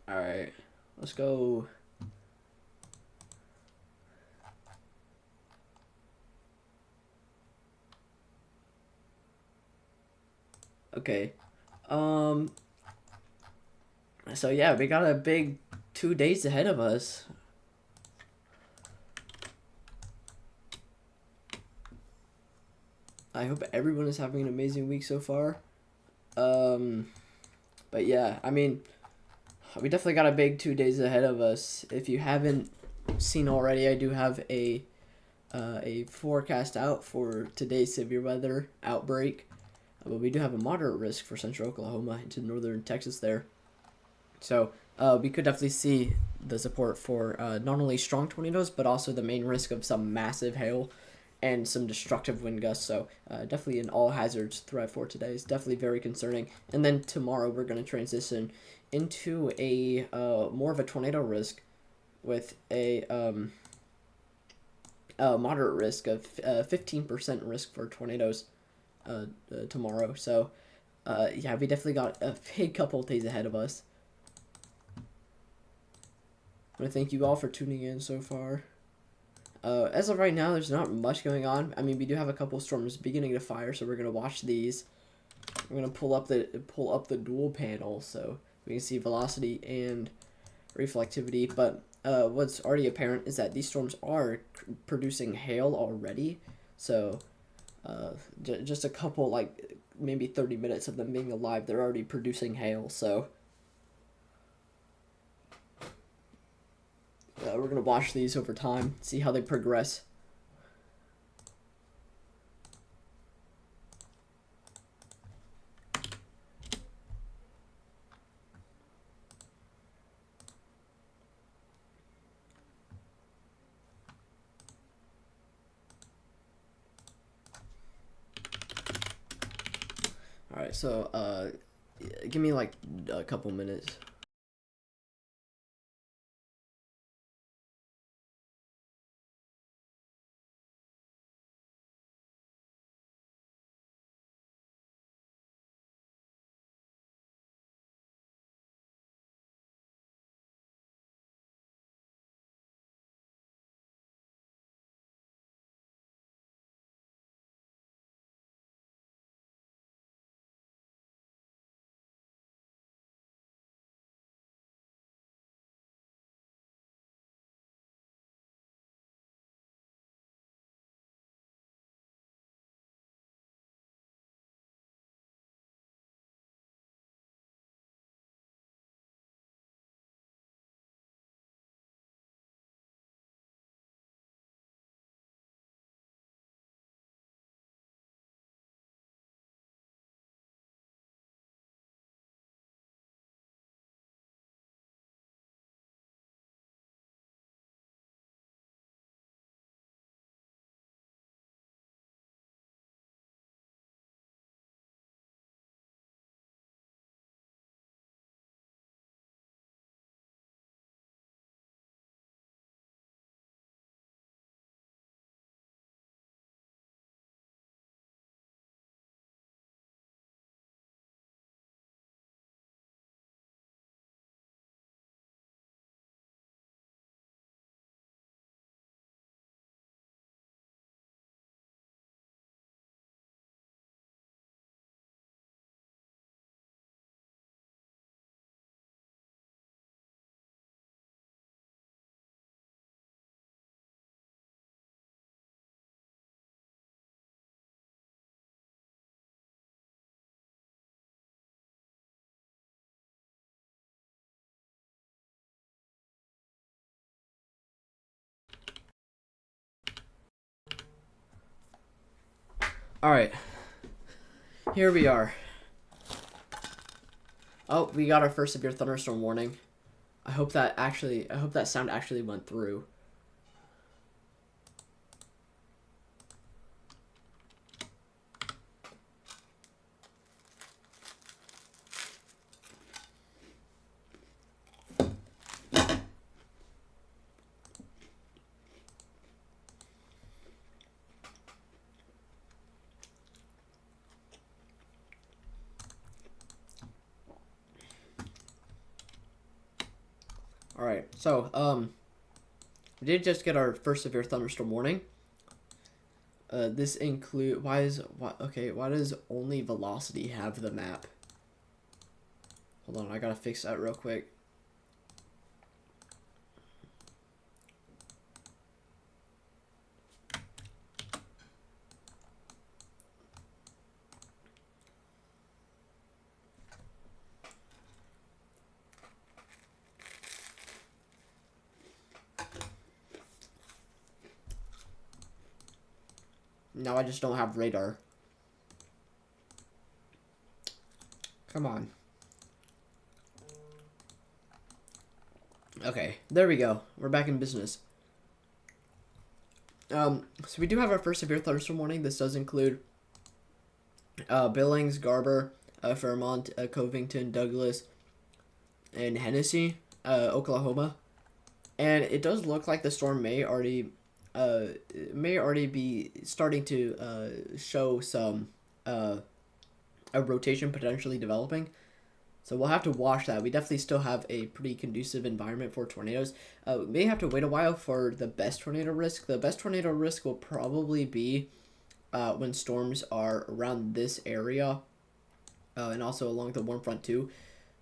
Alright, let's go. Okay. So yeah, we got a big 2 days ahead of us. I hope everyone is having an amazing week so far. But yeah, I mean, we definitely got a big 2 days ahead of us. If you haven't seen already, I do have a forecast out for today's severe weather outbreak. But we do have a moderate risk for central Oklahoma into northern Texas there. So we could definitely see the support for not only strong tornadoes, but also the main risk of some massive hail and some destructive wind gusts. So definitely an all hazards threat for today is definitely very concerning. And then tomorrow we're going to transition into a more of a tornado risk with a moderate risk of 15% risk for tornadoes tomorrow. So yeah, we definitely got a big couple of days ahead of us. I want to thank you all for tuning in so far. As of right now, there's not much going on. I mean, we do have a couple storms beginning to fire, so we're gonna watch these. I'm gonna pull up the dual panel so we can see velocity and reflectivity. But what's already apparent is that these storms are producing hail already. So just a couple, like maybe 30 minutes of them being alive, they're already producing hail. So we're going to watch these over time, see how they progress. Alright, so give me like a couple minutes. Alright, here we are. Oh, we got our first severe thunderstorm warning. I hope that sound actually went through. All right, so we did just get our first severe thunderstorm warning. This include why does only velocity have the map? Hold on, I gotta fix that real quick. Now I just don't have radar. Come on. Okay, there we go. We're back in business. So we do have our first severe thunderstorm warning. This does include Billings, Garber, Fairmont, Covington, Douglas, and Hennessy, Oklahoma. And it does look like the storm may already be starting to show some a rotation potentially developing. So we'll have to watch that. We definitely still have a pretty conducive environment for tornadoes. We may have to wait a while for the best tornado risk. The best tornado risk will probably be when storms are around this area and also along the warm front too.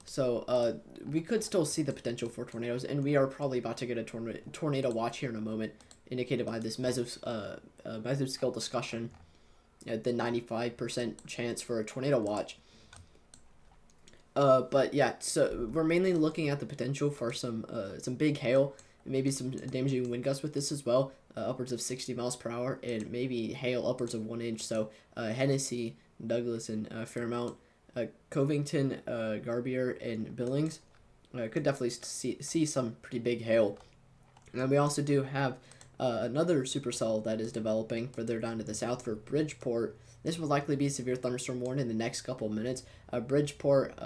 So we could still see the potential for tornadoes, and we are probably about to get a tornado watch here in a moment, indicated by this mesoscale discussion, the 95% chance for a tornado watch. But yeah, so we're mainly looking at the potential for some big hail, maybe some damaging wind gusts with this as well, upwards of 60 miles per hour, and maybe hail upwards of 1 inch. So Hennessy, Douglas, and Fairmount, Covington, Garber, and Billings could definitely see some pretty big hail. And we also do have another supercell that is developing further down to the south for Bridgeport. This will likely be severe thunderstorm warning in the next couple of minutes. Bridgeport,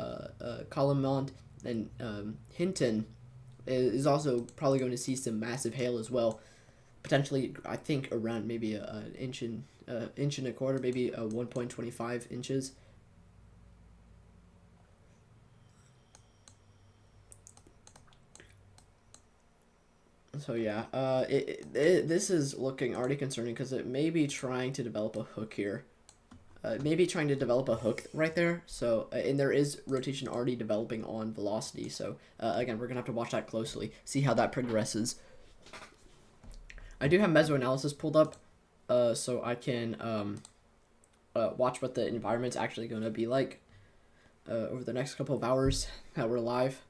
Calamont, and Hinton is also probably going to see some massive hail as well. Potentially, I think around maybe an inch and a quarter, maybe 1.25 inches. So yeah, this is looking already concerning because it may be trying to develop a hook here. Maybe trying to develop a hook right there. So, and there is rotation already developing on velocity. So, again, we're going to have to watch that closely, see how that progresses. I do have mesoanalysis pulled up, so I can watch what the environment's actually going to be like over the next couple of hours that we're live.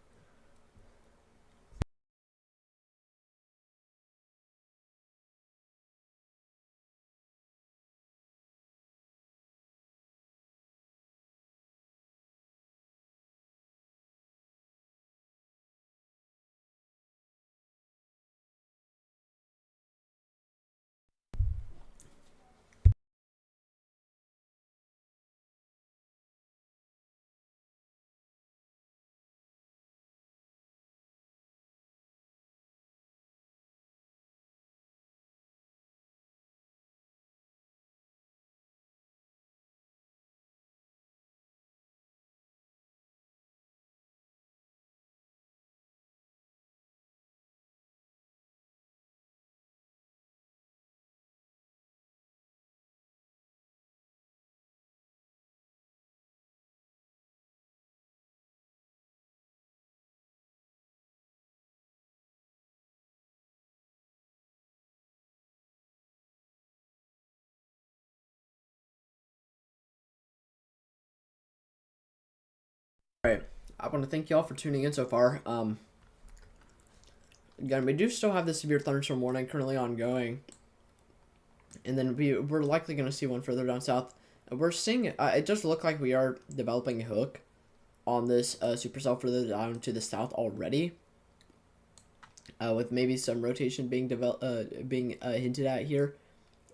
All right, I want to thank y'all for tuning in so far. Again, we do still have the severe thunderstorm warning currently ongoing, and then we're likely going to see one further down south. We're seeing it does look like we are developing a hook on this supercell further down to the south already, with maybe some rotation being hinted at here.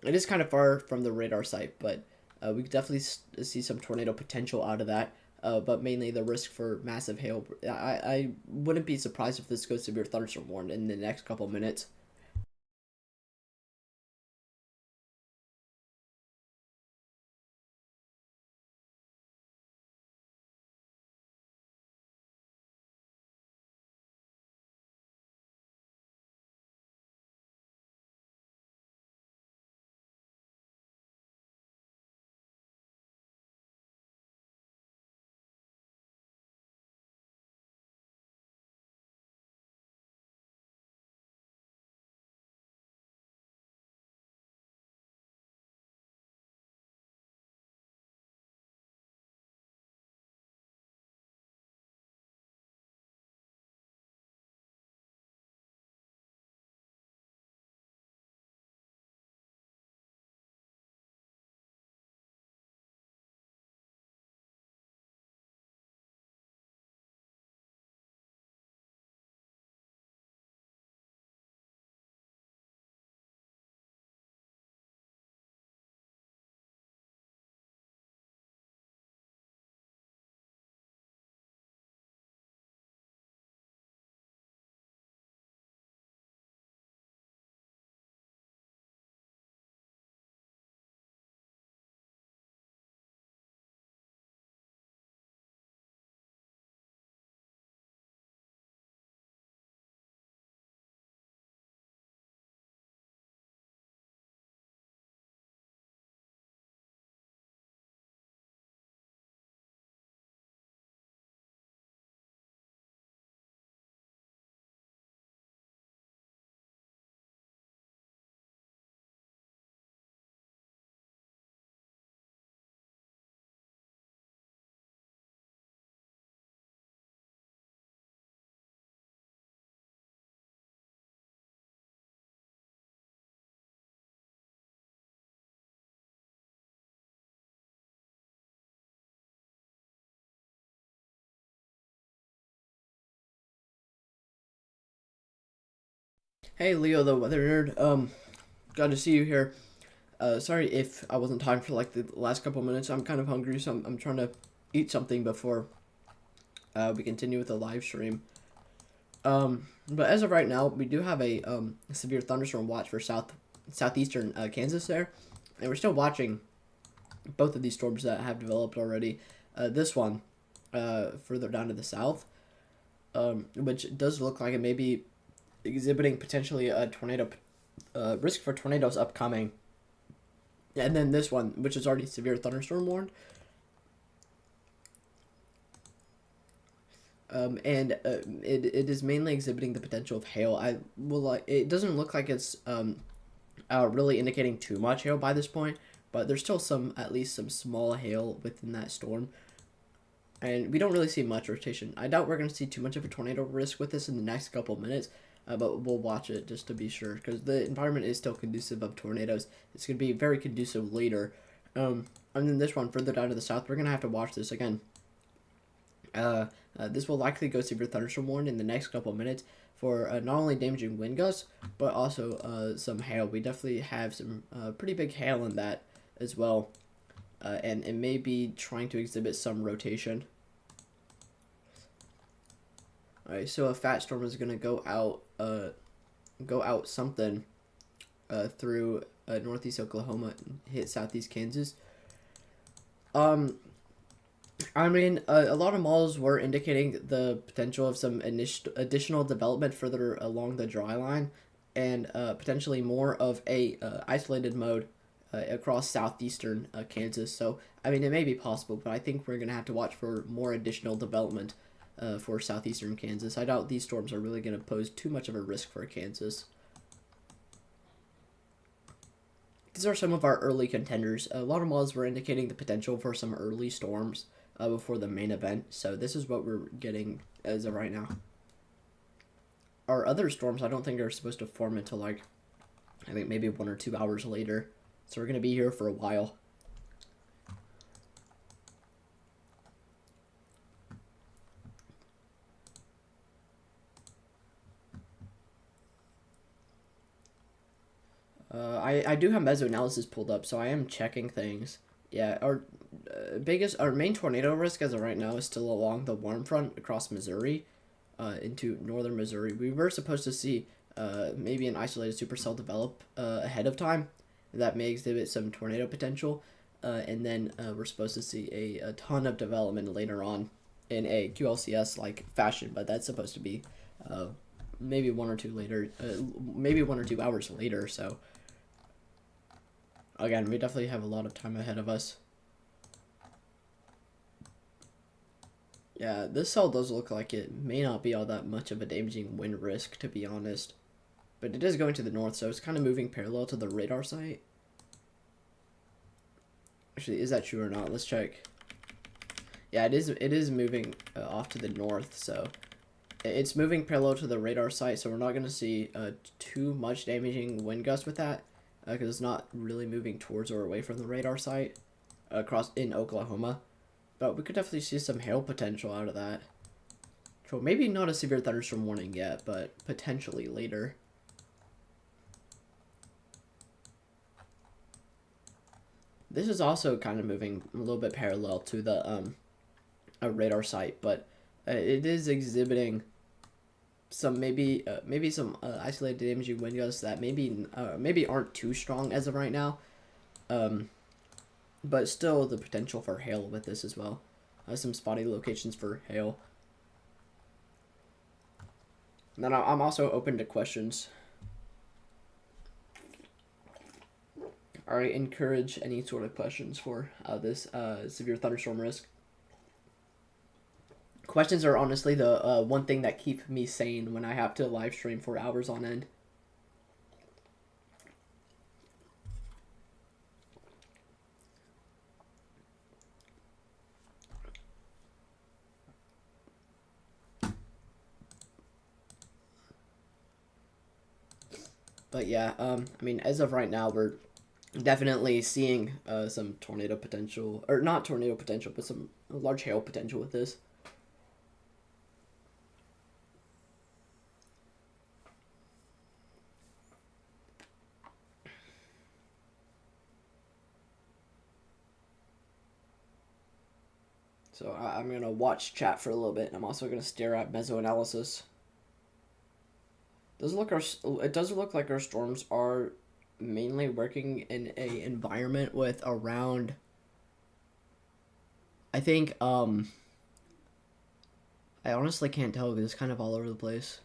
It is kind of far from the radar site, but we could definitely see some tornado potential out of that. But mainly the risk for massive hail. I wouldn't be surprised if this goes severe thunderstorm warning in the next couple minutes. Hey Leo, the weather nerd. Glad to see you here. Sorry if I wasn't talking for like the last couple minutes. I'm kind of hungry, so I'm trying to eat something before we continue with the live stream. But as of right now, we do have a severe thunderstorm watch for southeastern Kansas there, and we're still watching both of these storms that have developed already. This one, further down to the south, which does look like it may be exhibiting potentially a tornado risk for tornadoes upcoming. And then this one, which is already severe thunderstorm warned. It is mainly exhibiting the potential of hail. It doesn't look like it's really indicating too much hail by this point, but there's still at least some small hail within that storm. And we don't really see much rotation. I doubt we're going to see too much of a tornado risk with this in the next couple minutes. But we'll watch it just to be sure, because the environment is still conducive of tornadoes. It's going to be very conducive later. And then this one, further down to the south, we're going to have to watch this again. This will likely go severe thunderstorm warned in the next couple of minutes for not only damaging wind gusts, but also some hail. We definitely have some pretty big hail in that as well. And it may be trying to exhibit some rotation. Alright, so a fat storm is gonna go out something through northeast Oklahoma and hit southeast Kansas. I mean, a lot of models were indicating the potential of some additional development further along the dry line, and potentially more of a isolated mode across southeastern Kansas. So, I mean, it may be possible, but I think we're gonna have to watch for more additional development for southeastern Kansas. I doubt these storms are really going to pose too much of a risk for Kansas. These are some of our early contenders. A lot of models were indicating the potential for some early storms before the main event, so this is what we're getting as of right now. Our other storms, I don't think are supposed to form until I think maybe 1 or 2 hours later, so we're going to be here for a while. I do have mesoanalysis pulled up, so I am checking things. Yeah, our main tornado risk as of right now is still along the warm front across Missouri, into northern Missouri. We were supposed to see maybe an isolated supercell develop ahead of time that may exhibit some tornado potential, and then we're supposed to see a ton of development later on in a QLCS-like fashion, but that's supposed to be maybe 1 or 2 later, maybe 1 or 2 hours later, so again, we definitely have a lot of time ahead of us. Yeah, this cell does look like it may not be all that much of a damaging wind risk, to be honest. But it is going to the north, so it's kind of moving parallel to the radar site. Actually, is that true or not? Let's check. Yeah, it is moving off to the north, so it's moving parallel to the radar site, so we're not going to see too much damaging wind gusts with that, because it's not really moving towards or away from the radar site across in Oklahoma. But we could definitely see some hail potential out of that. So maybe not a severe thunderstorm warning yet, but potentially later. This is also kind of moving a little bit parallel to the radar site, but it is exhibiting some maybe some isolated damaging wind gusts that maybe aren't too strong as of right now, but still the potential for hail with this as well. Some spotty locations for hail. And then I'm also open to questions. I encourage any sort of questions for this severe thunderstorm risk. Questions are honestly the one thing that keep me sane when I have to live stream for hours on end. But yeah, I mean, as of right now, we're definitely seeing some tornado potential, or not tornado potential, but some large hail potential with this. So I'm gonna watch chat for a little bit, and I'm also gonna stare at mesoanalysis. It does look like our storms are mainly working in a environment with around, I think, I honestly can't tell because it's kind of all over the place.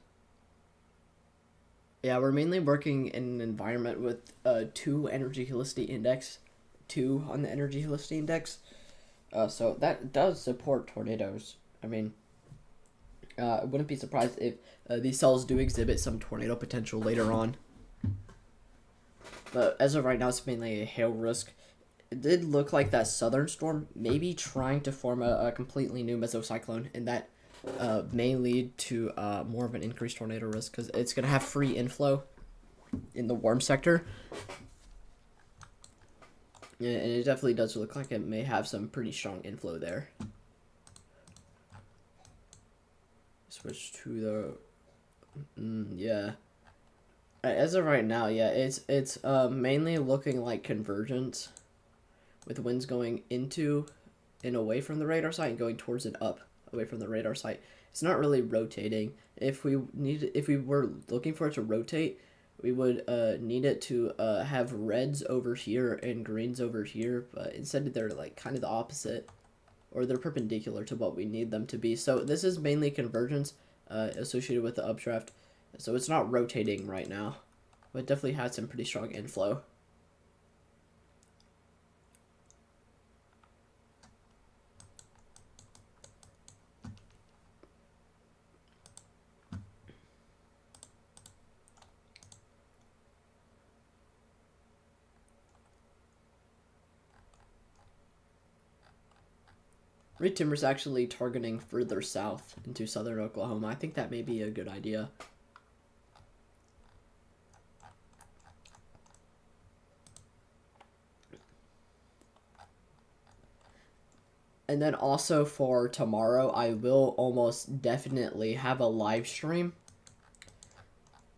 Yeah, we're mainly working in an environment with 2 energy helicity index, 2 on the energy helicity index. So that does support tornadoes. I mean, I wouldn't be surprised if these cells do exhibit some tornado potential later on. But as of right now, it's mainly a hail risk. It did look like that southern storm may be trying to form a completely new mesocyclone, and that may lead to more of an increased tornado risk because it's going to have free inflow in the warm sector. Yeah, and it definitely does look like it may have some pretty strong inflow there. Switch to the... yeah. As of right now, yeah, it's mainly looking like convergence, with winds going into and away from the radar site and going towards and up away from the radar site. It's not really rotating. If we were looking for it to rotate, we would need it to have reds over here and greens over here, but instead they're like kind of the opposite, or they're perpendicular to what we need them to be. So this is mainly convergence associated with the updraft. So it's not rotating right now, but it definitely had some pretty strong inflow. Reed Timber's actually targeting further south into southern Oklahoma. I think that may be a good idea. And then also for tomorrow, I will almost definitely have a live stream.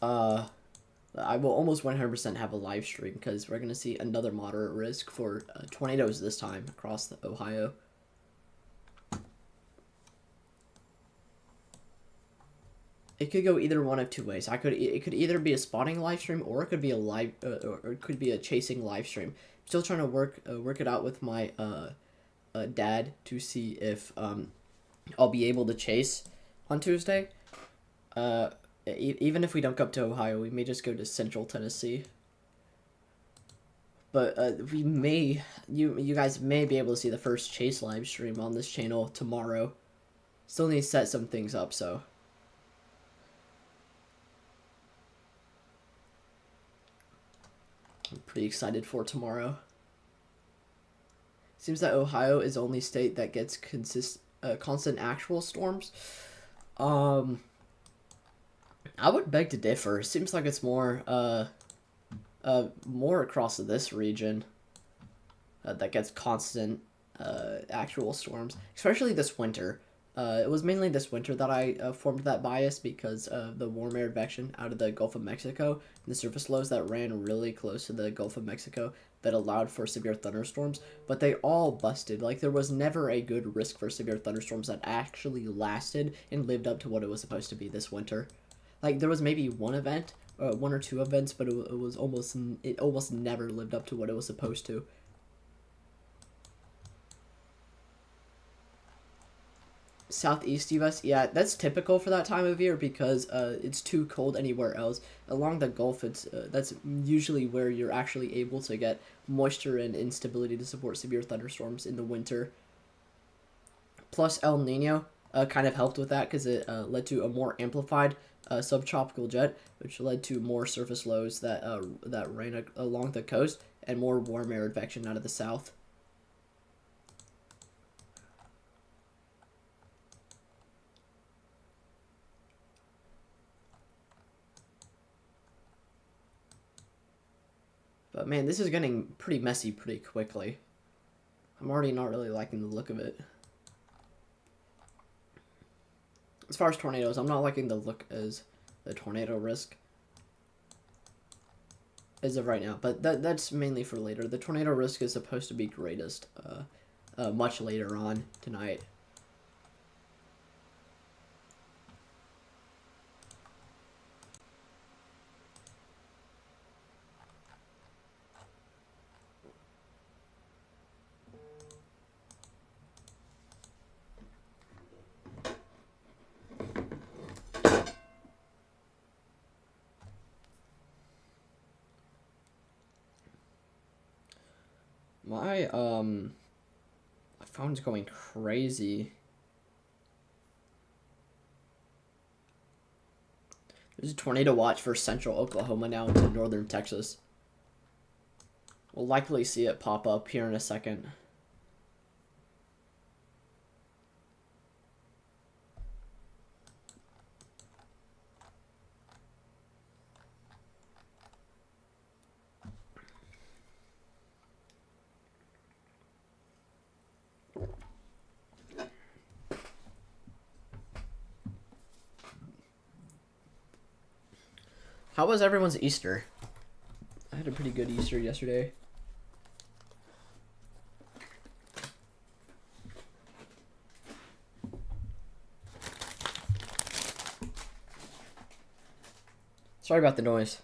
I will almost 100% have a live stream because we're going to see another moderate risk for tornadoes this time across Ohio. It could go either one of 2 ways. It could either be a spotting live stream, or it could be a live, or it could be a chasing live stream. I'm still trying to work it out with my dad to see if I'll be able to chase on Tuesday. Even if we don't go up to Ohio, we may just go to Central Tennessee. But we may, you guys may be able to see the first chase live stream on this channel tomorrow. Still need to set some things up, so. I'm pretty excited for tomorrow. Seems that Ohio is the only state that gets constant actual storms. I would beg to differ. It seems like it's more across this region that gets constant actual storms, especially this winter. It was mainly this winter that I formed that bias because of the warm air advection out of the Gulf of Mexico and the surface lows that ran really close to the Gulf of Mexico that allowed for severe thunderstorms, but they all busted. Like, there was never a good risk for severe thunderstorms that actually lasted and lived up to what it was supposed to be this winter. Like, there was maybe one event, 1 or 2 events, but it almost never lived up to what it was supposed to. Southeast US, yeah, that's typical for that time of year because it's too cold anywhere else. Along the Gulf, that's usually where you're actually able to get moisture and instability to support severe thunderstorms in the winter. Plus El Nino kind of helped with that because it led to a more amplified subtropical jet, which led to more surface lows that ran along the coast and more warm air advection out of the south. But man, this is getting pretty messy pretty quickly. I'm already not really liking the look of it. As far as tornadoes, I'm not liking the look as the tornado risk as of right now. But that's mainly for later. The tornado risk is supposed to be greatest much later on tonight. My phone's going crazy. There's a tornado watch for central Oklahoma now into northern Texas. We'll likely see it pop up here in a second. How was everyone's Easter? I had a pretty good Easter yesterday. Sorry about the noise.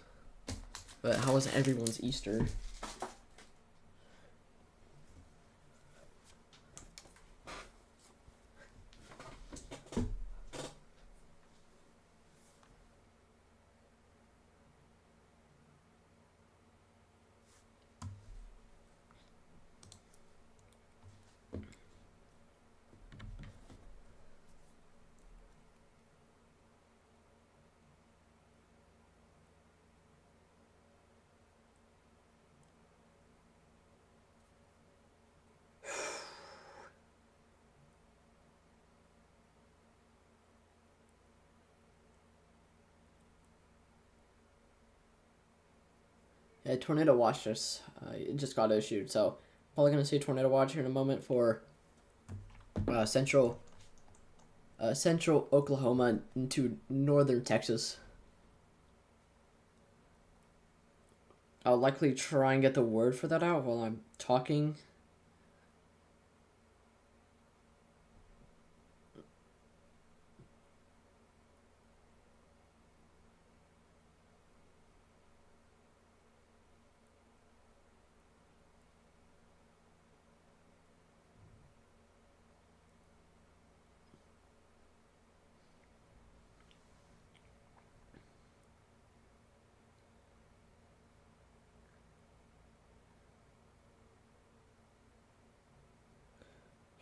But how was everyone's Easter? Yeah, tornado watch just got issued, so probably gonna see tornado watch here in a moment for central Oklahoma into northern Texas. I'll likely try and get the word for that out while I'm talking.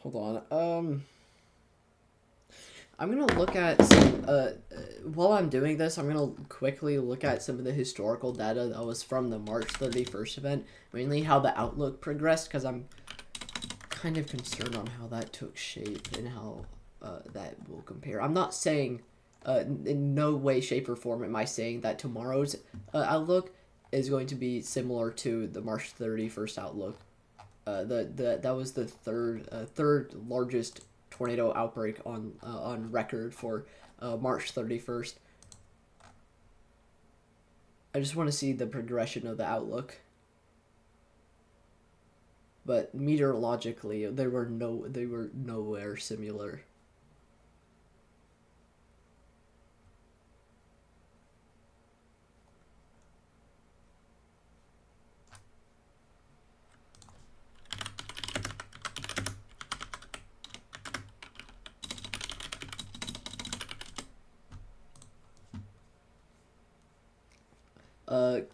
Hold on. I'm gonna look at some, while I'm doing this, I'm gonna quickly look at some of the historical data that was from the March 31st event, mainly how the outlook progressed, because I'm kind of concerned on how that took shape and how that will compare. I'm not saying, in no way, shape, or form am I saying that tomorrow's outlook is going to be similar to the March 31st outlook. That was the third largest tornado outbreak on record for March 31st. I just want to see the progression of the outlook. But meteorologically, they were nowhere similar.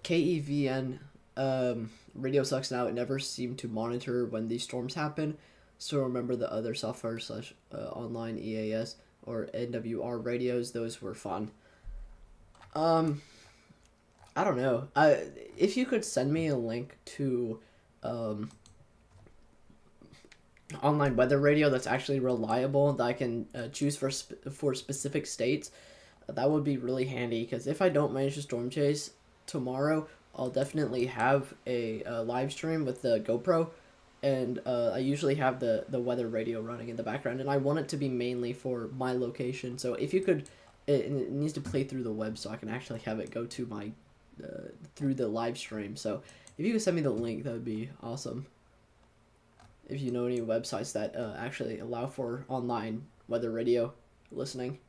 KEVN radio sucks now. It never seemed to monitor when these storms happen. So remember the other software / online EAS or NWR radios. Those were fun. I don't know. If you could send me a link to online weather radio that's actually reliable that I can choose for specific states, that would be really handy. Because if I don't manage to storm chase tomorrow, I'll definitely have a live stream with the GoPro, and I usually have the weather radio running in the background, and I want it to be mainly for my location. So if you could, it needs to play through the web so I can actually have it go to my through the live stream. So if you could send me the link, that would be awesome. If you know any websites that actually allow for online weather radio listening.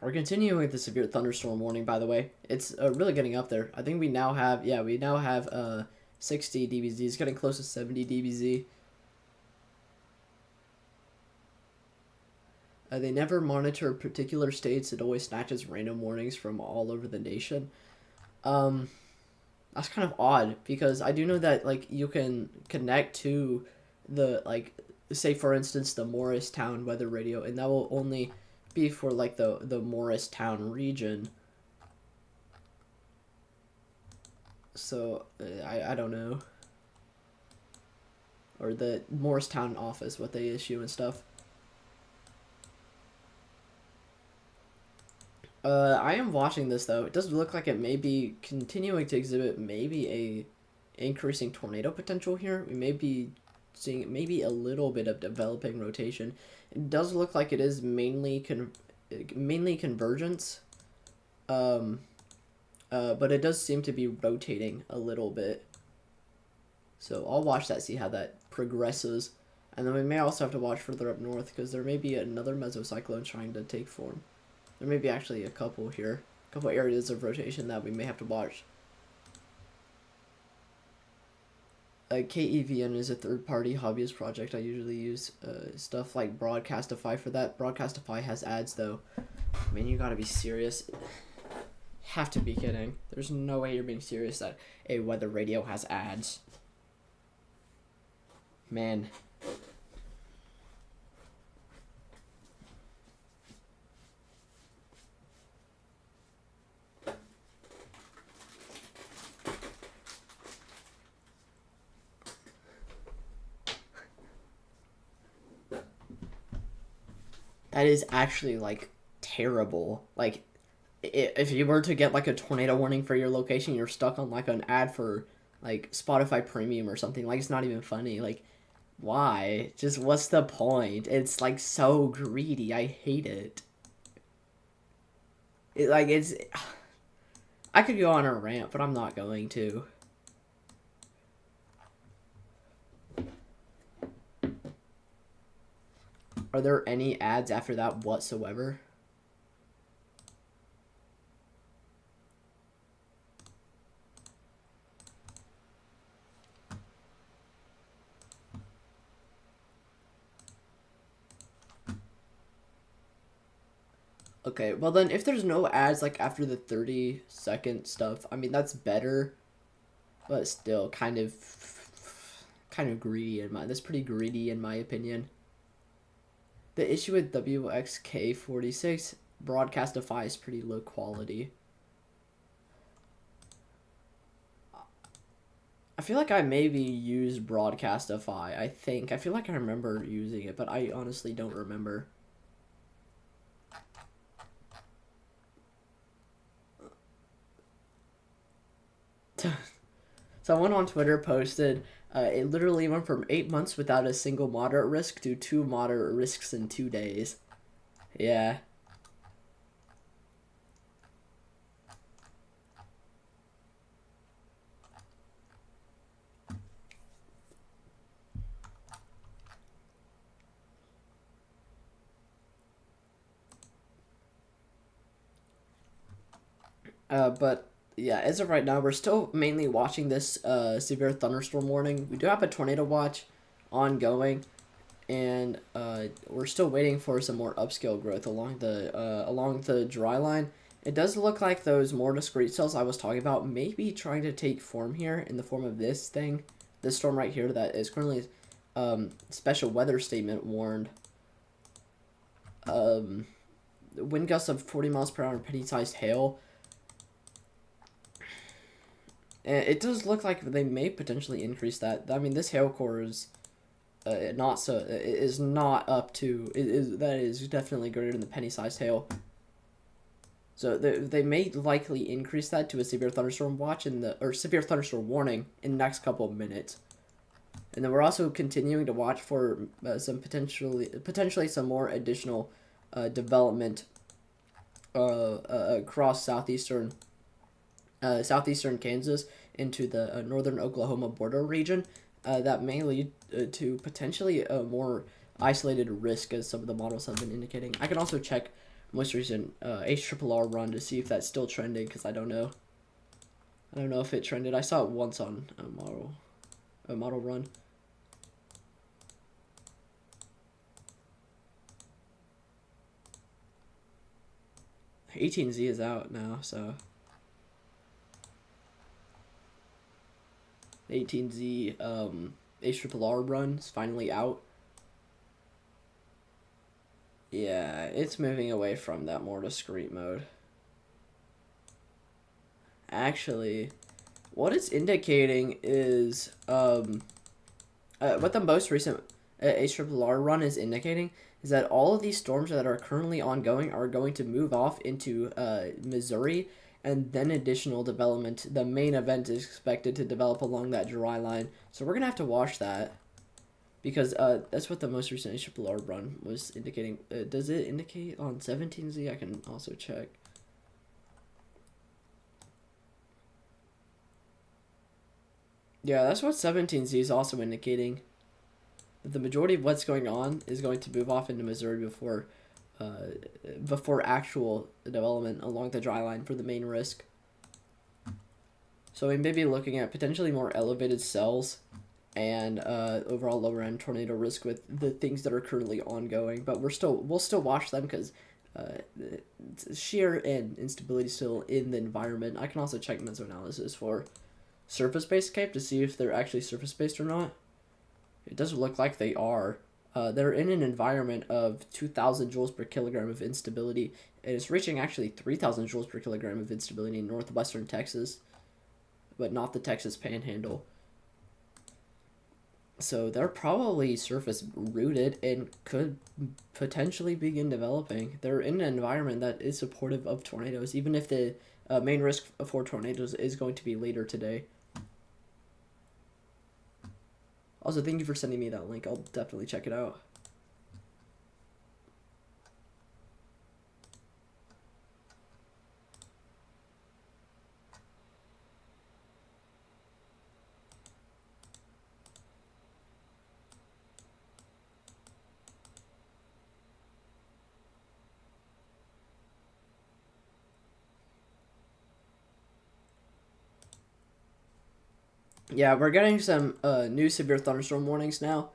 We're continuing with the severe thunderstorm warning, by the way. It's really getting up there. I think we now have 60 dBz. It's getting close to 70 dBz. They never monitor particular states. It always snatches random warnings from all over the nation. That's kind of odd because I do know that like you can connect to the like say for instance the Morristown weather radio, and that will only be for like the Morristown region. So I don't know, or the Morristown office what they issue and stuff. I am watching this though. It does look like it may be continuing to exhibit maybe a increasing tornado potential here. We may be seeing maybe a little bit of developing rotation. It does look like it is mainly convergence. But it does seem to be rotating a little bit. So I'll watch that, see how that progresses. And then we may also have to watch further up north because there may be another mesocyclone trying to take form. There may be actually a couple here, a couple areas of rotation that we may have to watch. KEVN is a third-party hobbyist project. I usually use stuff like Broadcastify for that. Broadcastify has ads, though. I mean, you gotta be serious. Have to be kidding. There's no way you're being serious that a weather radio has ads. Man. That is actually, like, terrible. Like, if you were to get, like, a tornado warning for your location, you're stuck on, like, an ad for, like, Spotify Premium or something. Like, it's not even funny. Like, why? Just, what's the point? It's, like, so greedy. I hate it. It's... I could go on a rant, but I'm not going to. Are there any ads after that whatsoever? Okay, well then if there's no ads like after the 30-second stuff, I mean that's better, but still kind of greedy that's pretty greedy in my opinion. The issue with WXK46 Broadcastify is pretty low quality. I feel like I maybe used Broadcastify. I feel like I remember using it, but I honestly don't remember. Someone on Twitter posted, it literally went from 8 months without a single moderate risk to 2 moderate risks in 2 days. Yeah. But yeah, as of right now, we're still mainly watching this severe thunderstorm warning. We do have a tornado watch ongoing, and we're still waiting for some more upscale growth along the dry line. It does look like those more discrete cells I was talking about may be trying to take form here in the form of this thing, this storm right here that is currently special weather statement warned. Wind gusts of 40 miles per hour, penny-sized hail. And it does look like they may potentially increase that. I mean, this hail core is not up to that is definitely greater than the penny-sized hail. So they may likely increase that to a severe thunderstorm watch or severe thunderstorm warning in the next couple of minutes. And then we're also continuing to watch for some potentially some more additional development across southeastern Kansas into the northern Oklahoma border region that may lead to potentially a more isolated risk, as some of the models have been indicating. I can also check most recent HRRR run to see if that's still trending, because I don't know. I don't know if it trended. I saw it once on a model run. Z is out now, so... The 18Z ARRR run is finally out. Yeah, it's moving away from that more discrete mode. Actually, what it's indicating is what the most recent ARRR run is indicating is that all of these storms that are currently ongoing are going to move off into Missouri, and then additional development. The main event is expected to develop along that dry line, so we're gonna have to watch that, because that's what the most recent ARRR run was indicating. Does it indicate on 17Z? I can also check. Yeah, that's what 17Z is also indicating. The majority of what's going on is going to move off into Missouri before actual development along the dry line for the main risk. So we may be looking at potentially more elevated cells and overall lower end tornado risk with the things that are currently ongoing. But we'll still watch them because sheer and instability still in the environment. I can also check mesoanalysis for surface-based CAPE to see if they're actually surface-based or not. It does look like they are. They're in an environment of 2,000 joules per kilogram of instability, and it's reaching actually 3,000 joules per kilogram of instability in northwestern Texas, but not the Texas Panhandle. So they're probably surface rooted and could potentially begin developing. They're in an environment that is supportive of tornadoes, even if the main risk for tornadoes is going to be later today. Also, thank you for sending me that link. I'll definitely check it out. Yeah, we're getting some new severe thunderstorm warnings now.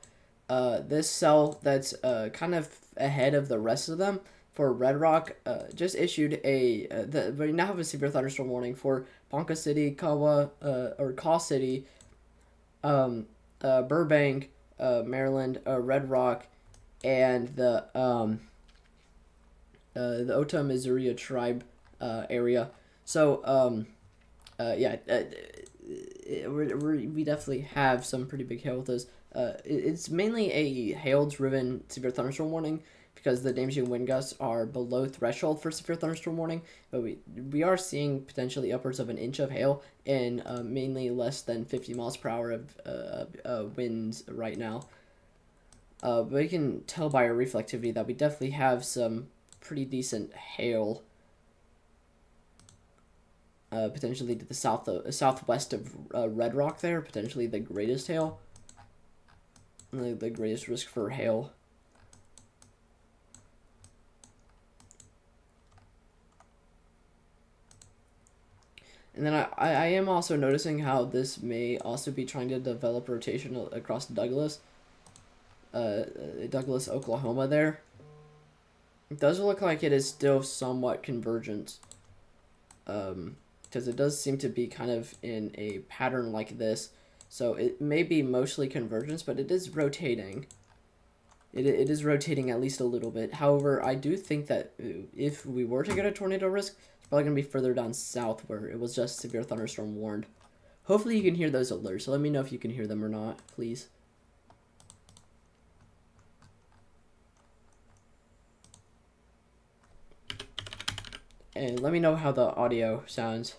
This cell that's kind of ahead of the rest of them for Red Rock just issued we now have a severe thunderstorm warning for Ponca City, Kaw City, Burbank, Maryland, Red Rock, and the Ota Missouri tribe area. So yeah. We definitely have some pretty big hail with us. It's mainly a hail-driven severe thunderstorm warning because the damaging wind gusts are below threshold for severe thunderstorm warning. But we are seeing potentially upwards of an inch of hail and mainly less than 50 miles per hour of winds right now. But we can tell by our reflectivity that we definitely have some pretty decent hail. Potentially to the southwest of Red Rock there, potentially the greatest hail. The greatest risk for hail. And then I am also noticing how this may also be trying to develop rotation across Douglas, Oklahoma there. It does look like it is still somewhat convergent. Because it does seem to be kind of in a pattern like this. So it may be mostly convergence, but it is rotating. It is rotating at least a little bit. However, I do think that if we were to get a tornado risk, it's probably going to be further down south where it was just severe thunderstorm warned. Hopefully you can hear those alerts, so let me know if you can hear them or not, please. And let me know how the audio sounds.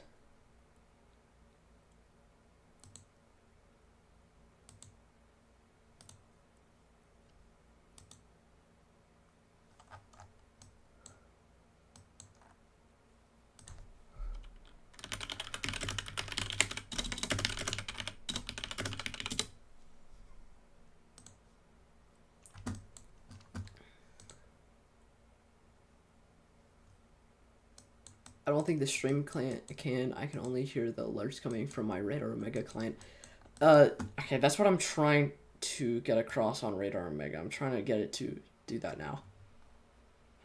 I don't think the stream client can. I can only hear the alerts coming from my Radar Omega client. Okay, that's what I'm trying to get across on Radar Omega. I'm trying to get it to do that now.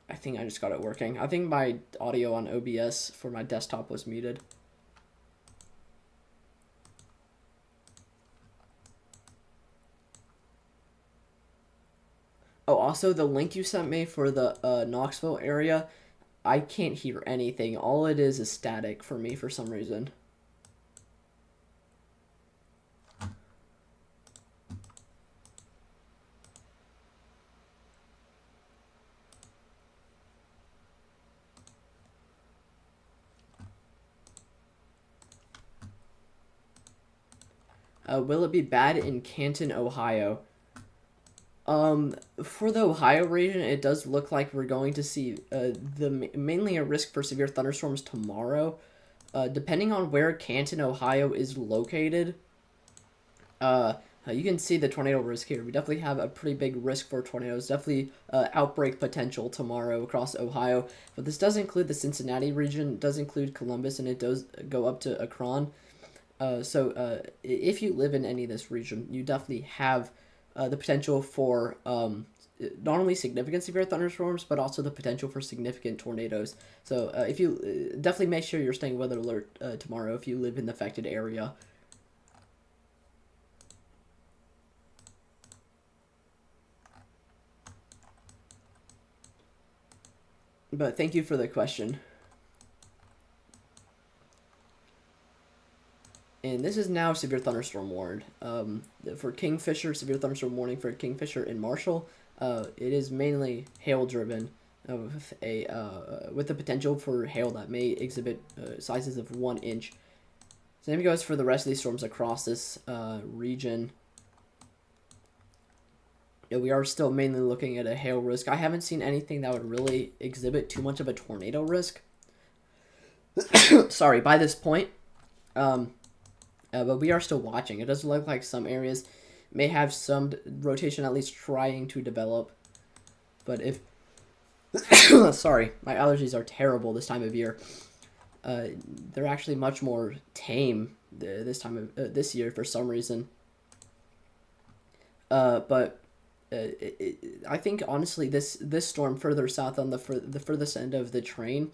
I think I just got it working. I think my audio on OBS for my desktop was muted. Also, the link you sent me for the Knoxville area, I can't hear anything. All it is static for me for some reason. Will it be bad in Canton, Ohio? For the Ohio region, it does look like we're going to see mainly a risk for severe thunderstorms tomorrow. Depending on where Canton, Ohio is located, you can see the tornado risk here. We definitely have a pretty big risk for tornadoes. Definitely outbreak potential tomorrow across Ohio. But this does include the Cincinnati region, it does include Columbus, and it does go up to Akron. So if you live in any of this region, you definitely have the potential for not only significant severe thunderstorms, but also the potential for significant tornadoes. So if you definitely make sure you're staying weather alert tomorrow if you live in the affected area. But thank you for the question. And this is now severe thunderstorm warned. For Kingfisher, severe thunderstorm warning for Kingfisher and Marshall. It is mainly hail driven, with the potential for hail that may exhibit sizes of 1 inch. Same goes for the rest of these storms across this region. Yeah, we are still mainly looking at a hail risk. I haven't seen anything that would really exhibit too much of a tornado risk. Sorry, by this point. But we are still watching. It does look like some areas may have some rotation at least trying to develop. But if... Sorry, my allergies are terrible this time of year. They're actually much more tame this time of this year for some reason. But I think honestly this storm further south on the furthest end of the train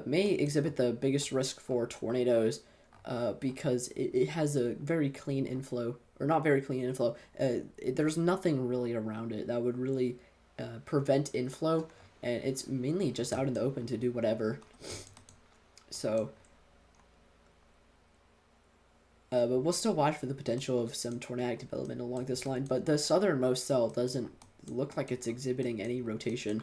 may exhibit the biggest risk for tornadoes. Because it has a very clean inflow, or not very clean inflow. There's nothing really around it that would really prevent inflow, and it's mainly just out in the open to do whatever. So, but we'll still watch for the potential of some tornadic development along this line. But the southernmost cell doesn't look like it's exhibiting any rotation.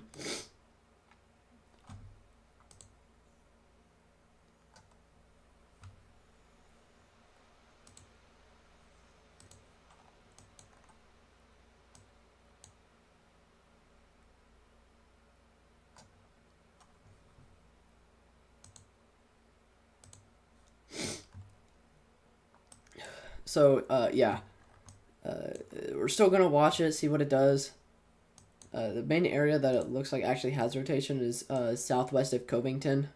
So, yeah. We're still going to watch it, see what it does. The main area that it looks like actually has rotation is southwest of Covington.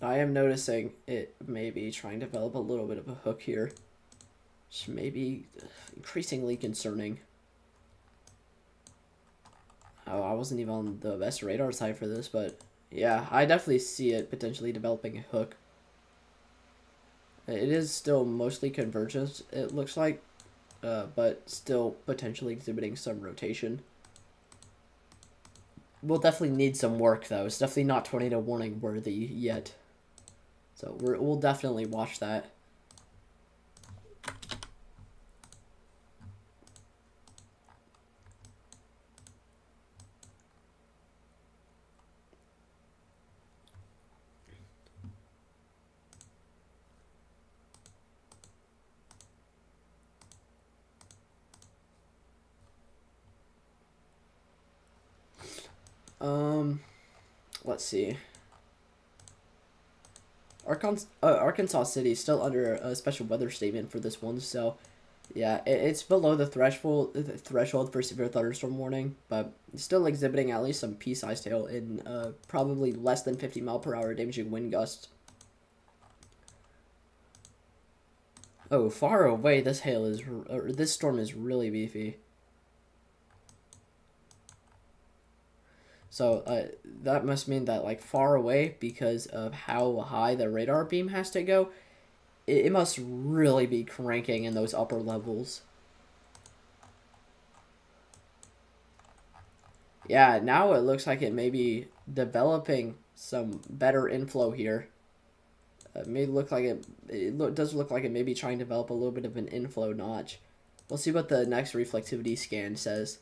I am noticing it may be trying to develop a little bit of a hook here, which may be increasingly concerning. Oh, I wasn't even on the best radar side for this, but yeah, I definitely see it potentially developing a hook. It is still mostly convergence, it looks like, but still potentially exhibiting some rotation. We'll definitely need some work, though. It's definitely not tornado warning worthy yet. So we'll definitely watch that. Let's see. Arkansas City is still under a special weather statement for this one, so yeah, it's below the threshold for severe thunderstorm warning, but it's still exhibiting at least some pea-sized hail in probably less than 50 mile per hour damaging wind gusts. Oh, far away, this storm is really beefy. So that must mean that like far away, because of how high the radar beam has to go, it must really be cranking in those upper levels. Yeah, now it looks like it may be developing some better inflow here. It may look like it does look like it may be trying to develop a little bit of an inflow notch. We'll see what the next reflectivity scan says.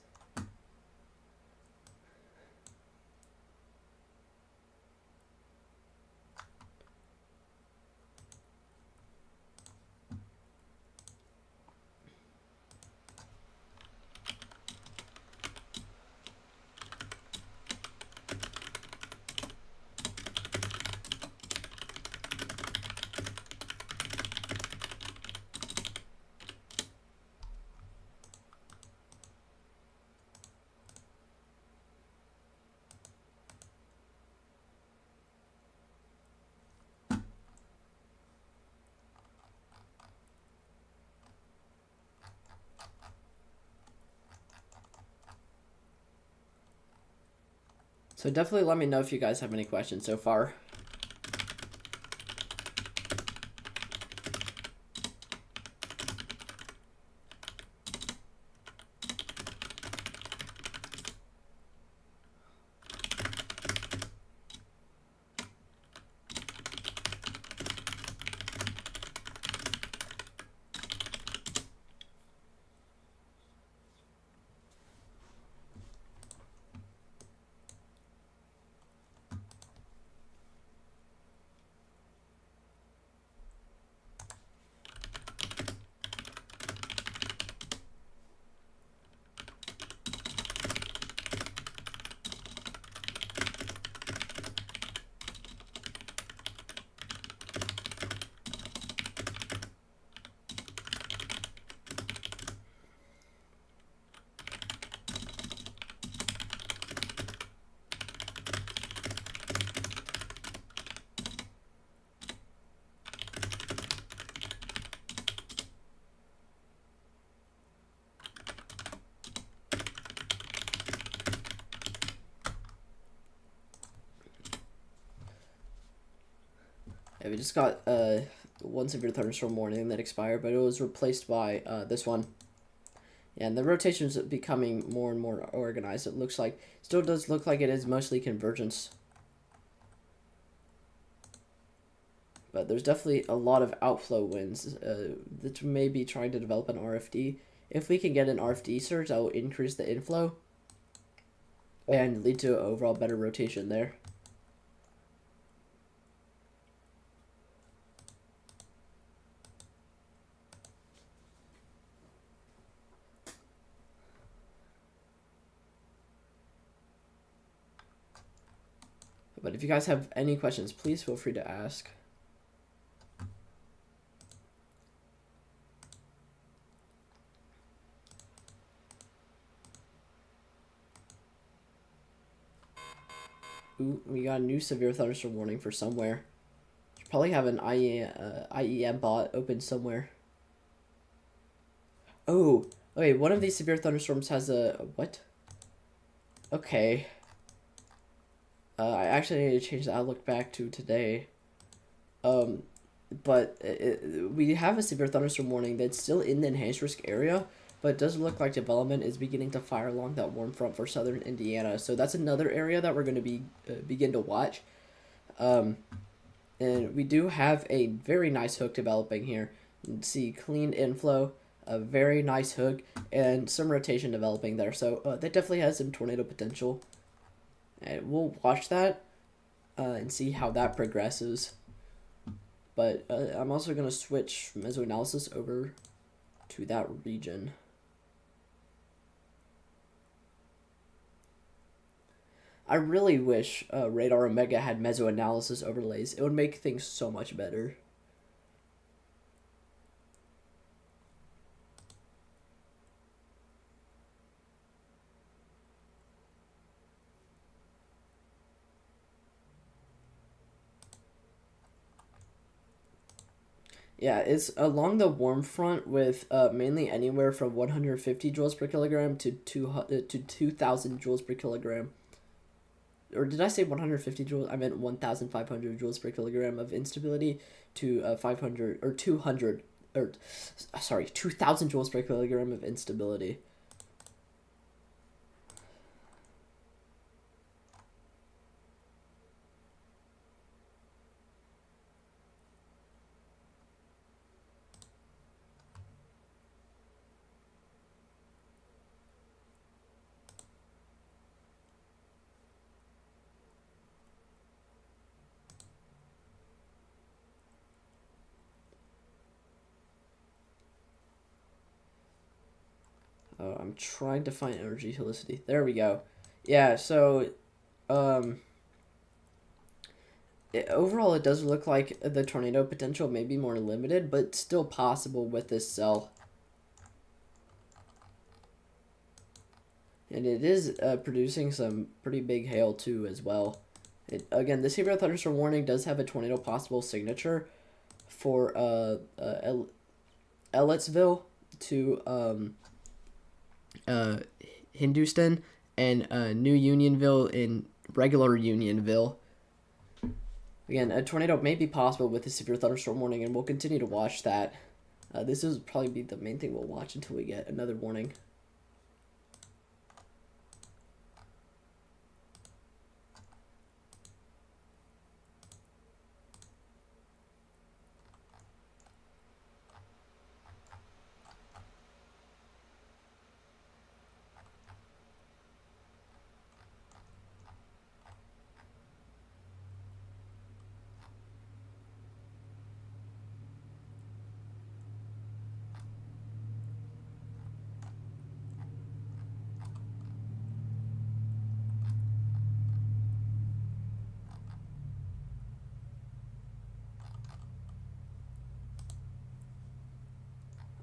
So definitely let me know if you guys have any questions so far. Yeah, we just got one severe thunderstorm warning that expired, but it was replaced by this one. Yeah, and the rotation's becoming more and more organized. It looks like, still does look like it is mostly convergence. But there's definitely a lot of outflow winds that may be trying to develop an RFD. If we can get an RFD surge, that will increase the inflow and lead to an overall better rotation there. But if you guys have any questions, please feel free to ask. Ooh, we got a new severe thunderstorm warning for somewhere. Should probably have an IEM bot open somewhere. Oh, okay, one of these severe thunderstorms has a what? Okay. I actually need to change the outlook back to today. But we have a severe thunderstorm warning that's still in the enhanced risk area, but it does look like development is beginning to fire along that warm front for southern Indiana. So that's another area that we're going to begin to watch. And we do have a very nice hook developing here. You can see clean inflow, a very nice hook, and some rotation developing there. So that definitely has some tornado potential. And we'll watch that and see how that progresses. But I'm also going to switch mesoanalysis over to that region. I really wish Radar Omega had mesoanalysis overlays. It would make things so much better. Yeah, it's along the warm front with mainly anywhere from 150 joules per kilogram to 2,000 joules per kilogram. or did I say 150 joules? I meant 1,500 joules per kilogram of instability to 500 or 200 or sorry 2,000 joules per kilogram of instability. I'm trying to find energy helicity. There we go. Yeah, so overall it does look like the tornado potential may be more limited, but still possible with this cell. And it is producing some pretty big hail too as well. Again, the severe thunderstorm warning does have a tornado possible signature for Ellettsville to Hindustan and New Unionville in regular Unionville. Again, a tornado may be possible with the severe thunderstorm warning, and we'll continue to watch that. This will probably be the main thing we'll watch until we get another warning.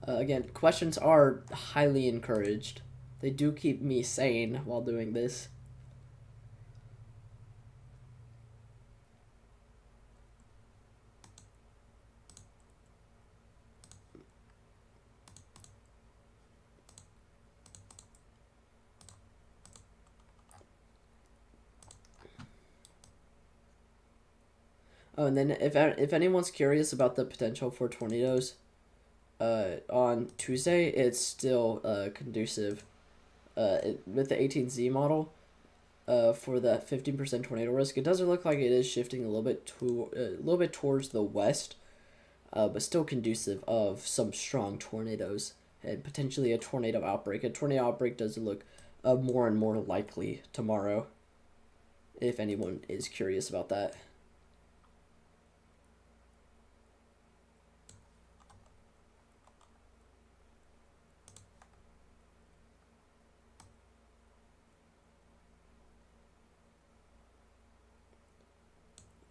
Again, questions are highly encouraged. They do keep me sane while doing this. Oh, and then if anyone's curious about the potential for tornadoes, on Tuesday, it's still conducive. With the 18Z model, for the 15% tornado risk, it doesn't look like it is shifting a little bit towards the west, but still conducive of some strong tornadoes and potentially a tornado outbreak. A tornado outbreak does look more and more likely tomorrow, if anyone is curious about that.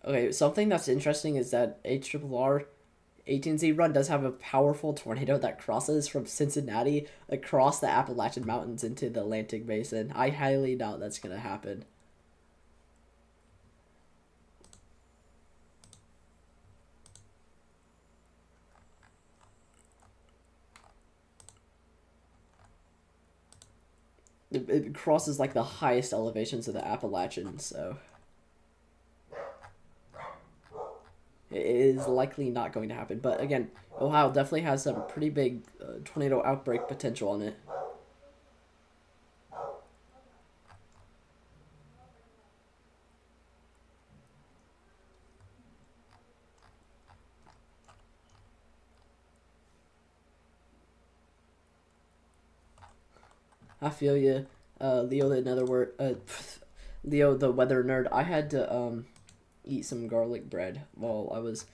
Okay, something that's interesting is that HRRR 18Z Run does have a powerful tornado that crosses from Cincinnati across the Appalachian Mountains into the Atlantic Basin. I highly doubt that's going to happen. It crosses like the highest elevations of the Appalachians, so it is likely not going to happen. But again, Ohio definitely has some pretty big tornado outbreak potential on it. I feel you, Leo. Leo, the weather nerd. I had to eat some garlic bread while I was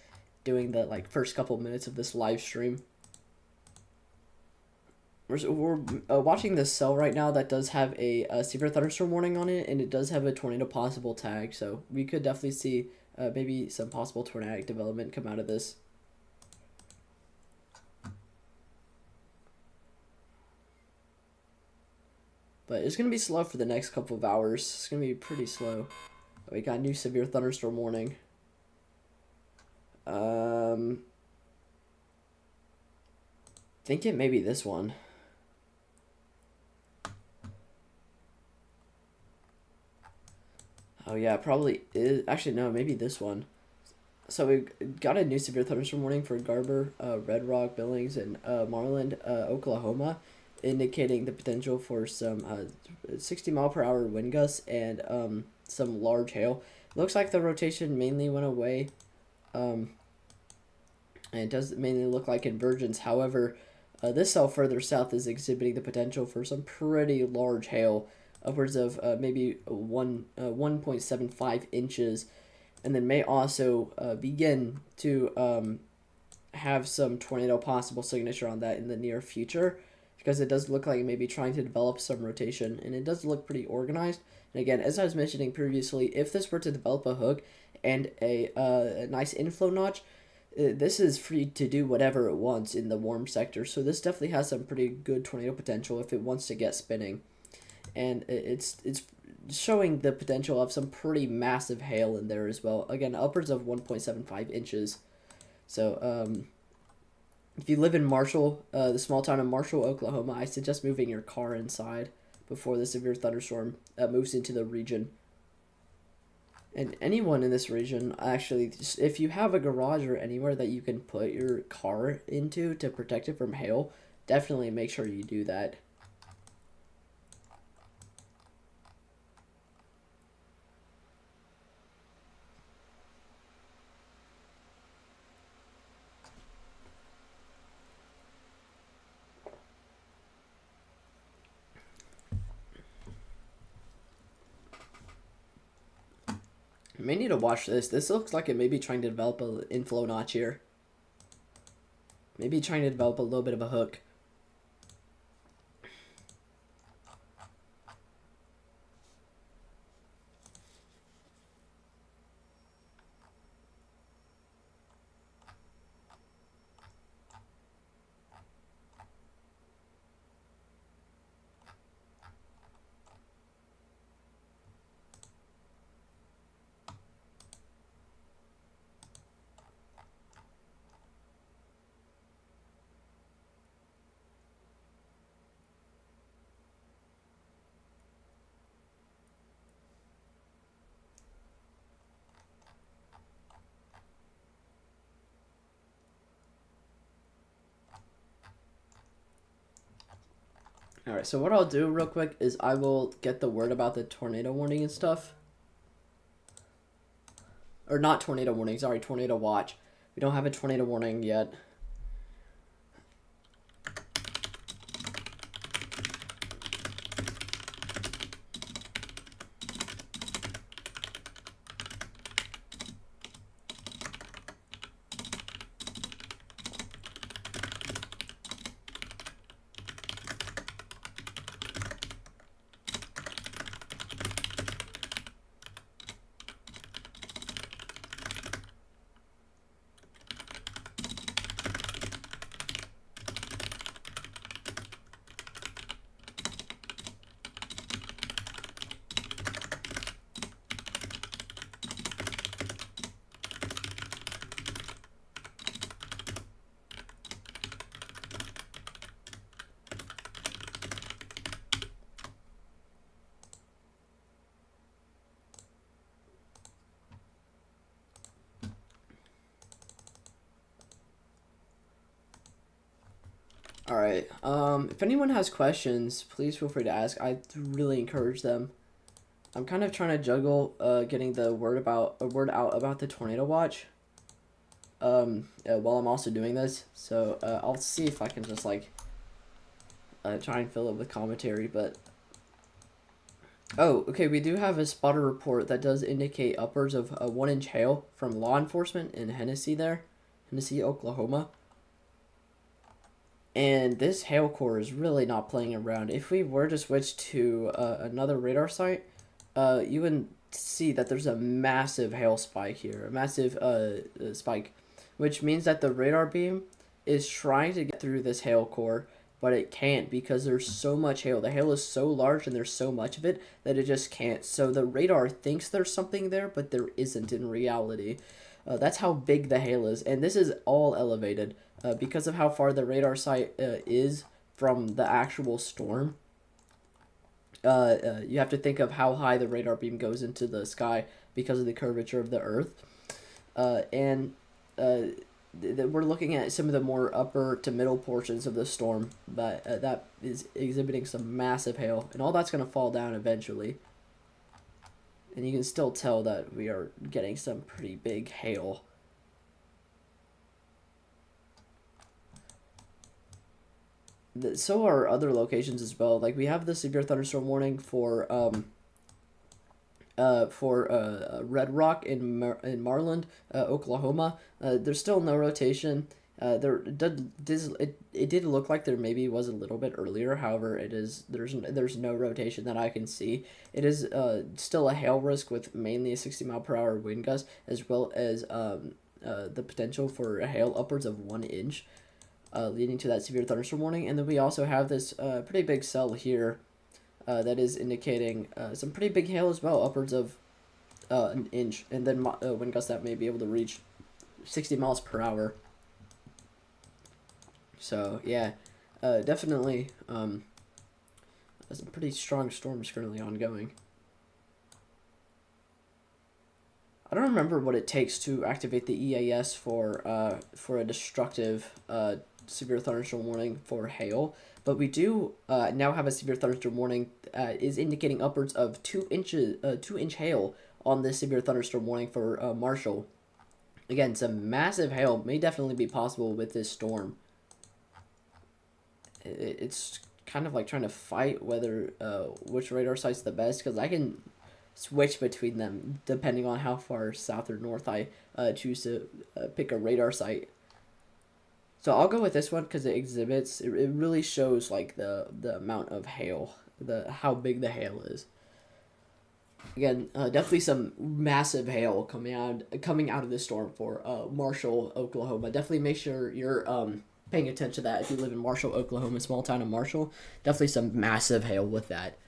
doing the first couple minutes of this live stream. We're watching this cell right now that does have a severe thunderstorm warning on it, and it does have a tornado possible tag. So we could definitely see maybe some possible tornadic development come out of this. But it's going to be slow for the next couple of hours. It's going to be pretty slow. We got a new severe thunderstorm warning. I think it may be this one. Oh yeah, it probably is. Actually, no, maybe this one. So we got a new severe thunderstorm warning for Garber, Red Rock, Billings, and Marland, Oklahoma, indicating the potential for some 60-mile-per-hour wind gusts and some large hail. Looks like the rotation mainly went away, and it does mainly look like convergence. However, this cell further south is exhibiting the potential for some pretty large hail, upwards of maybe 1.75 inches, and then may also begin to have some tornado possible signature on that in the near future, because it does look like it may be trying to develop some rotation, and it does look pretty organized. And again, as I was mentioning previously, if this were to develop a hook and a nice inflow notch, this is free to do whatever it wants in the warm sector. So this definitely has some pretty good tornado potential if it wants to get spinning. And it's showing the potential of some pretty massive hail in there as well. Again, upwards of 1.75 inches. So if you live in Marshall, the small town of Marshall, Oklahoma, I suggest moving your car inside before the severe thunderstorm moves into the region. And anyone in this region, actually, if you have a garage or anywhere that you can put your car into to protect it from hail, definitely make sure you do that. I may need to watch this. This looks like it may be trying to develop an inflow notch here. Maybe trying to develop a little bit of a hook. Alright, so what I'll do real quick is I will get the word about the tornado warning and stuff. Or not tornado warning, sorry, tornado watch. We don't have a tornado warning yet. Alright, if anyone has questions, please feel free to ask. I really encourage them. I'm kind of trying to juggle getting the word out about the tornado watch while I'm also doing this. So I'll see if I can just like try and fill it with commentary. But oh, okay, we do have a spotter report that does indicate upwards of 1-inch hail from law enforcement in Hennessy, Oklahoma. And this hail core is really not playing around. If we were to switch to another radar site, you would see that there's a massive hail spike here, a massive spike, which means that the radar beam is trying to get through this hail core, but it can't because there's so much hail. The hail is so large and there's so much of it that it just can't. So the radar thinks there's something there, but there isn't in reality. That's how big the hail is, and this is all elevated. Because of how far the radar site is from the actual storm, you have to think of how high the radar beam goes into the sky because of the curvature of the Earth. And we're looking at some of the more upper to middle portions of the storm, but that is exhibiting some massive hail, and all that's going to fall down eventually. And you can still tell that we are getting some pretty big hail. So are other locations as well. Like, we have the severe thunderstorm warning for Red Rock in Marland, Oklahoma. There's still no rotation. It did look like there maybe was a little bit earlier. However, there's no rotation that I can see. It is still a hail risk with mainly a 60-mile-per-hour wind gust, as well as the potential for a hail upwards of 1 inch, leading to that severe thunderstorm warning. And then we also have this pretty big cell here that is indicating some pretty big hail as well, upwards of 1 inch, and then wind gusts that may be able to reach 60 miles per hour. So yeah, definitely some pretty strong storms currently ongoing. I don't remember what it takes to activate the EAS for a destructive severe thunderstorm warning for hail, but we do now have a severe thunderstorm warning is indicating upwards of 2 inch hail on this severe thunderstorm warning for Marshall. Again, some massive hail may definitely be possible with this storm. It's kind of like trying to fight whether which radar site's the best, because I can switch between them depending on how far south or north I choose to pick a radar site. So I'll go with this one because it really shows like the amount of hail, how big the hail is. Again, definitely some massive hail coming out of this storm for Marshall, Oklahoma. Definitely make sure you're paying attention to that if you live in Marshall, Oklahoma, small town of Marshall. Definitely some massive hail with that.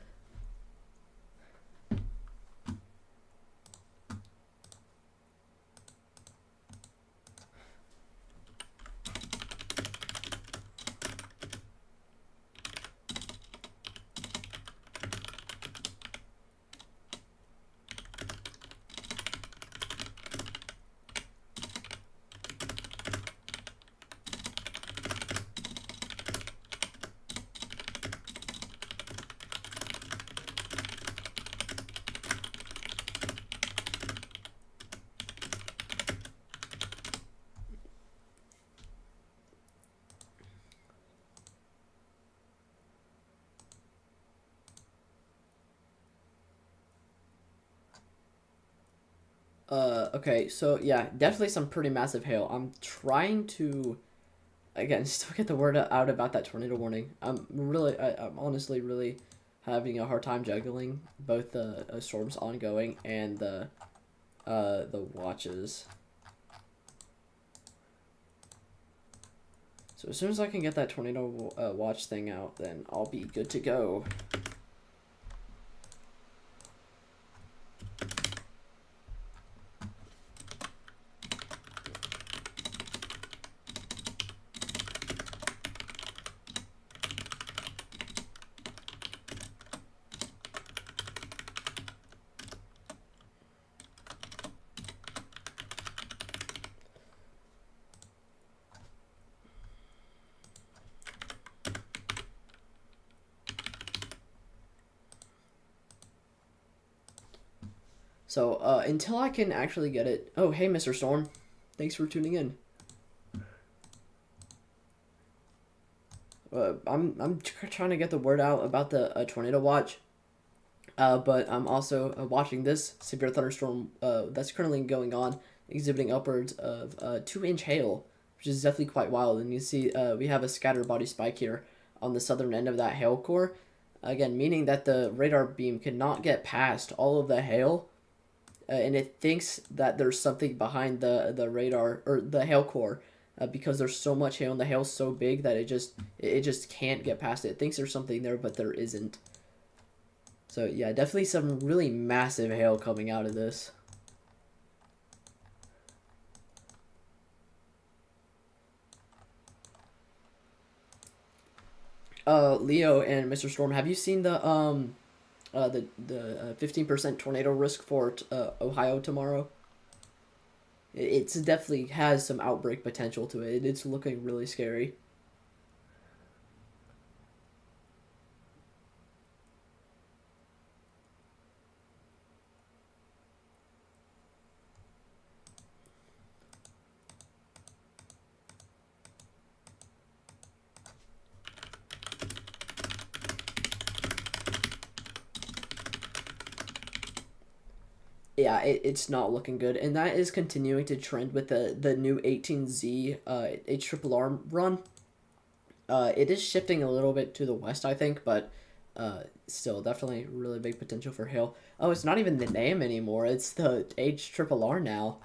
Okay, so yeah, definitely some pretty massive hail. I'm trying to, again, still get the word out about that tornado warning. I'm honestly really having a hard time juggling both the storms ongoing and the watches. So as soon as I can get that tornado watch thing out, then I'll be good to go. So, until I can actually get it... Oh, hey, Mr. Storm. Thanks for tuning in. I'm trying to get the word out about the tornado watch. But I'm also watching this severe thunderstorm that's currently going on, exhibiting upwards of 2-inch hail, which is definitely quite wild. And you see we have a scatter body spike here on the southern end of that hail core. Again, meaning that the radar beam cannot get past all of the hail. And it thinks that there's something behind the radar or the hail core because there's so much hail and the hail's so big that it just can't get past it. It thinks there's something there, but there isn't. So yeah, definitely some really massive hail coming out of this. Leo and Mr. Storm, have you seen the the 15% tornado risk for Ohio tomorrow. It's definitely has some outbreak potential to it. It's looking really scary. Yeah, it's not looking good, and that is continuing to trend with the new 18Z HRRR run. It is shifting a little bit to the west, I think, but still definitely really big potential for hail. Oh, it's not even the name anymore. It's the HRRR now.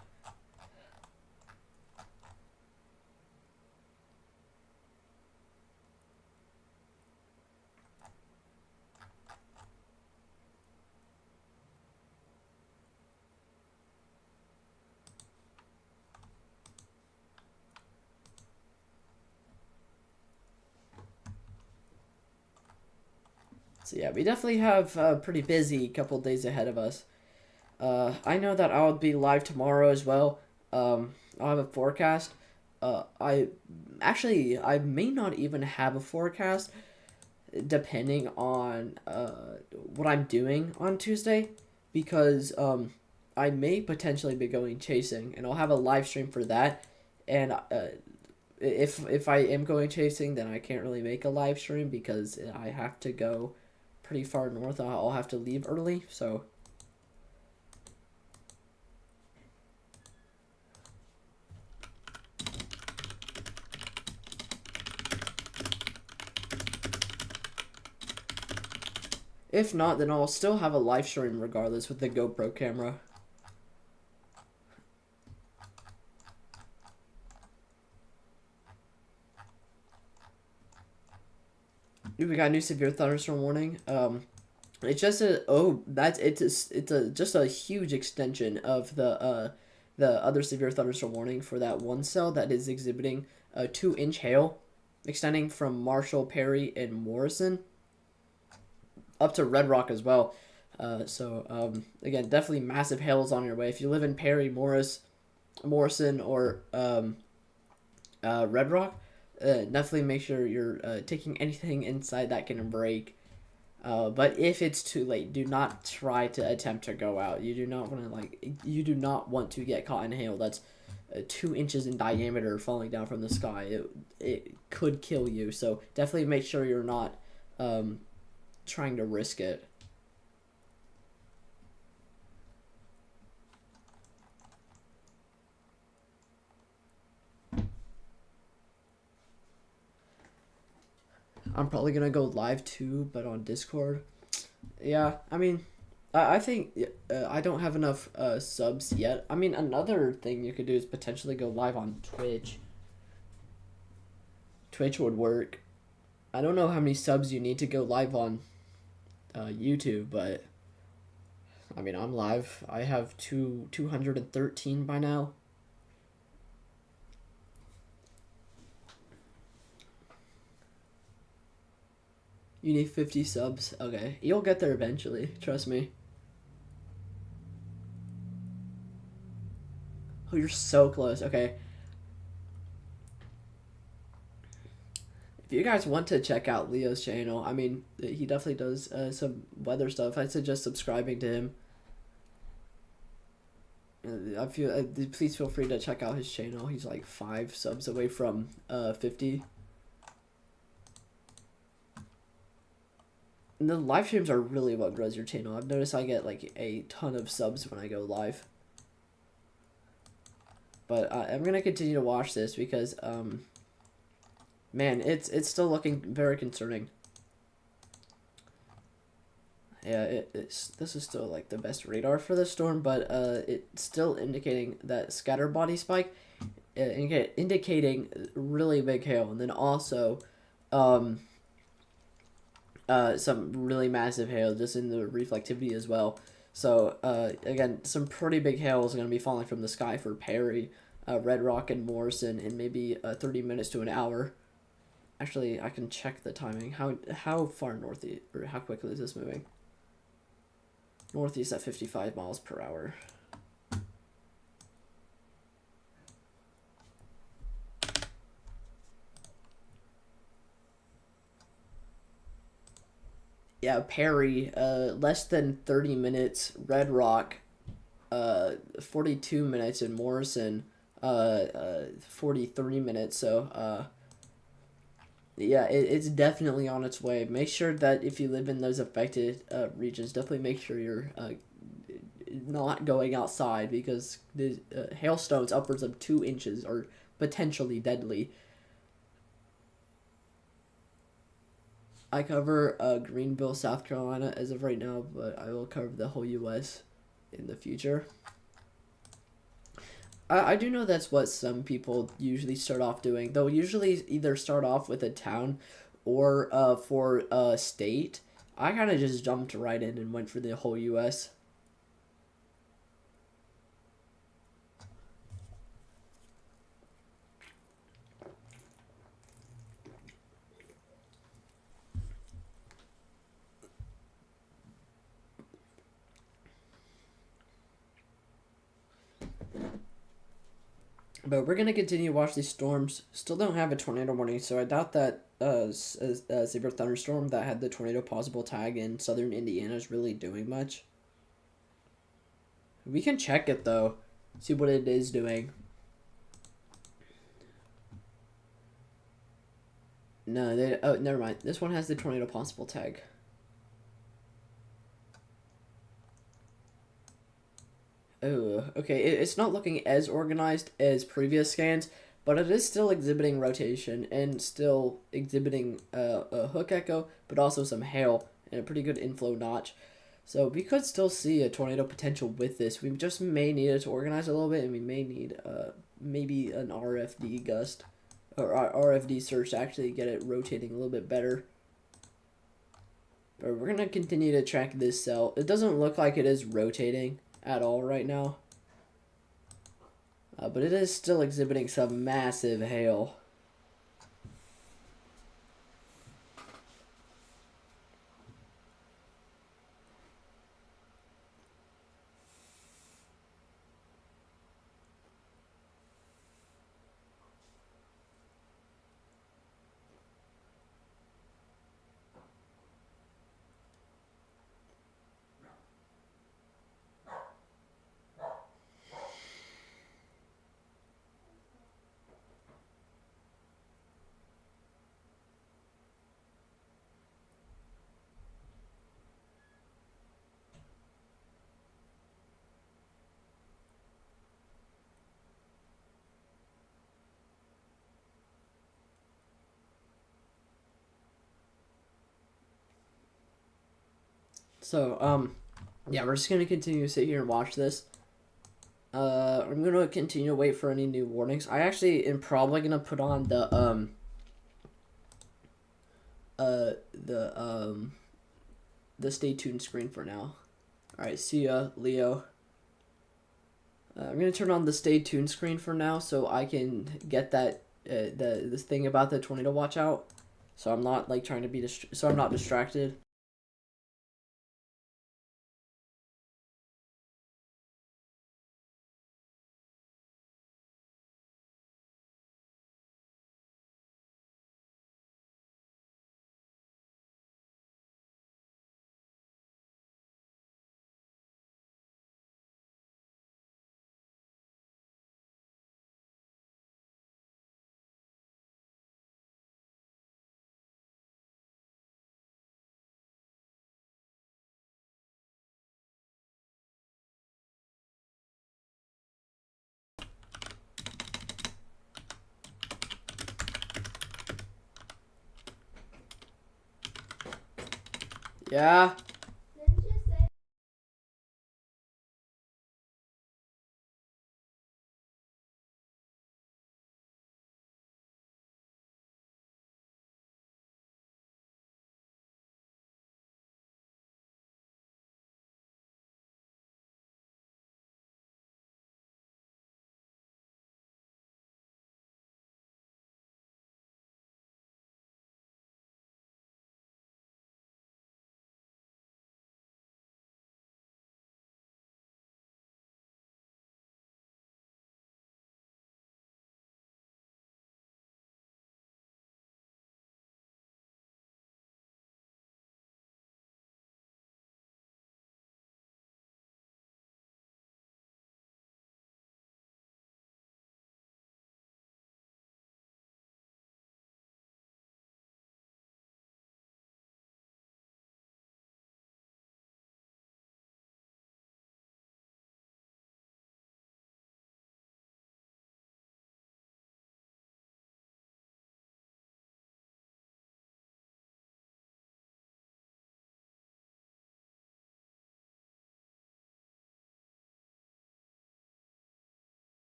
So yeah, we definitely have a pretty busy couple days ahead of us. I know that I'll be live tomorrow as well. I'll have a forecast. I may not even have a forecast depending on what I'm doing on Tuesday, because I may potentially be going chasing, and I'll have a live stream for that. And if I am going chasing, then I can't really make a live stream because I have to go pretty far north. I'll have to leave early, so. If not, then I'll still have a live stream regardless with the GoPro camera. We got a new severe thunderstorm warning. It's just just a huge extension of the other severe thunderstorm warning for that one cell that is exhibiting a 2-inch hail, extending from Marshall, Perry, and Morrison up to Red Rock as well. Again, definitely massive hails on your way. If you live in Perry, Morrison, or Red Rock, definitely make sure you're taking anything inside that can break. But if it's too late, do not try to attempt to go out. You do not want to get caught in hail that's 2 inches in diameter falling down from the sky. It could kill you. So definitely make sure you're not trying to risk it. I'm probably gonna go live too, but on Discord. Yeah, I mean, I think I don't have enough subs yet. I mean, another thing you could do is potentially go live on Twitch. Twitch would work. I don't know how many subs you need to go live on YouTube, but I mean, I'm live. I have 213 by now. You need 50 subs. Okay, you'll get there eventually. Trust me. Oh, you're so close. Okay. If you guys want to check out Leo's channel, I mean, he definitely does some weather stuff. I suggest subscribing to him. Please feel free to check out his channel. He's like 5 subs away from 50. And the live streams are really what grows your channel. I've noticed I get like a ton of subs when I go live. But I'm gonna continue to watch this because man, it's still looking very concerning. Yeah, this is still like the best radar for the storm, but it's still indicating that scatter body spike, indicating really big hail, and then also some really massive hail just in the reflectivity as well. So again, some pretty big hail is going to be falling from the sky for Perry, Red Rock, and Morrison in maybe 30 minutes to an hour. Actually, I can check the timing. How far north or how quickly is this moving? Northeast at 55 miles per hour. Yeah, Perry, less than 30 minutes. Red Rock, 42 minutes. And Morrison, 43 minutes. So, yeah, it's definitely on its way. Make sure that if you live in those affected regions, definitely make sure you're not going outside, because the hailstones upwards of 2 inches are potentially deadly. I cover Greenville, South Carolina as of right now, but I will cover the whole U.S. in the future. I do know that's what some people usually start off doing. They'll usually either start off with a town or for a state. I kind of just jumped right in and went for the whole U.S. But we're going to continue to watch these storms. Still don't have a tornado warning, so I doubt that severe thunderstorm that had the tornado possible tag in southern Indiana is really doing much. We can check it, though. See what it is doing. No, oh, never mind. This one has the tornado possible tag. Oh, okay. It's not looking as organized as previous scans, but it is still exhibiting rotation and still exhibiting a hook echo, but also some hail and a pretty good inflow notch. So we could still see a tornado potential with this. We just may need it to organize a little bit, and we may need maybe an RFD gust or RFD surge to actually get it rotating a little bit better. But we're gonna continue to track this cell. It doesn't look like it is rotating at all right now, but it is still exhibiting some massive hail. So, yeah, we're just gonna continue to sit here and watch this. I'm gonna continue to wait for any new warnings. I actually am probably gonna put on the stay tuned screen for now. All right, see ya, Leo. I'm gonna turn on the stay tuned screen for now, so I can get that this thing about the tornado watch out, so I'm not like trying to be so I'm not distracted. Yeah.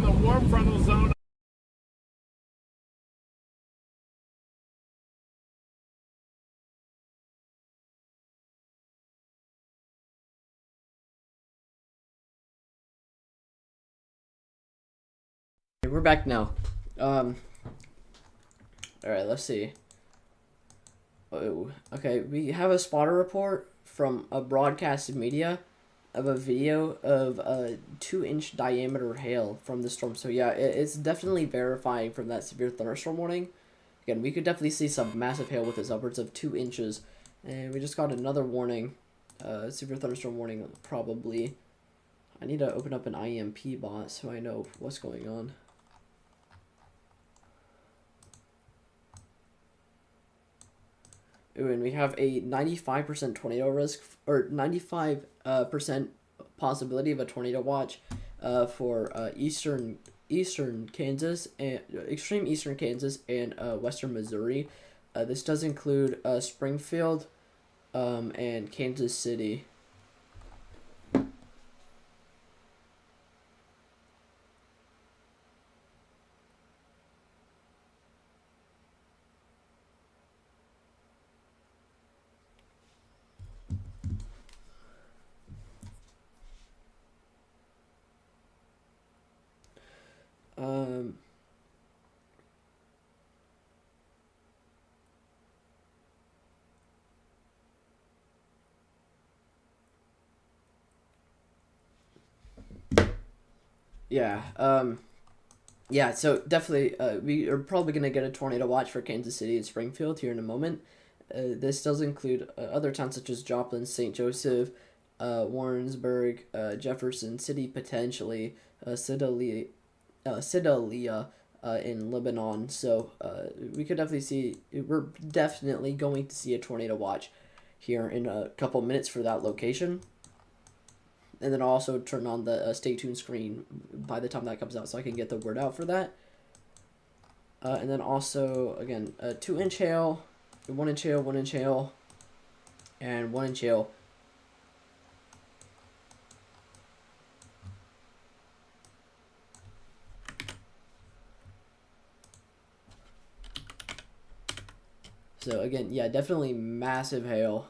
the warm frontal zone. We're back now. All right, let's see. Oh, okay. We have a spotter report from a broadcasted media of a video of a 2-inch diameter hail from the storm. So yeah, it's definitely verifying from that severe thunderstorm warning. Again, we could definitely see some massive hail with this upwards of 2 inches, and we just got another warning, severe thunderstorm warning probably. I need to open up an IMP bot so I know what's going on. Ooh, and we have a 95% tornado risk, or 95% possibility of a tornado watch for eastern Kansas and extreme eastern Kansas and western Missouri. This does include Springfield and Kansas City. Yeah, so definitely we are probably going to get a tornado watch for Kansas City and Springfield here in a moment. This does include other towns such as Joplin, St. Joseph, Warrensburg, Jefferson City, potentially, Sedalia in Lebanon. So we could definitely see, we're definitely going to see a tornado watch here in a couple minutes for that location. And then I'll also turn on the stay tuned screen by the time that comes out so I can get the word out for that. And then also, again, 2-inch hail, 1-inch hail, 1-inch hail, and 1-inch hail. So again, yeah, definitely massive hail.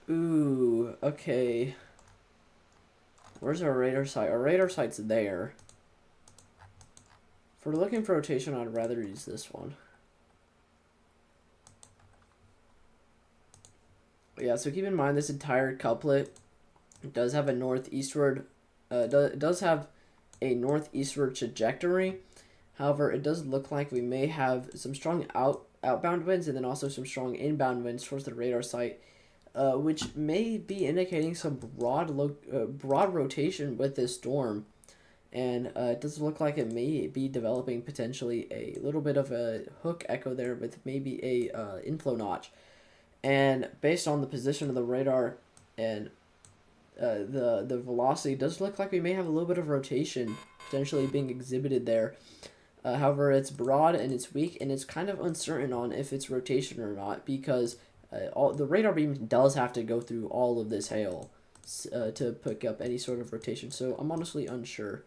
Ooh, okay. Where's our radar site? Our radar site's there. If we're looking for rotation, I'd rather use this one. But yeah, so keep in mind this entire couplet does have a northeastward, does have a northeastward trajectory. However, it does look like we may have some strong outbound winds and then also some strong inbound winds towards the radar site, which may be indicating some broad rotation with this storm. And it does look like it may be developing potentially a little bit of a hook echo there with maybe a inflow notch. And based on the position of the radar and the velocity, does look like we may have a little bit of rotation potentially being exhibited there. However, it's broad and it's weak, and it's kind of uncertain on if it's rotation or not, because the radar beam does have to go through all of this hail to pick up any sort of rotation. So I'm honestly unsure.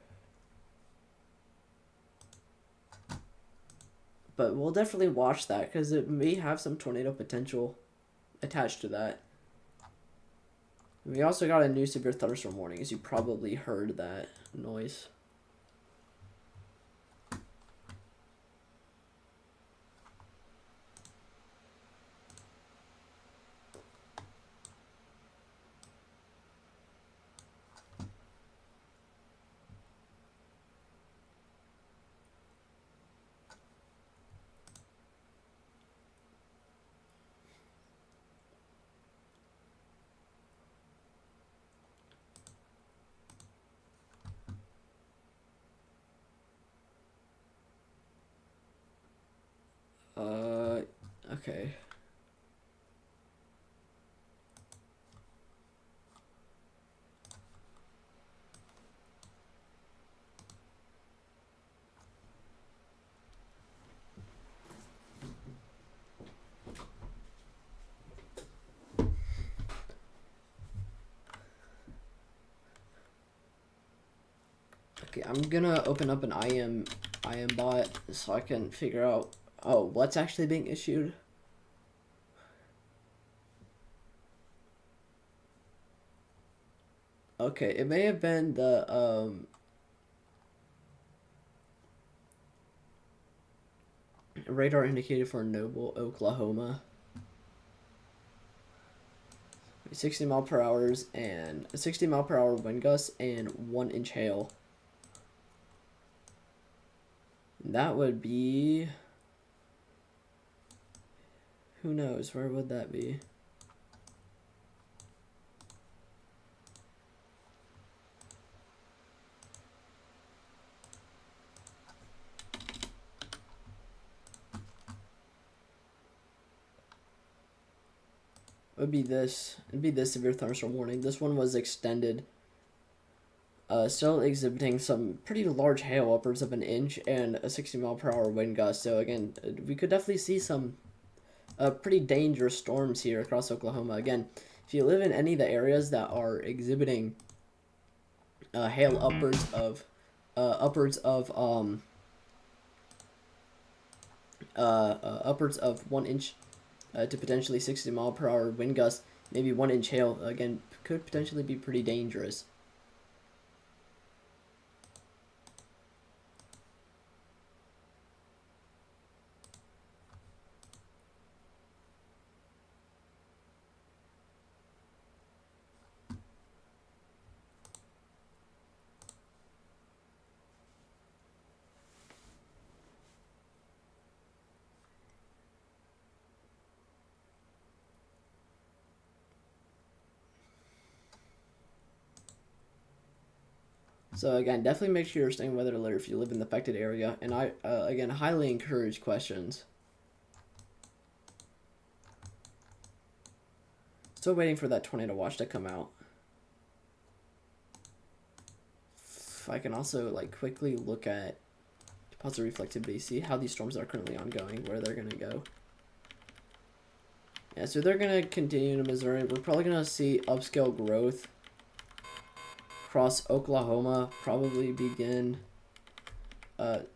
But we'll definitely watch that because it may have some tornado potential attached to that. We also got a new severe thunderstorm warning, as you probably heard that noise. Okay. Okay, I'm gonna open up an IM bot so I can figure out what's actually being issued. Okay, it may have been the radar indicated for Noble, Oklahoma. 60 mile per hours and 60 mile per hour wind gusts and 1-inch hail. That would be, who knows, where would that be? It'd be this severe thunderstorm warning. This one was extended. Still exhibiting some pretty large hail, upwards of 1 inch, and a 60 mile per hour wind gust. So again, we could definitely see some pretty dangerous storms here across Oklahoma. Again, if you live in any of the areas that are exhibiting hail upwards of 1 inch to potentially 60 mile per hour wind gusts, maybe 1-inch hail, again, could potentially be pretty dangerous. So again, definitely make sure you're staying weather alert if you live in the affected area, and I again highly encourage questions. Still waiting for that tornado watch to come out. If I can also like quickly look at deposit reflectivity, see how these storms are currently ongoing, where they're gonna go. Yeah, so they're gonna continue to Missouri. We're probably gonna see upscale growth across Oklahoma, probably begin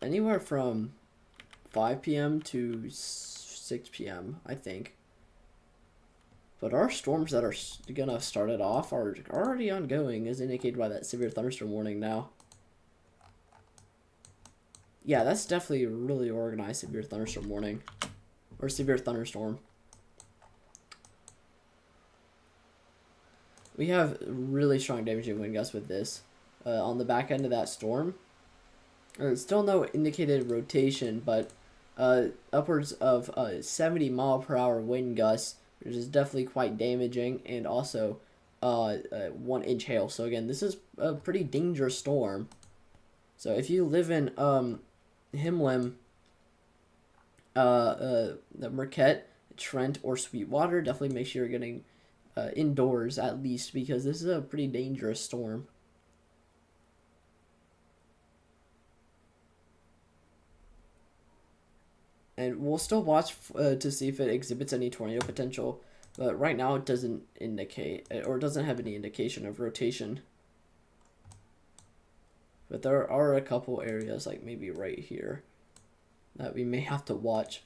anywhere from 5 p.m. to 6 p.m. I think. But our storms that are gonna start it off are already ongoing, as indicated by that severe thunderstorm warning now. Yeah, that's definitely a really organized severe thunderstorm warning, or severe thunderstorm. We have really strong damaging wind gusts with this. On the back end of that storm, there's still no indicated rotation, but upwards of 70 mile per hour wind gusts, which is definitely quite damaging, and also 1-inch hail. So again, this is a pretty dangerous storm. So if you live in Himlim, Marquette, Trent, or Sweetwater, definitely make sure you're getting indoors at least, because this is a pretty dangerous storm. And we'll still watch to see if it exhibits any tornado potential, but right now it doesn't indicate, or doesn't have any indication of rotation. But there are a couple areas, like maybe right here, that we may have to watch.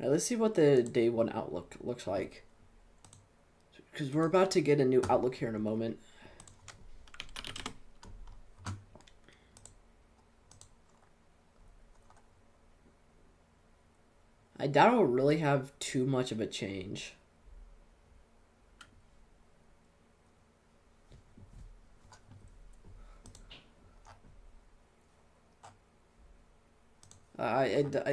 Alright, let's see what the day one outlook looks like. Because we're about to get a new outlook here in a moment. I doubt it'll really have too much of a change.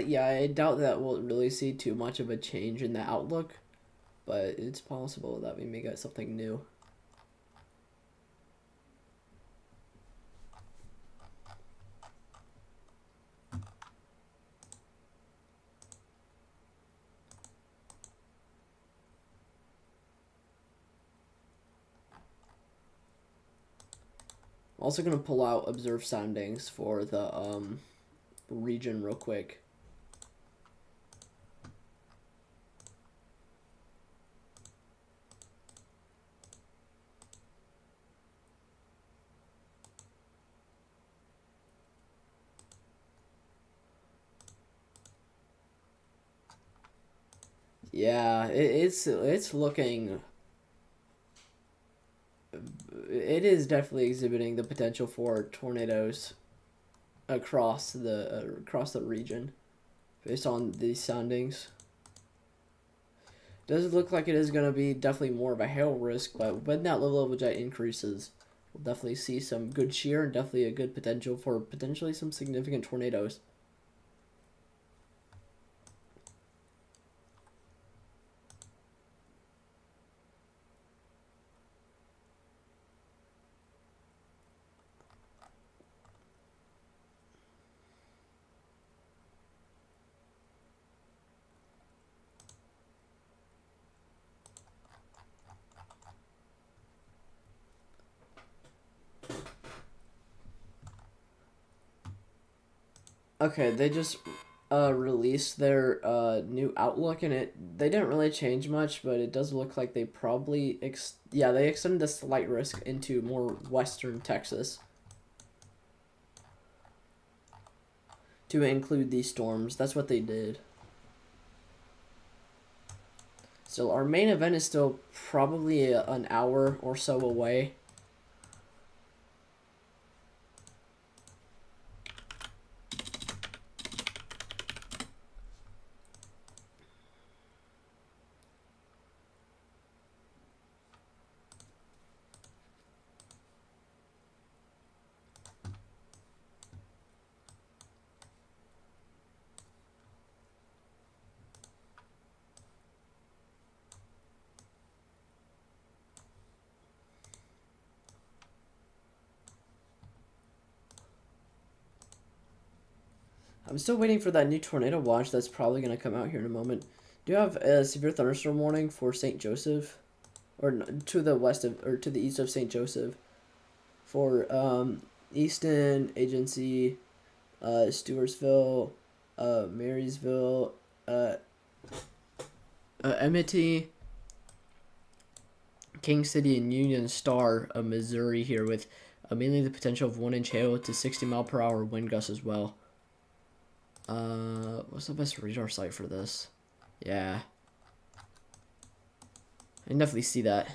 Yeah, I doubt that we'll really see too much of a change in the outlook, but it's possible that we may get something new. I'm also gonna pull out observed soundings for the region real quick. Yeah, it's looking. It is definitely exhibiting the potential for tornadoes across the region, based on these soundings. Does look like it is going to be definitely more of a hail risk, but when that level of jet increases, we'll definitely see some good shear and definitely a good potential for potentially some significant tornadoes. Okay, they just released their new outlook, and they didn't really change much, but it does look like they probably they extended the slight risk into more western Texas to include these storms. That's what they did. So our main event is still probably an hour or so away. I'm still waiting for that new tornado watch that's probably going to come out here in a moment. Do you have a severe thunderstorm warning for St. Joseph? Or to the west of, or to the east of St. Joseph? For Easton, Agency, Stewartsville, Marysville, Amity, King City, and Union Star of Missouri here with mainly the potential of 1-inch hail to 60-mile-per-hour wind gusts as well. What's the best radar site for this? Yeah. I can definitely see that.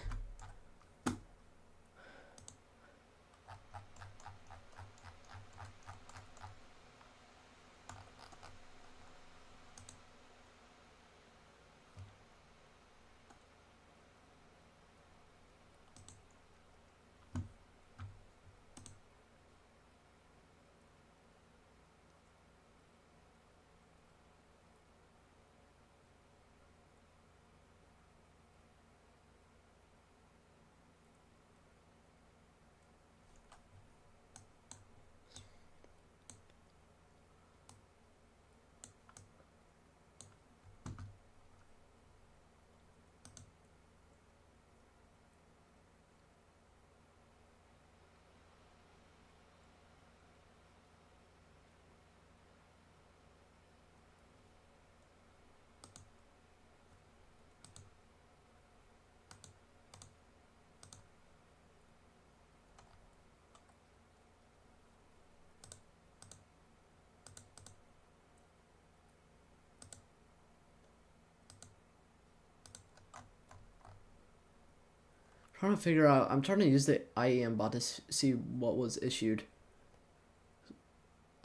trying to figure out. I'm trying to use the IEM bot to see what was issued.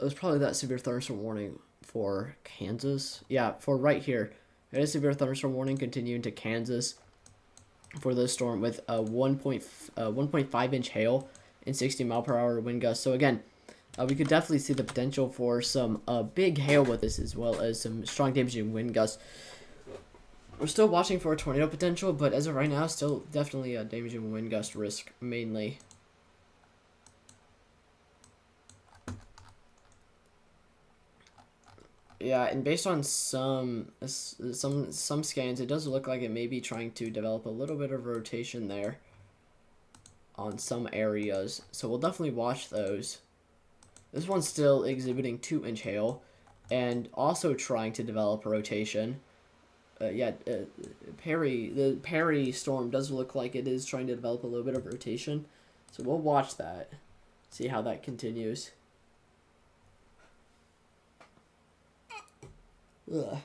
It was probably that severe thunderstorm warning for Kansas. Yeah, for right here. It is severe thunderstorm warning continuing to Kansas for this storm with a 1.5 inch hail and 60-mile-per-hour wind gusts. So again, we could definitely see the potential for some big hail with this, as well as some strong damaging wind gusts. We're still watching for a tornado potential, but as of right now, still definitely a damaging wind gust risk mainly. Yeah, and based on some scans, it does look like it may be trying to develop a little bit of rotation there on some areas. So we'll definitely watch those. This one's still exhibiting 2-inch hail and also trying to develop rotation. The Perry storm does look like it is trying to develop a little bit of rotation. So we'll watch that, see how that continues. Ugh.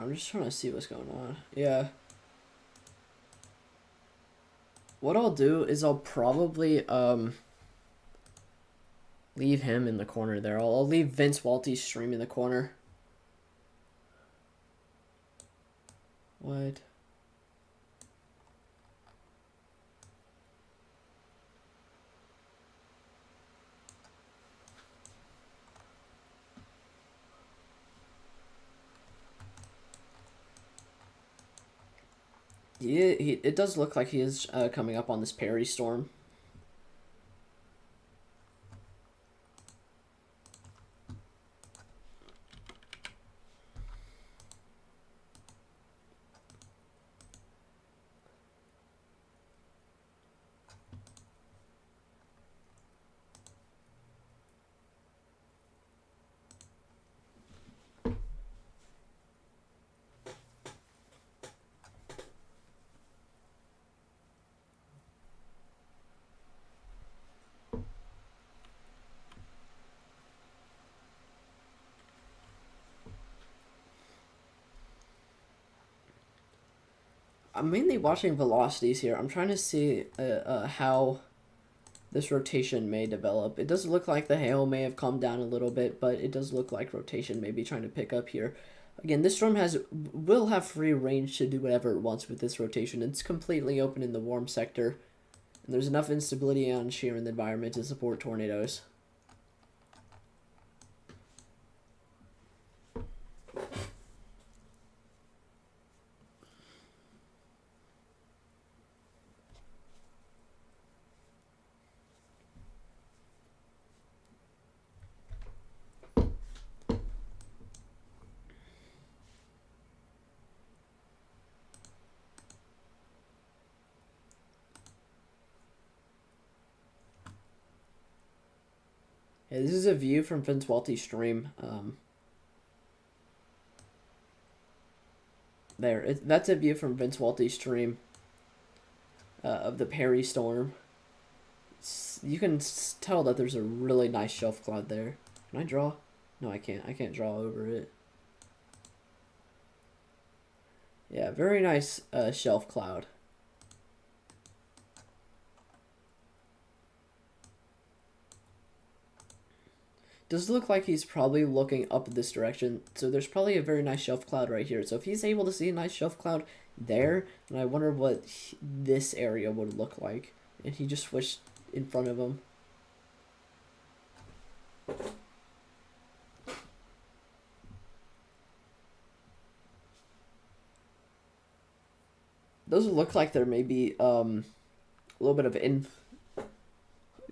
I'm just trying to see what's going on. Yeah. What I'll do is I'll probably leave him in the corner there. I'll leave Vince Waltie's stream in the corner. What? It does look like he is coming up on this Perry storm. I'm mainly watching velocities here. I'm trying to see how this rotation may develop. It does look like the hail may have calmed down a little bit, but it does look like rotation may be trying to pick up here. Again, this storm will have free range to do whatever it wants with this rotation. It's completely open in the warm sector, and there's enough instability and shear in the environment to support tornadoes. Yeah, this is a view from Vince Waltie's stream. That's a view from Vince Waltie's stream of the Perry storm. You can tell that there's a really nice shelf cloud there. Can I draw? No, I can't. I can't draw over it. Yeah, very nice shelf cloud. Does look like he's probably looking up this direction, so there's probably a very nice shelf cloud right here. So if he's able to see a nice shelf cloud there, then I wonder what this area would look like. And he just switched in front of him. Those look like there may be a little bit of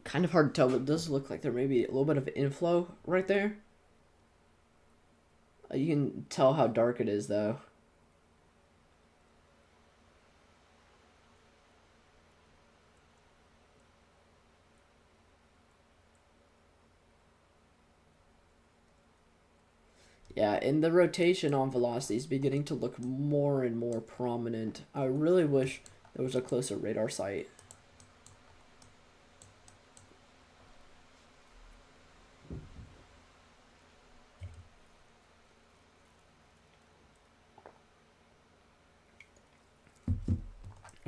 kind of hard to tell, but it does look like there may be a little bit of inflow right there. You can tell how dark it is, though. Yeah, and the rotation on velocity is beginning to look more and more prominent. I really wish there was a closer radar sight.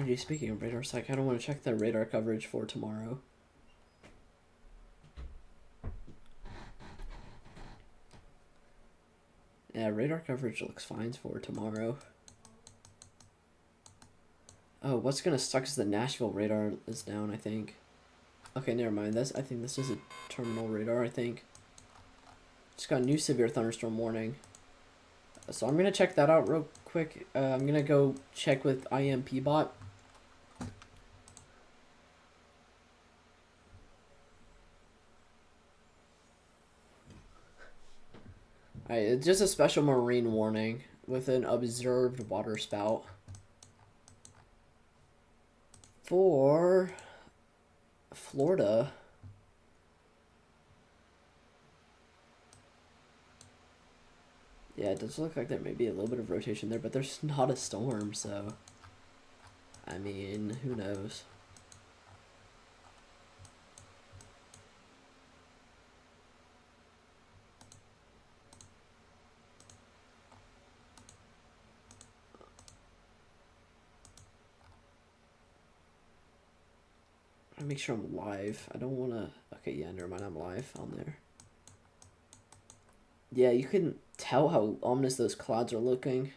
Okay, speaking of radar sight, I don't want to check the radar coverage for tomorrow. Yeah, radar coverage looks fine for tomorrow. Oh, what's gonna suck is the Nashville radar is down, I think. Okay, never mind. I think this is a terminal radar, I think. Just got a new severe thunderstorm warning. So I'm gonna check that out real quick. I'm gonna go check with IMP bot. Alright, it's just a special marine warning with an observed water spout for Florida. Yeah, it does look like there may be a little bit of rotation there, but there's not a storm, so I mean, who knows? I make sure I'm live. I don't want to. Okay, yeah, never mind. I'm live on there. Yeah, you can tell how ominous those clouds are looking.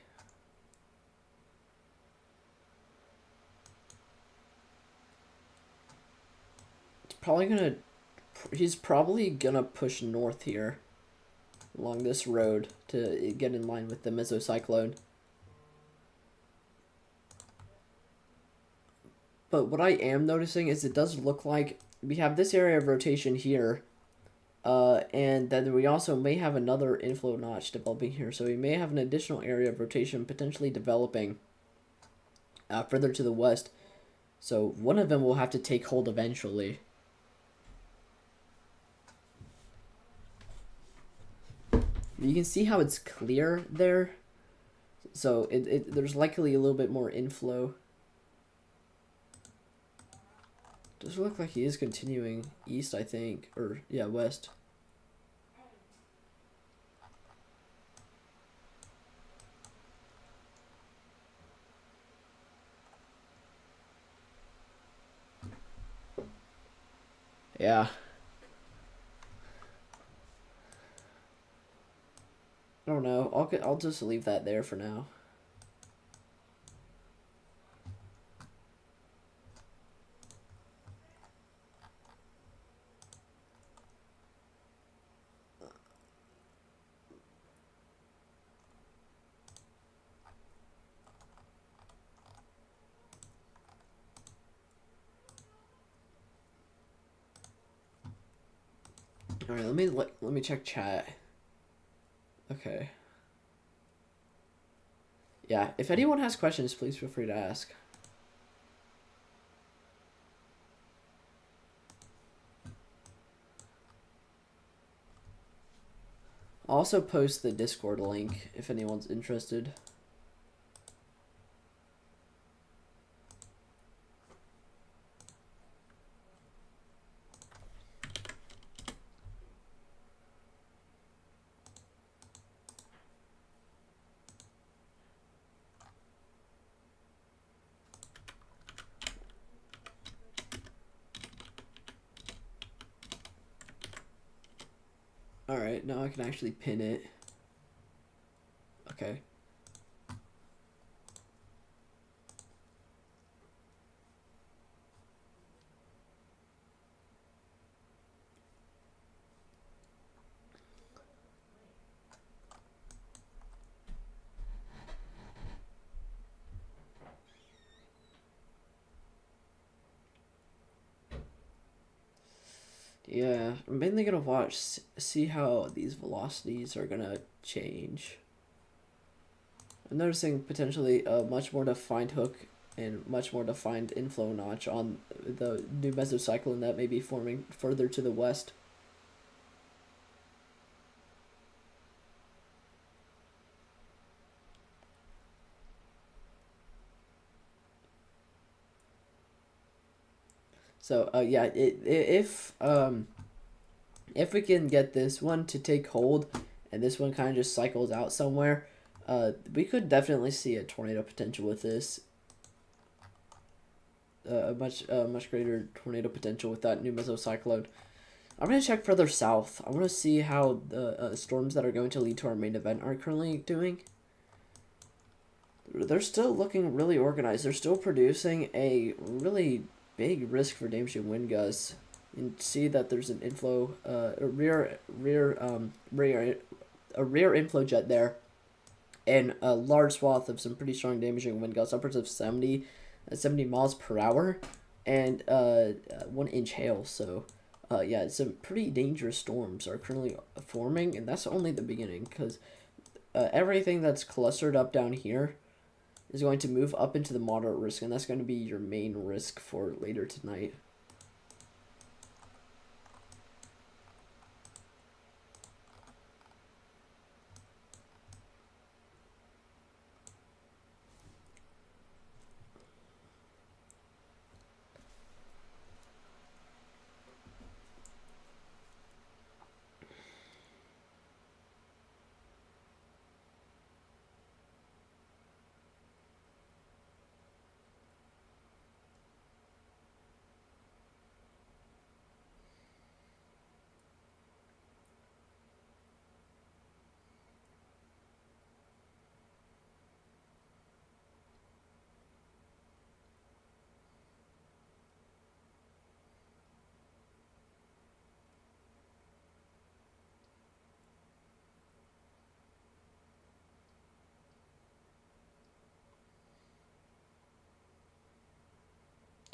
He's probably gonna push north here along this road to get in line with the mesocyclone. But what I am noticing is it does look like we have this area of rotation here, and then we also may have another inflow notch developing here. So we may have an additional area of rotation potentially developing further to the west. So one of them will have to take hold eventually. You can see how it's clear there. So there's likely a little bit more inflow. Does look like he is continuing east, I think. Or, yeah, west. Yeah. I don't know. I'll just leave that there for now. All right, let me check chat. Okay. Yeah, if anyone has questions, please feel free to ask. I'll also post the Discord link if anyone's interested. Alright, now I can actually pin it. Okay. Yeah, I'm mainly gonna see how these velocities are gonna change. I'm noticing potentially a much more defined hook and much more defined inflow notch on the new mesocyclone that may be forming further to the west. So yeah, if we can get this one to take hold, and this one kind of just cycles out somewhere, we could definitely see a tornado potential with this. A much greater tornado potential with that new mesocyclone. I'm gonna check further south. I want to see how the storms that are going to lead to our main event are currently doing. They're still looking really organized. They're still producing a really big risk for damaging wind gusts. You can see that there's an inflow, a rear inflow jet there, and a large swath of some pretty strong damaging wind gusts, upwards of 70 miles per hour, and 1-inch hail. So, yeah, some pretty dangerous storms are currently forming, and that's only the beginning, because everything that's clustered up down here is going to move up into the moderate risk, and that's going to be your main risk for later tonight.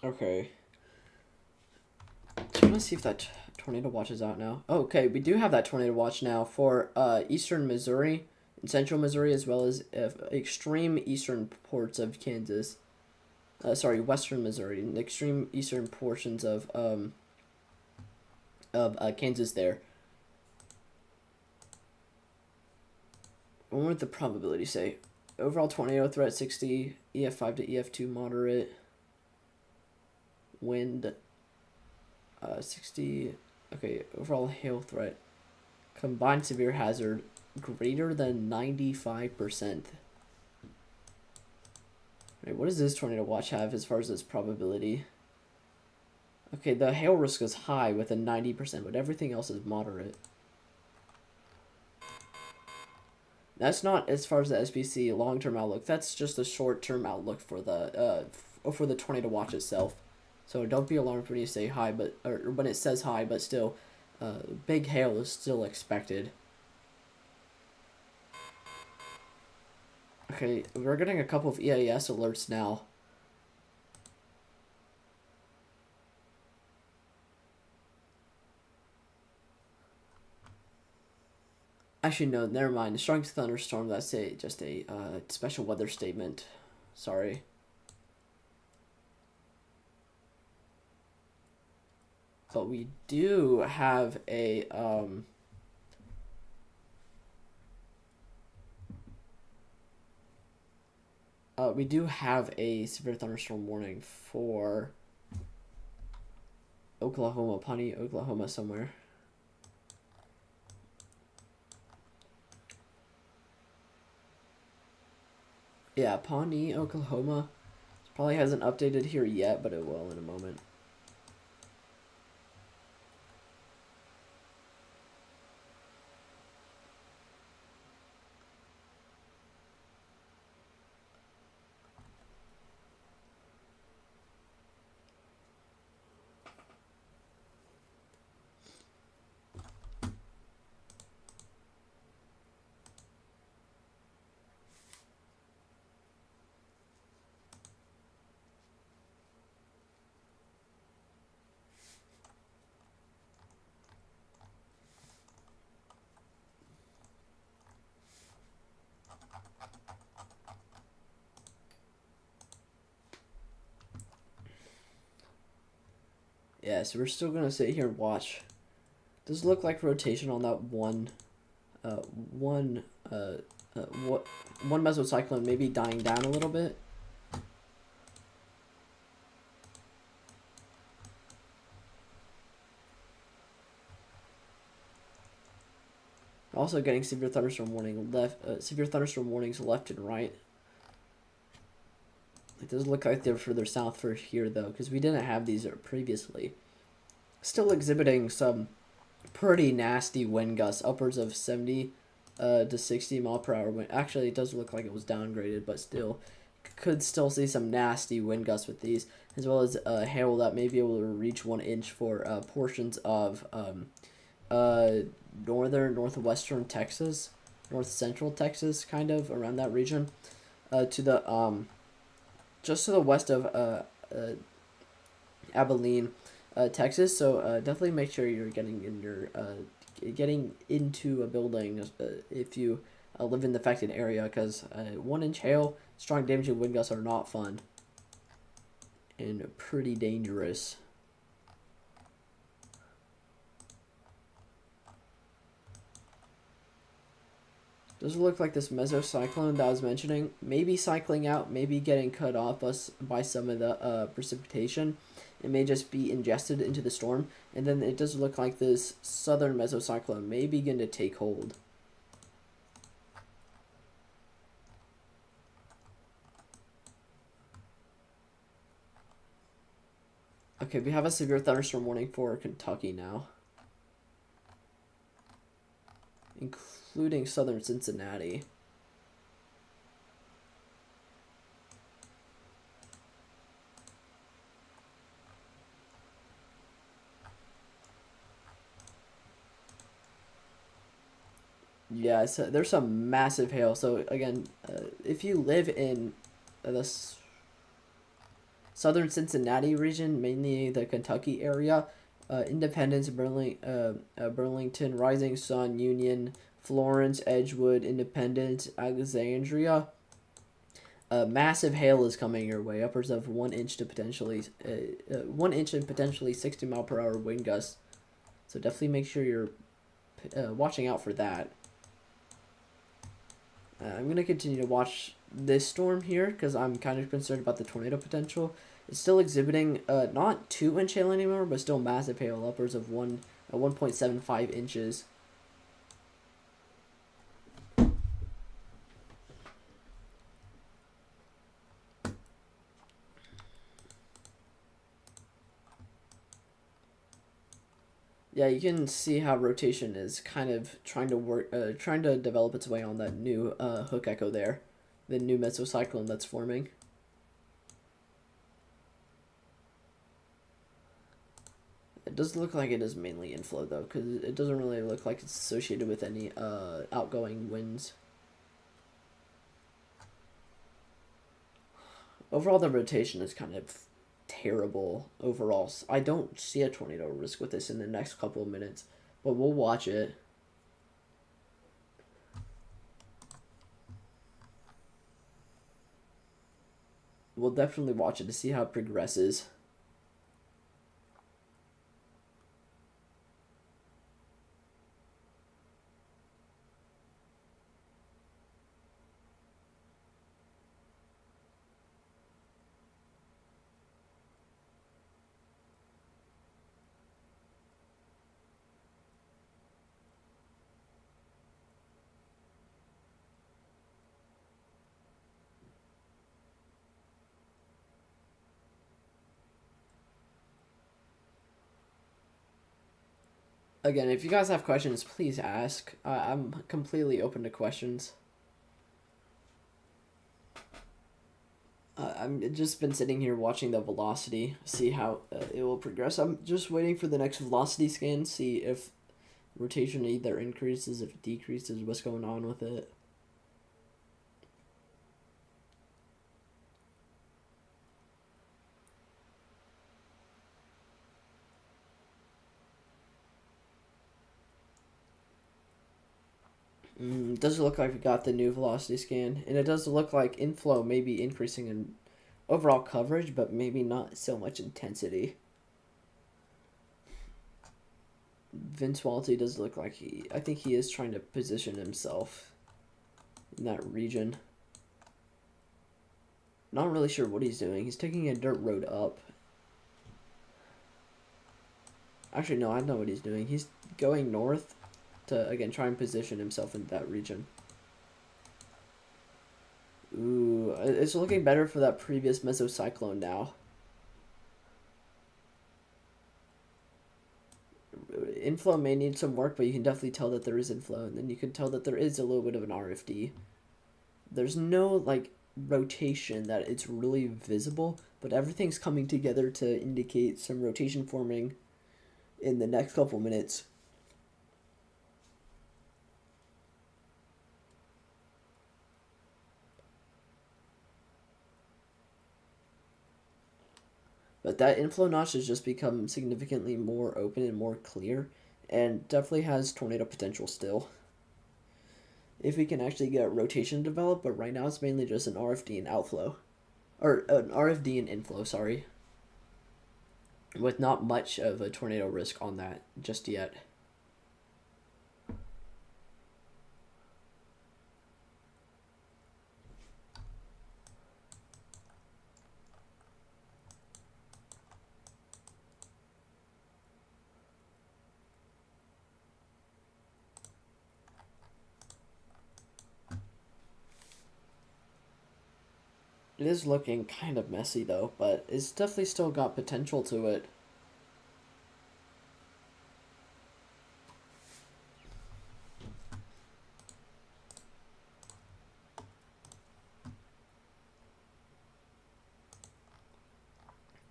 Okay. So I'm gonna see if that tornado watch is out now. Oh, okay, we do have that tornado watch now for eastern Missouri and central Missouri, as well as extreme eastern ports of Kansas. Sorry, western Missouri and extreme eastern portions of Kansas there. What would the probability say? Overall tornado threat 60, EF5 to EF2 moderate. Wind 60. Okay, overall hail threat. Combined severe hazard greater than 95%. Right, what does this tornado watch have as far as its probability? Okay, the hail risk is high with a 90%, but everything else is moderate. That's not as far as the SPC long-term outlook. That's just a short-term outlook for the tornado watch itself. So don't be alarmed when you say high, or when it says high, but still, big hail is still expected. Okay, we're getting a couple of EAS alerts now. Actually, no, never mind. The strong thunderstorm, that's just a special weather statement. Sorry. But we do have a severe thunderstorm warning for Oklahoma, Pawnee, Oklahoma somewhere. Yeah, Pawnee, Oklahoma. It probably hasn't updated here yet, but it will in a moment. Yeah, so we're still gonna sit here and watch. Does look like rotation on that one mesocyclone maybe dying down a little bit. Also getting severe thunderstorm warnings left and right. It does look like they're further south for here though, because we didn't have these previously. Still exhibiting some pretty nasty wind gusts, upwards of 70 to 60 mile per hour wind. Actually, it does look like it was downgraded, but still could still see some nasty wind gusts with these, as well as hail that may be able to reach 1 inch for portions of northwestern Texas, north central Texas, kind of around that region, to the just to the west of Abilene, Texas. So definitely make sure you're getting into a building if you live in the affected area, because 1 inch hail, strong damaging wind gusts are not fun and pretty dangerous. Does it look like this mesocyclone that I was mentioning maybe cycling out, maybe getting cut off by some of the precipitation? It may just be ingested into the storm, and then it does look like this southern mesocyclone may begin to take hold. Okay, we have a severe thunderstorm warning for Kentucky now, including southern Cincinnati. Yeah, so there's some massive hail. So again, if you live in the southern Cincinnati region, mainly the Kentucky area, Independence, Burlington, Rising Sun, Union, Florence, Edgewood, Independence, Alexandria, massive hail is coming your way, upwards of 1 inch to potentially 1 inch and potentially 60 mile per hour wind gusts. So definitely make sure you're watching out for that. I'm going to continue to watch this storm here because I'm kind of concerned about the tornado potential. It's still exhibiting not 2 inch hail anymore, but still massive hail, upwards of 1.75 inches. Yeah, you can see how rotation is kind of trying to develop its way on that new hook echo there, the new mesocyclone that's forming. It does look like it is mainly inflow though, because it doesn't really look like it's associated with any outgoing winds. Overall, the rotation is kind of terrible overall. I don't see a tornado risk with this in the next couple of minutes, but we'll watch it. We'll definitely watch it to see how it progresses. Again, if you guys have questions, please ask. I'm completely open to questions. I'm just been sitting here watching the velocity, see how it will progress. I'm just waiting for the next velocity scan, see if rotation either increases, if it decreases, what's going on with it. It does look like we got the new velocity scan, and it does look like inflow may be increasing in overall coverage, but maybe not so much intensity. Vince Walty does look like I think he is trying to position himself in that region. Not really sure what he's doing. He's taking a dirt road up. Actually, no, I know what he's doing. He's going north to, again, try and position himself in that region. Ooh, it's looking better for that previous mesocyclone now. Inflow may need some work, but you can definitely tell that there is inflow, and then you can tell that there is a little bit of an RFD. There's no, like, rotation that it's really visible, but everything's coming together to indicate some rotation forming in the next couple minutes. But that inflow notch has just become significantly more open and more clear, and definitely has tornado potential still. If we can actually get rotation developed, but right now it's mainly just an RFD and outflow. Or an RFD and inflow, sorry. With not much of a tornado risk on that just yet. It is looking kind of messy though, but it's definitely still got potential to it.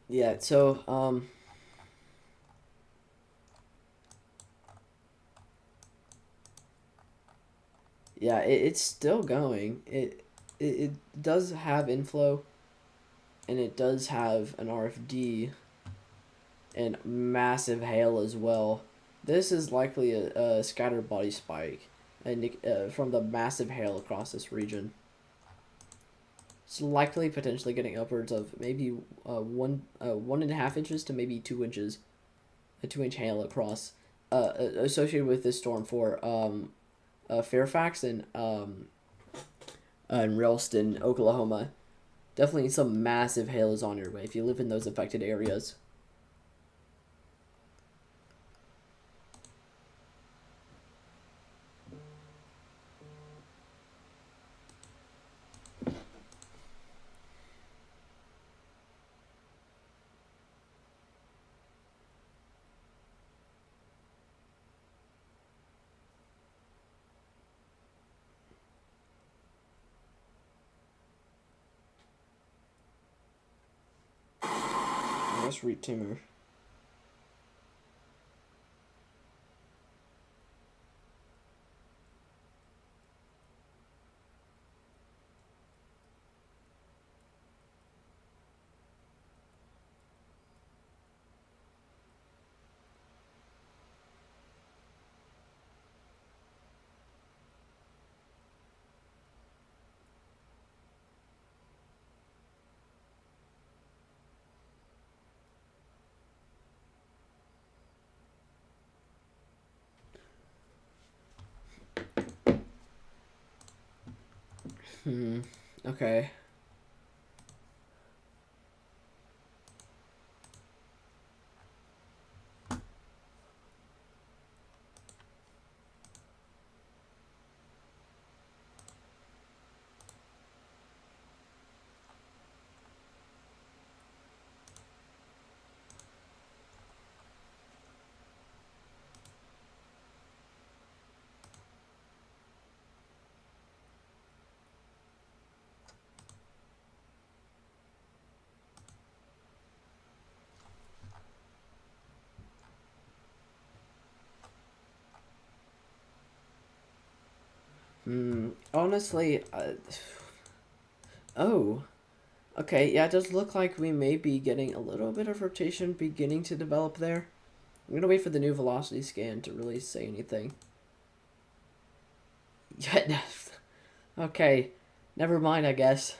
Yeah, so, yeah, it's still going. It does have inflow, and it does have an RFD, and massive hail as well. This is likely a scattered body spike, and from the massive hail across this region. It's likely potentially getting upwards of maybe 1.5 inches to maybe 2 inches, a 2-inch hail across, associated with this storm for Fairfax and Ralston, Oklahoma. Definitely some massive hail is on your way if you live in those affected areas. Let's read Timur. Okay. Honestly, oh, okay, yeah, it does look like we may be getting a little bit of rotation beginning to develop there. I'm gonna wait for the new velocity scan to really say anything. Yeah, okay, never mind, I guess.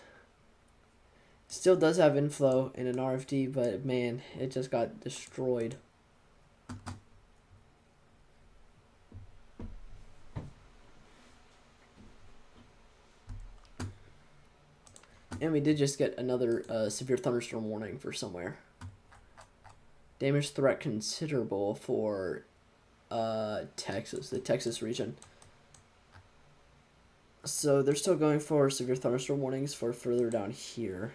Still does have inflow in an RFD, but man, it just got destroyed. And we did just get another severe thunderstorm warning for somewhere. Damage threat considerable for Texas, the Texas region. So they're still going for severe thunderstorm warnings for further down here.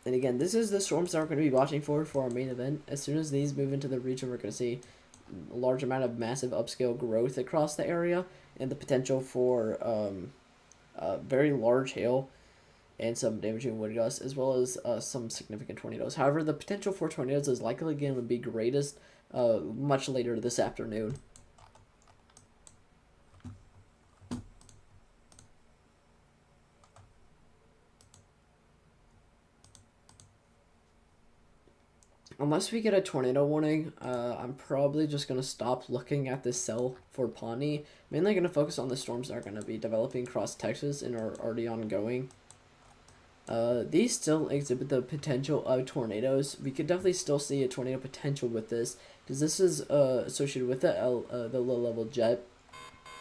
And again, this is the storms that we're going to be watching for our main event. As soon as these move into the region, we're going to see a large amount of massive upscale growth across the area and the potential for very large hail and some damaging wind gusts, as well as some significant tornadoes. However, the potential for tornadoes is likely going to be greatest much later this afternoon. Unless we get a tornado warning, I'm probably just going to stop looking at this cell for Pawnee. Mainly going to focus on the storms that are going to be developing across Texas and are already ongoing. These still exhibit the potential of tornadoes. We could definitely still see a tornado potential with this, because this is associated with the low-level jet.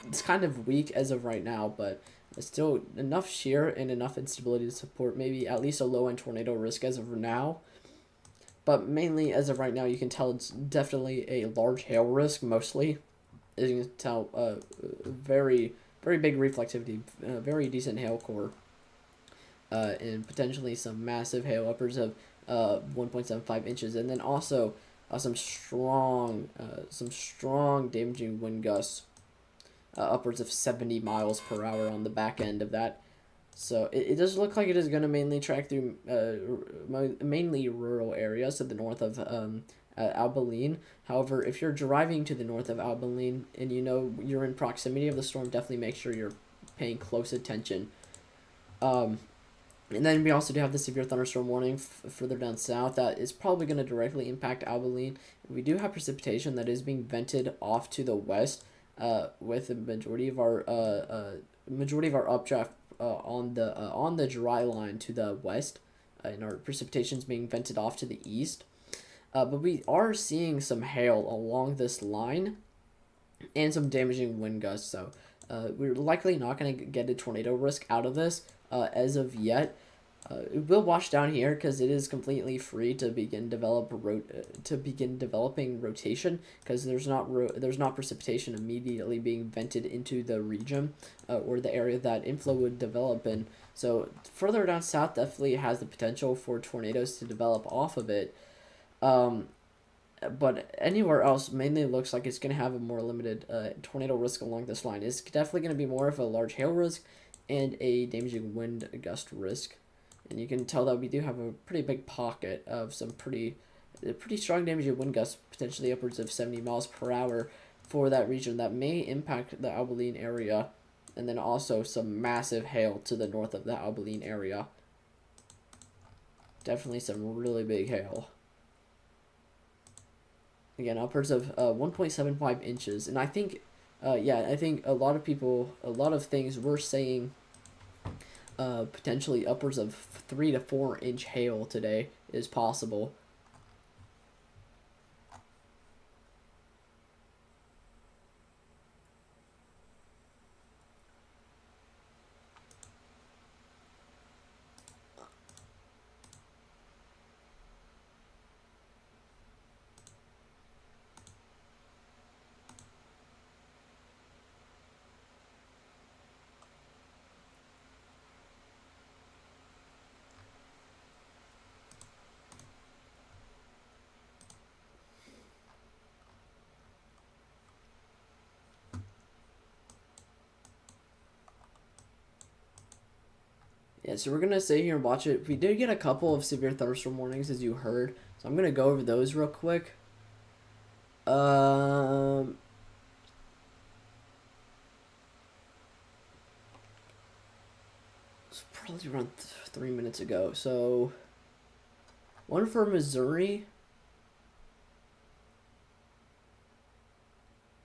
It's kind of weak as of right now, but it's still enough shear and enough instability to support maybe at least a low-end tornado risk as of now. But mainly, as of right now, you can tell it's definitely a large hail risk, mostly. As you can tell, very, very big reflectivity, very decent hail core. And potentially some massive hail, upwards of 1.75 inches. And then also some strong damaging wind gusts, upwards of 70 miles per hour on the back end of that. So it does look like it is going to mainly track through mainly rural areas to the north of Abilene. However, if you're driving to the north of Abilene and you know you're in proximity of the storm, definitely make sure you're paying close attention. And then we also do have the severe thunderstorm warning further down south that is probably going to directly impact Abilene. We do have precipitation that is being vented off to the west, with the majority of our updraft on the dry line to the west, and our precipitation's being vented off to the east. But we are seeing some hail along this line and some damaging wind gusts. So we're likely not going to get a tornado risk out of this as of yet. It will wash down here because it is completely free to begin developing rotation, because there's not precipitation immediately being vented into the region or the area that inflow would develop in. So further down south definitely has the potential for tornadoes to develop off of it. But anywhere else mainly looks like it's going to have a more limited tornado risk along this line. It's definitely going to be more of a large hail risk and a damaging wind gust risk. And you can tell that we do have a pretty big pocket of some pretty strong damaging wind gusts, potentially upwards of 70 miles per hour for that region that may impact the Abilene area. And then also some massive hail to the north of the Abilene area. Definitely some really big hail. Again, upwards of 1.75 inches. And I think, I think a lot of things were saying potentially upwards of 3 to 4 inch hail today is possible. Yeah, so we're going to sit here and watch it. We did get a couple of severe thunderstorm warnings, as you heard. So I'm going to go over those real quick. It's probably around 3 minutes ago. So, one for Missouri.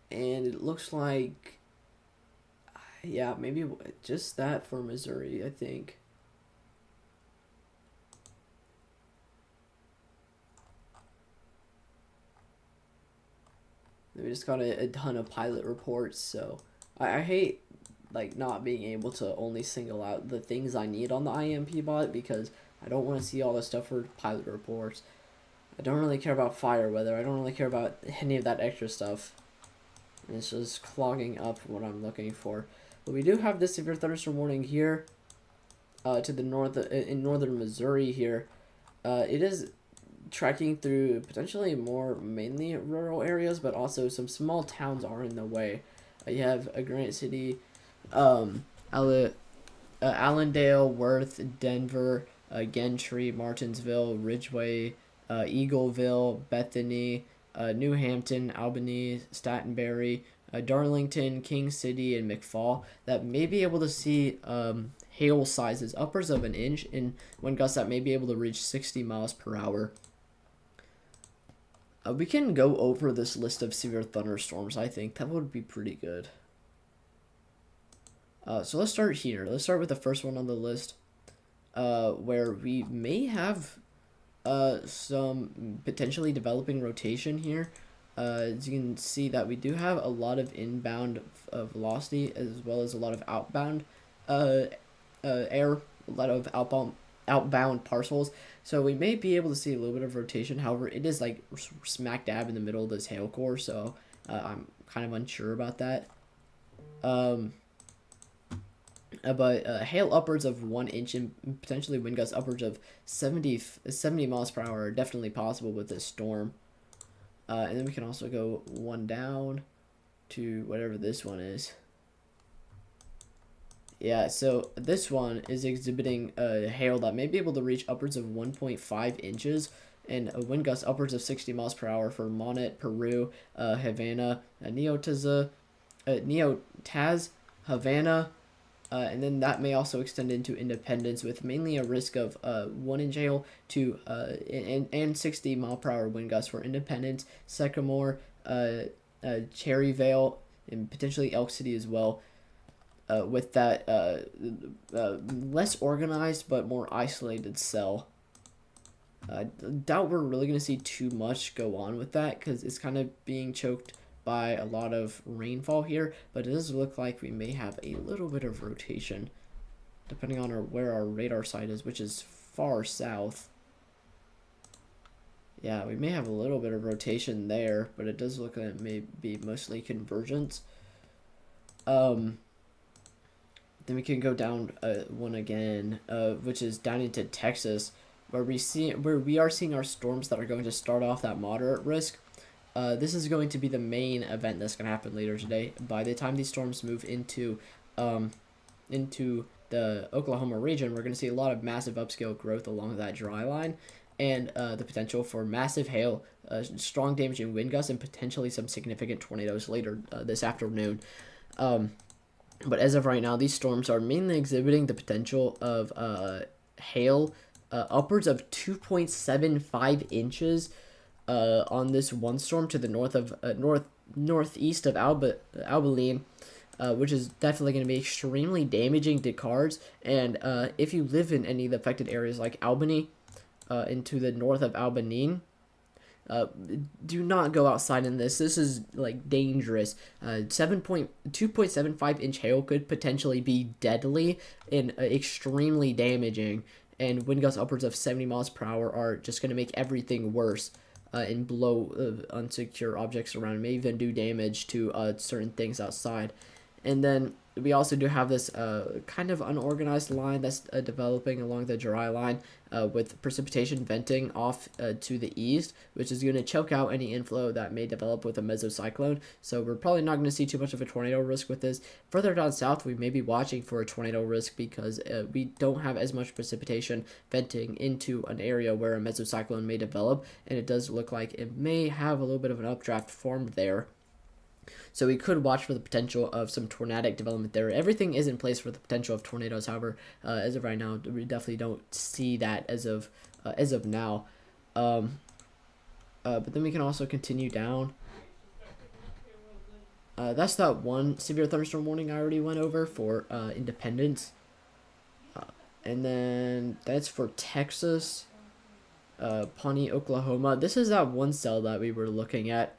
And it looks like, yeah, maybe just that for Missouri, I think. We just got a ton of pilot reports, so I hate like not being able to only single out the things I need on the IMP bot, because I don't want to see all the stuff for pilot reports. I don't really care about fire weather. I don't really care about any of that extra stuff. And it's just clogging up what I'm looking for. But we do have this severe thunderstorm warning here to the north in northern Missouri here. It is tracking through potentially more mainly rural areas, but also some small towns are in the way. You have Grant City, Allendale, Worth, Denver, Gentry, Martinsville, Ridgeway, Eagleville, Bethany, New Hampton, Albany, Statenberry, Darlington, King City, and McFall that may be able to see hail sizes upwards of 1 inch in wind gusts that may be able to reach 60 miles per hour. We can go over this list of severe thunderstorms. I think that would be pretty good. So let's start here. Let's start with the first one on the list, where we may have some potentially developing rotation here. As you can see that we do have a lot of inbound velocity as well as a lot of outbound air, a lot of outbound parcels. So we may be able to see a little bit of rotation. However, it is like smack dab in the middle of this hail core, so I'm kind of unsure about that. But hail upwards of 1 inch and potentially wind gusts upwards of 70 miles per hour are definitely possible with this storm. And then we can also go one down to whatever this one is. Yeah, so this one is exhibiting hail that may be able to reach upwards of 1.5 inches and a wind gust upwards of 60 miles per hour for Monet, Peru, Havana, Neotaz, Havana, and then that may also extend into Independence with mainly a risk of 1 inch hail to and 60 mile per hour wind gusts for Independence, Sycamore, Cherryvale, and potentially Elk City as well. With that less organized but more isolated cell. I doubt we're really going to see too much go on with that because it's kind of being choked by a lot of rainfall here, but it does look like we may have a little bit of rotation depending on where our radar site is, which is far south. Yeah, we may have a little bit of rotation there, but it does look like it may be mostly convergence. Then we can go down one again, which is down into Texas, where we are seeing our storms that are going to start off at moderate risk. This is going to be the main event that's going to happen later today. By the time these storms move into the Oklahoma region, we're going to see a lot of massive upscale growth along that dry line, and the potential for massive hail, strong damaging wind gusts, and potentially some significant tornadoes later this afternoon. But as of right now, these storms are mainly exhibiting the potential of hail upwards of 2.75 inches on this one storm to the northeast of Abilene, which is definitely going to be extremely damaging to cars. And if you live in any of the affected areas like Albany, into the north of Albany, do not go outside in this. This is like dangerous. 2.75 inch hail could potentially be deadly and extremely damaging. And wind gusts upwards of 70 miles per hour are just going to make everything worse and blow unsecure objects around. May even do damage to certain things outside. And then we also do have this kind of unorganized line that's developing along the dry line with precipitation venting off to the east, which is going to choke out any inflow that may develop with a mesocyclone. So we're probably not going to see too much of a tornado risk with this. Further down south, we may be watching for a tornado risk because we don't have as much precipitation venting into an area where a mesocyclone may develop, and it does look like it may have a little bit of an updraft formed there. So we could watch for the potential of some tornadic development there. Everything is in place for the potential of tornadoes. However, as of right now, we definitely don't see that as of now. But then we can also continue down. That's that one severe thunderstorm warning I already went over for Independence. And then that's for Texas, Pawnee, Oklahoma. This is that one cell that we were looking at.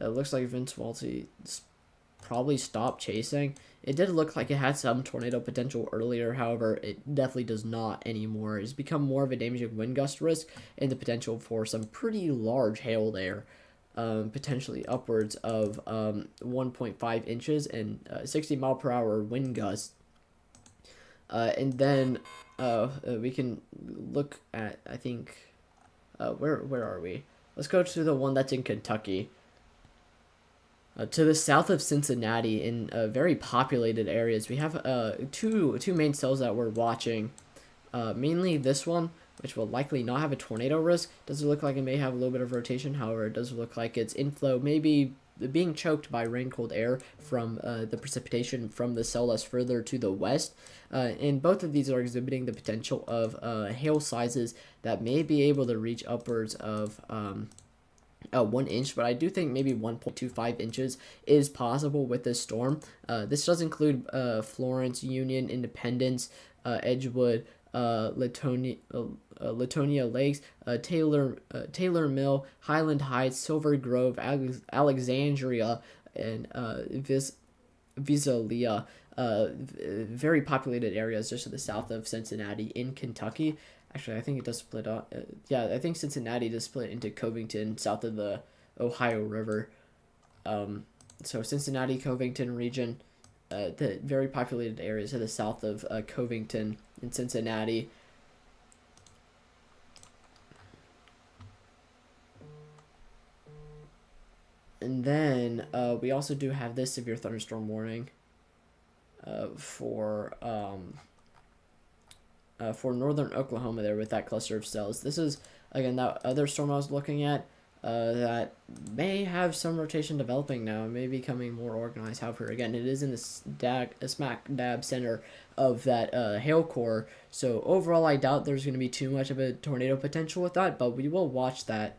It looks like Vince Waltz probably stop chasing. It did look like it had some tornado potential earlier, however, it definitely does not anymore. It's become more of a damaging wind gust risk and the potential for some pretty large hail there, potentially upwards of 1.5 inches and 60-mile-per-hour wind gusts. And then we can look at, I think, where are we? Let's go to the one that's in Kentucky. To the south of Cincinnati, in very populated areas, we have two main cells that we're watching. Mainly this one, which will likely not have a tornado risk. Does look like it may have a little bit of rotation. However, it does look like its inflow may be being choked by rain-cold air from the precipitation from the cell that's further to the west. And both of these are exhibiting the potential of hail sizes that may be able to reach upwards of 1 inch, but I do think maybe 1.25 inches is possible with this storm. This does include Florence, Union, Independence, Edgewood, Latonia Lakes, Taylor Mill, Highland Heights, Silver Grove, Alexandria, and Visalia. Very populated areas just to the south of Cincinnati in Kentucky. Actually, I think it does split up. Yeah, I think Cincinnati does split into Covington, south of the Ohio River. So Cincinnati, Covington region, the very populated areas to the south of Covington and Cincinnati. And then we also do have this severe thunderstorm warning for northern Oklahoma there with that cluster of cells. This is, again, that other storm I was looking at that may have some rotation developing now and may be becoming more organized. However, again, it is in the smack dab center of that hail core. So overall, I doubt there's going to be too much of a tornado potential with that, but we will watch that.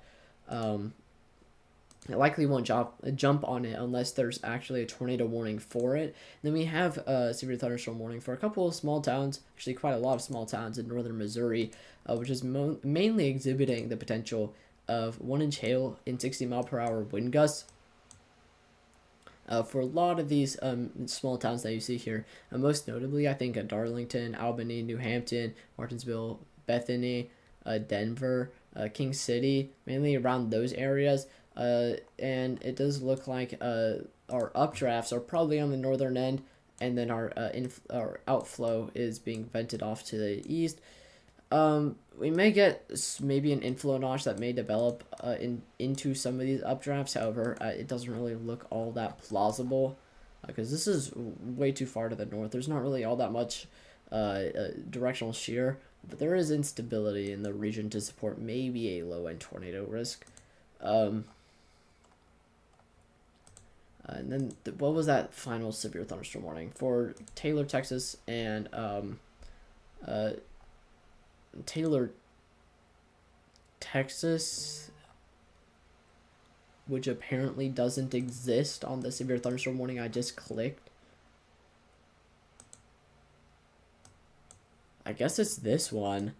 It likely won't jump on it unless there's actually a tornado warning for it. Then we have a severe thunderstorm warning for a couple of small towns, actually quite a lot of small towns in northern Missouri, which is mainly exhibiting the potential of 1-inch hail in 60-mile-per-hour wind gusts. For a lot of these small towns that you see here, most notably, I think Darlington, Albany, New Hampton, Martinsville, Bethany, Denver, King City, mainly around those areas. And it does look like our updrafts are probably on the northern end, and then our outflow is being vented off to the east. We may get maybe an inflow notch that may develop into some of these updrafts. However, it doesn't really look all that plausible because this is way too far to the north. There's not really all that much directional shear, but there is instability in the region to support maybe a low-end tornado risk. And then what was that final severe thunderstorm warning for Taylor, Texas, and Taylor, Texas, which apparently doesn't exist on the severe thunderstorm warning I just clicked. I guess it's this one.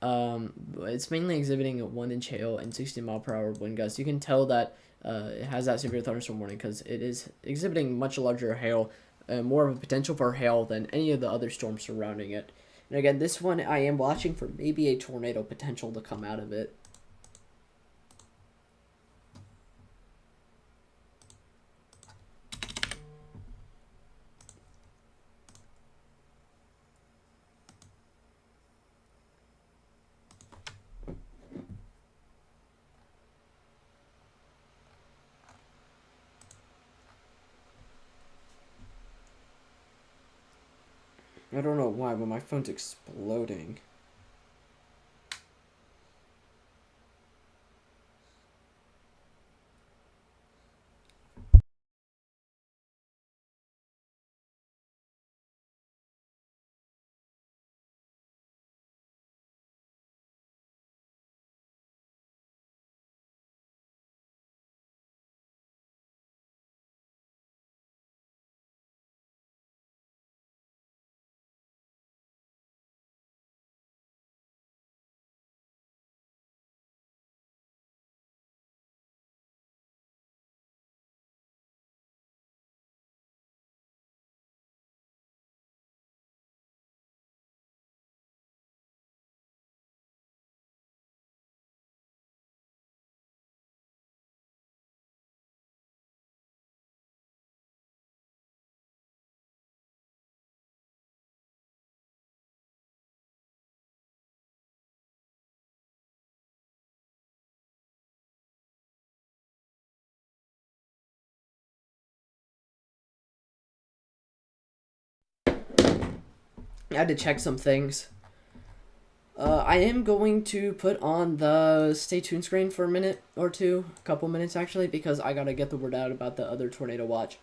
It's mainly exhibiting a 1-inch hail and 60-mile-per-hour wind gusts. You can tell that it has that severe thunderstorm warning because it is exhibiting much larger hail, more of a potential for hail than any of the other storms surrounding it. And again, this one I am watching for maybe a tornado potential to come out of it. I don't know why, but my phone's exploding. I had to check some things. I am going to put on the stay tuned screen for a minute or two, a couple minutes actually, because I gotta get the word out about the other tornado watch.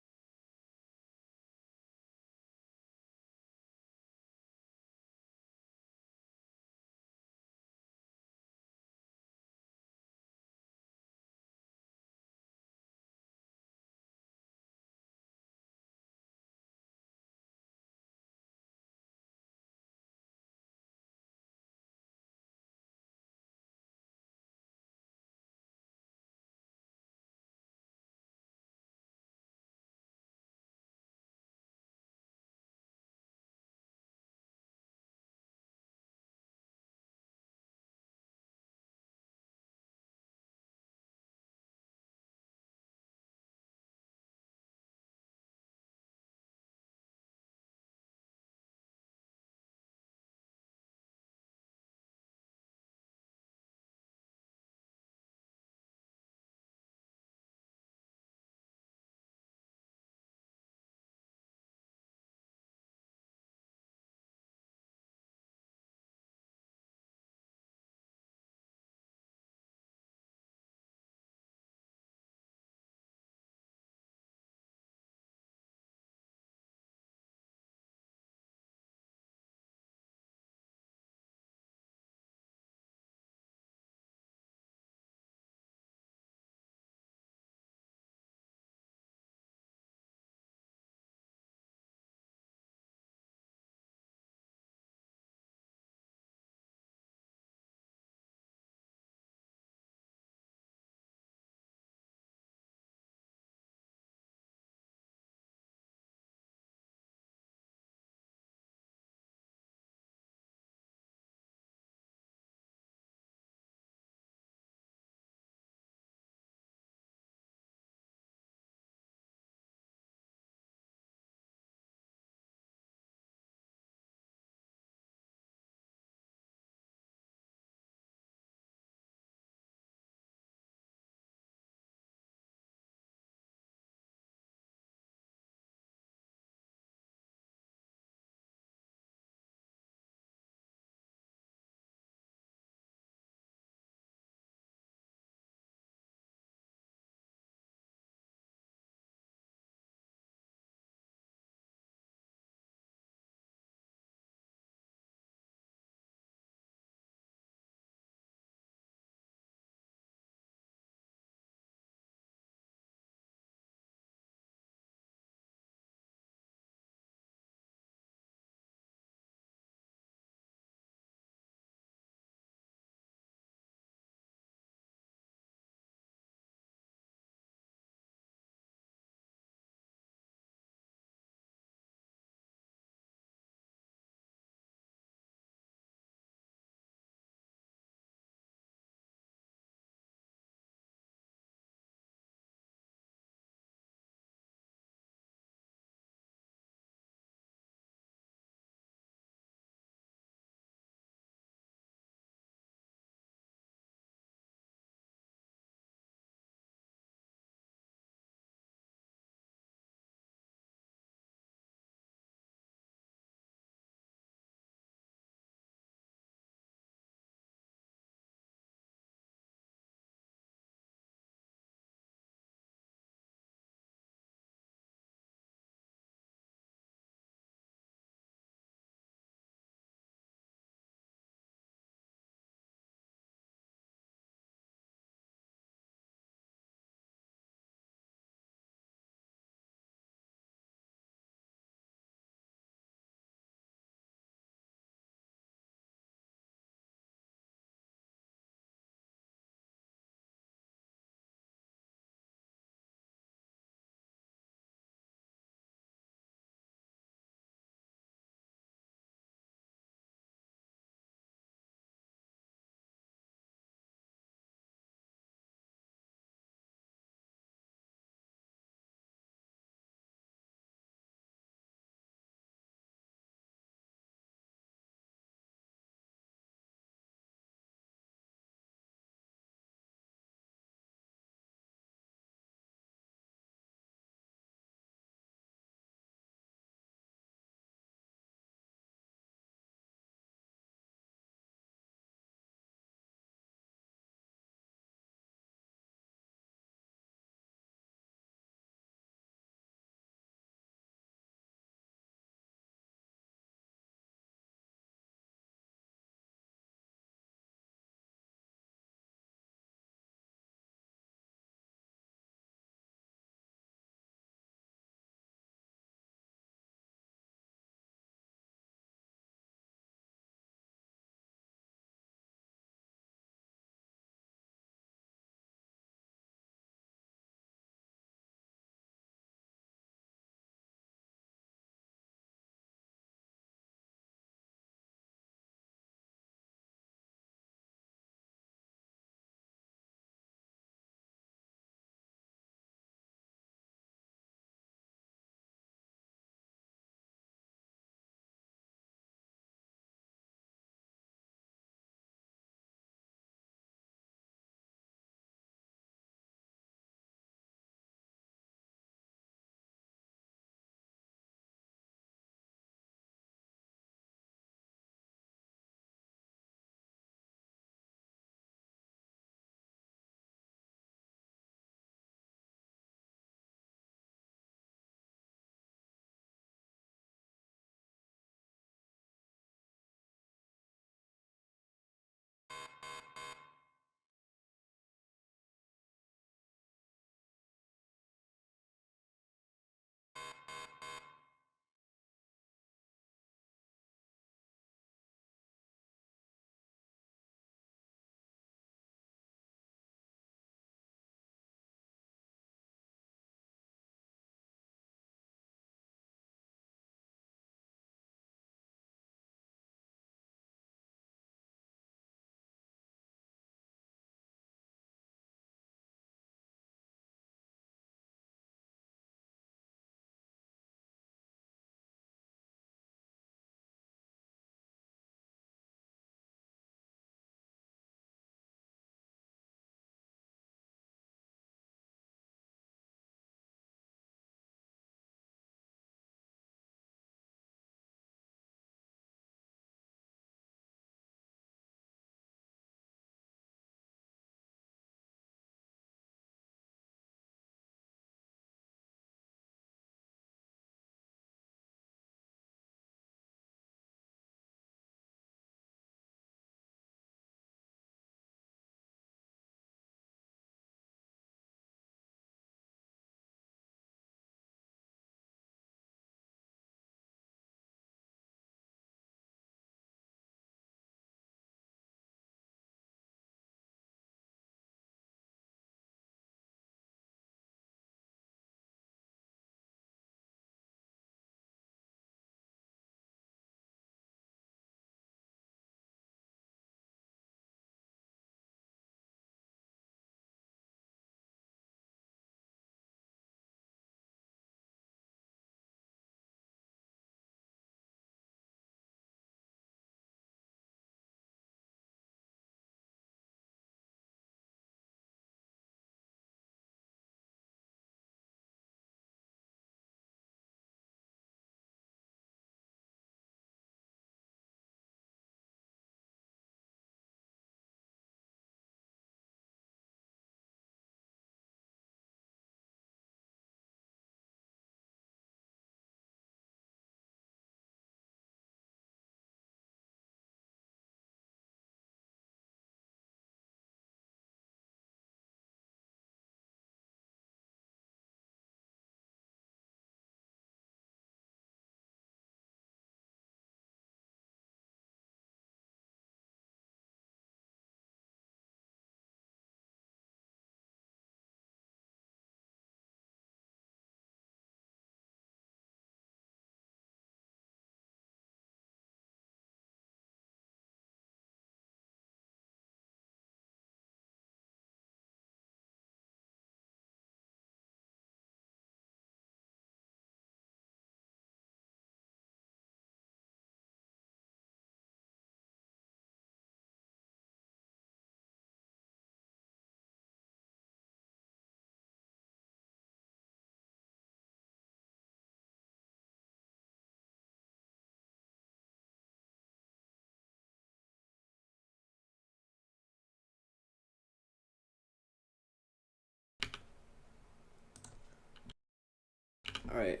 Alright.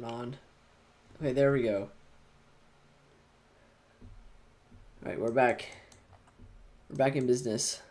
On. Okay, there we go. Alright, we're back. We're back in business.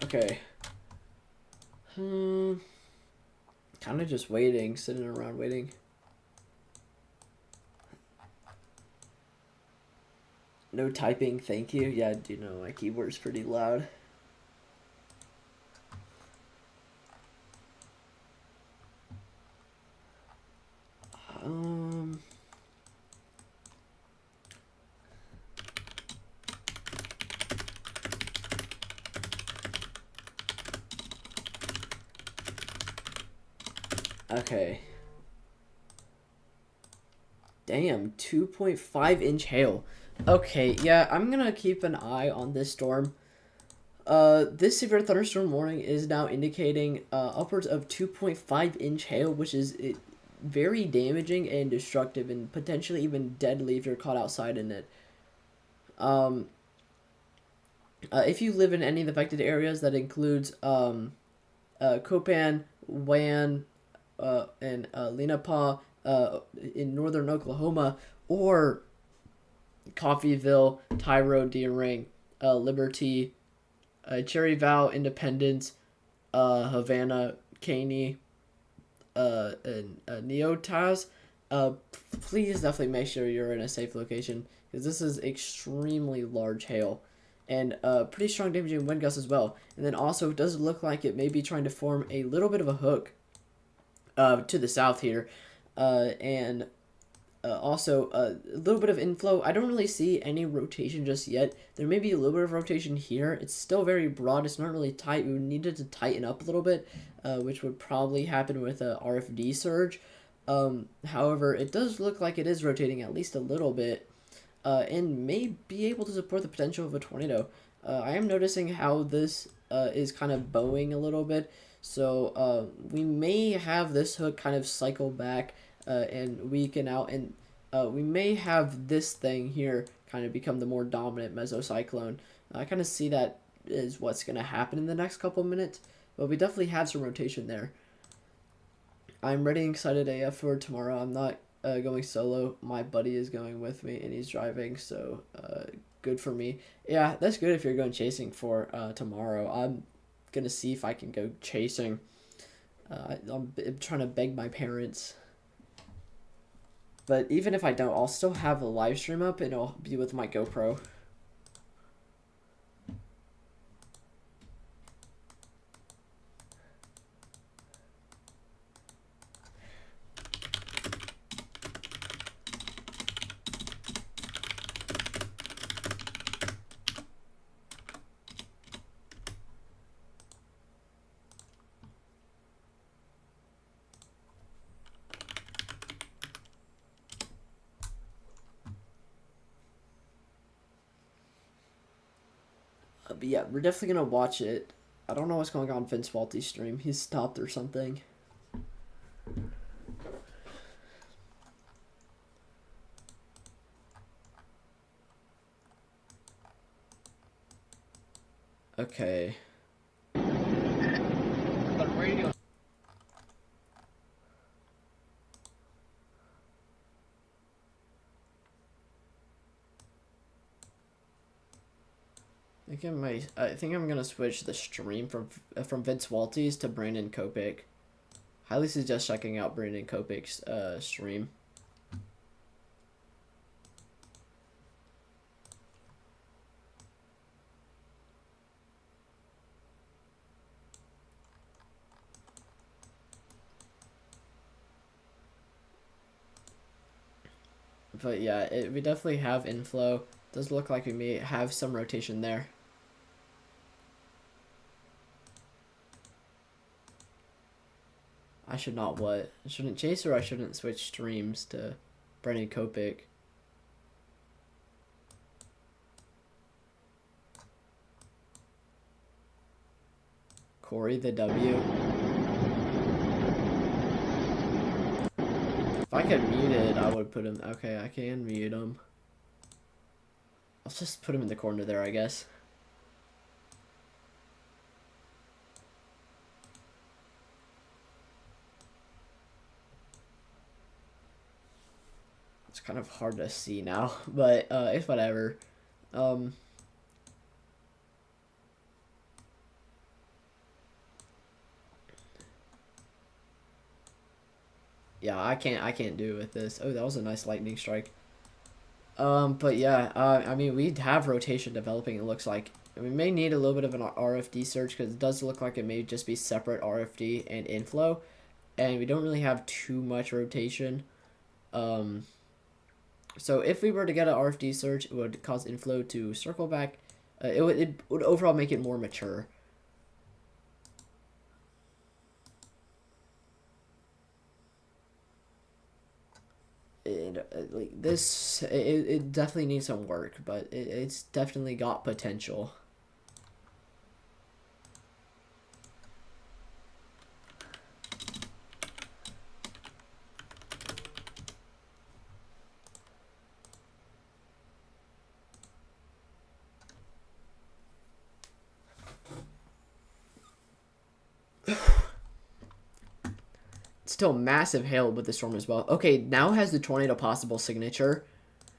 Okay. Kind of just waiting, sitting around waiting. No typing, thank you. Yeah, I do know my keyboard's pretty loud. Okay. Damn, 2.5-inch hail. Okay, yeah, I'm gonna keep an eye on this storm. This severe thunderstorm warning is now indicating upwards of 2.5-inch hail, which is very damaging and destructive and potentially even deadly if you're caught outside in it. If you live in any of the affected areas, that includes Copan, Wan, and Lenapaw in northern Oklahoma, or Coffeyville, Tyro, Deering, Liberty, Cherry Valley, Independence, Havana, Caney, and Neotaz, please definitely make sure you're in a safe location, because this is extremely large hail and pretty strong damaging wind gusts as well. And then also it does look like it may be trying to form a little bit of a hook to the south here, and also a little bit of inflow. I don't really see any rotation just yet. There may be a little bit of rotation here. It's still very broad. It's not really tight. We would need it to tighten up a little bit, which would probably happen with a RFD surge. However, it does look like it is rotating at least a little bit, and may be able to support the potential of a tornado. I am noticing how this is kind of bowing a little bit, so we may have this hook kind of cycle back and weaken out, and we may have this thing here kind of become the more dominant mesocyclone. I kind of see that is what's going to happen in the next couple minutes, but we definitely have some rotation there. I'm ready and excited AF for tomorrow. I'm not going solo. My buddy is going with me, and he's driving, so good for me. Yeah, that's good if you're going chasing for tomorrow. I'm going to see if I can go chasing. I'm trying to beg my parents. But even if I don't, I'll still have a live stream up, and it'll be with my GoPro. But yeah, we're definitely gonna watch it. I don't know what's going on Vince Walty's stream. He's stopped or something. Okay. I think I'm gonna switch the stream from Vince Walty's to Brandon Kopic. Highly suggest checking out Brandon Kopic's stream. But yeah, we definitely have inflow. Does look like we may have some rotation there. I should not what? I shouldn't chase, or I shouldn't switch streams to Brendan Kopic. Corey the W. If I could mute it, I would put him. Okay, I can mute him. I'll just put him in the corner there, I guess. It's kind of hard to see now, but it's whatever. Yeah, I can't do it with this. Oh, that was a nice lightning strike. But yeah, I mean, we have rotation developing, it looks like. We may need a little bit of an RFD search, because it does look like it may just be separate RFD and inflow, and we don't really have too much rotation. So if we were to get an RFD search, it would cause inflow to circle back. It would overall make it more mature. Like this, it definitely needs some work, but it's definitely got potential. Still massive hail with the storm as well. Okay, now has the tornado possible signature.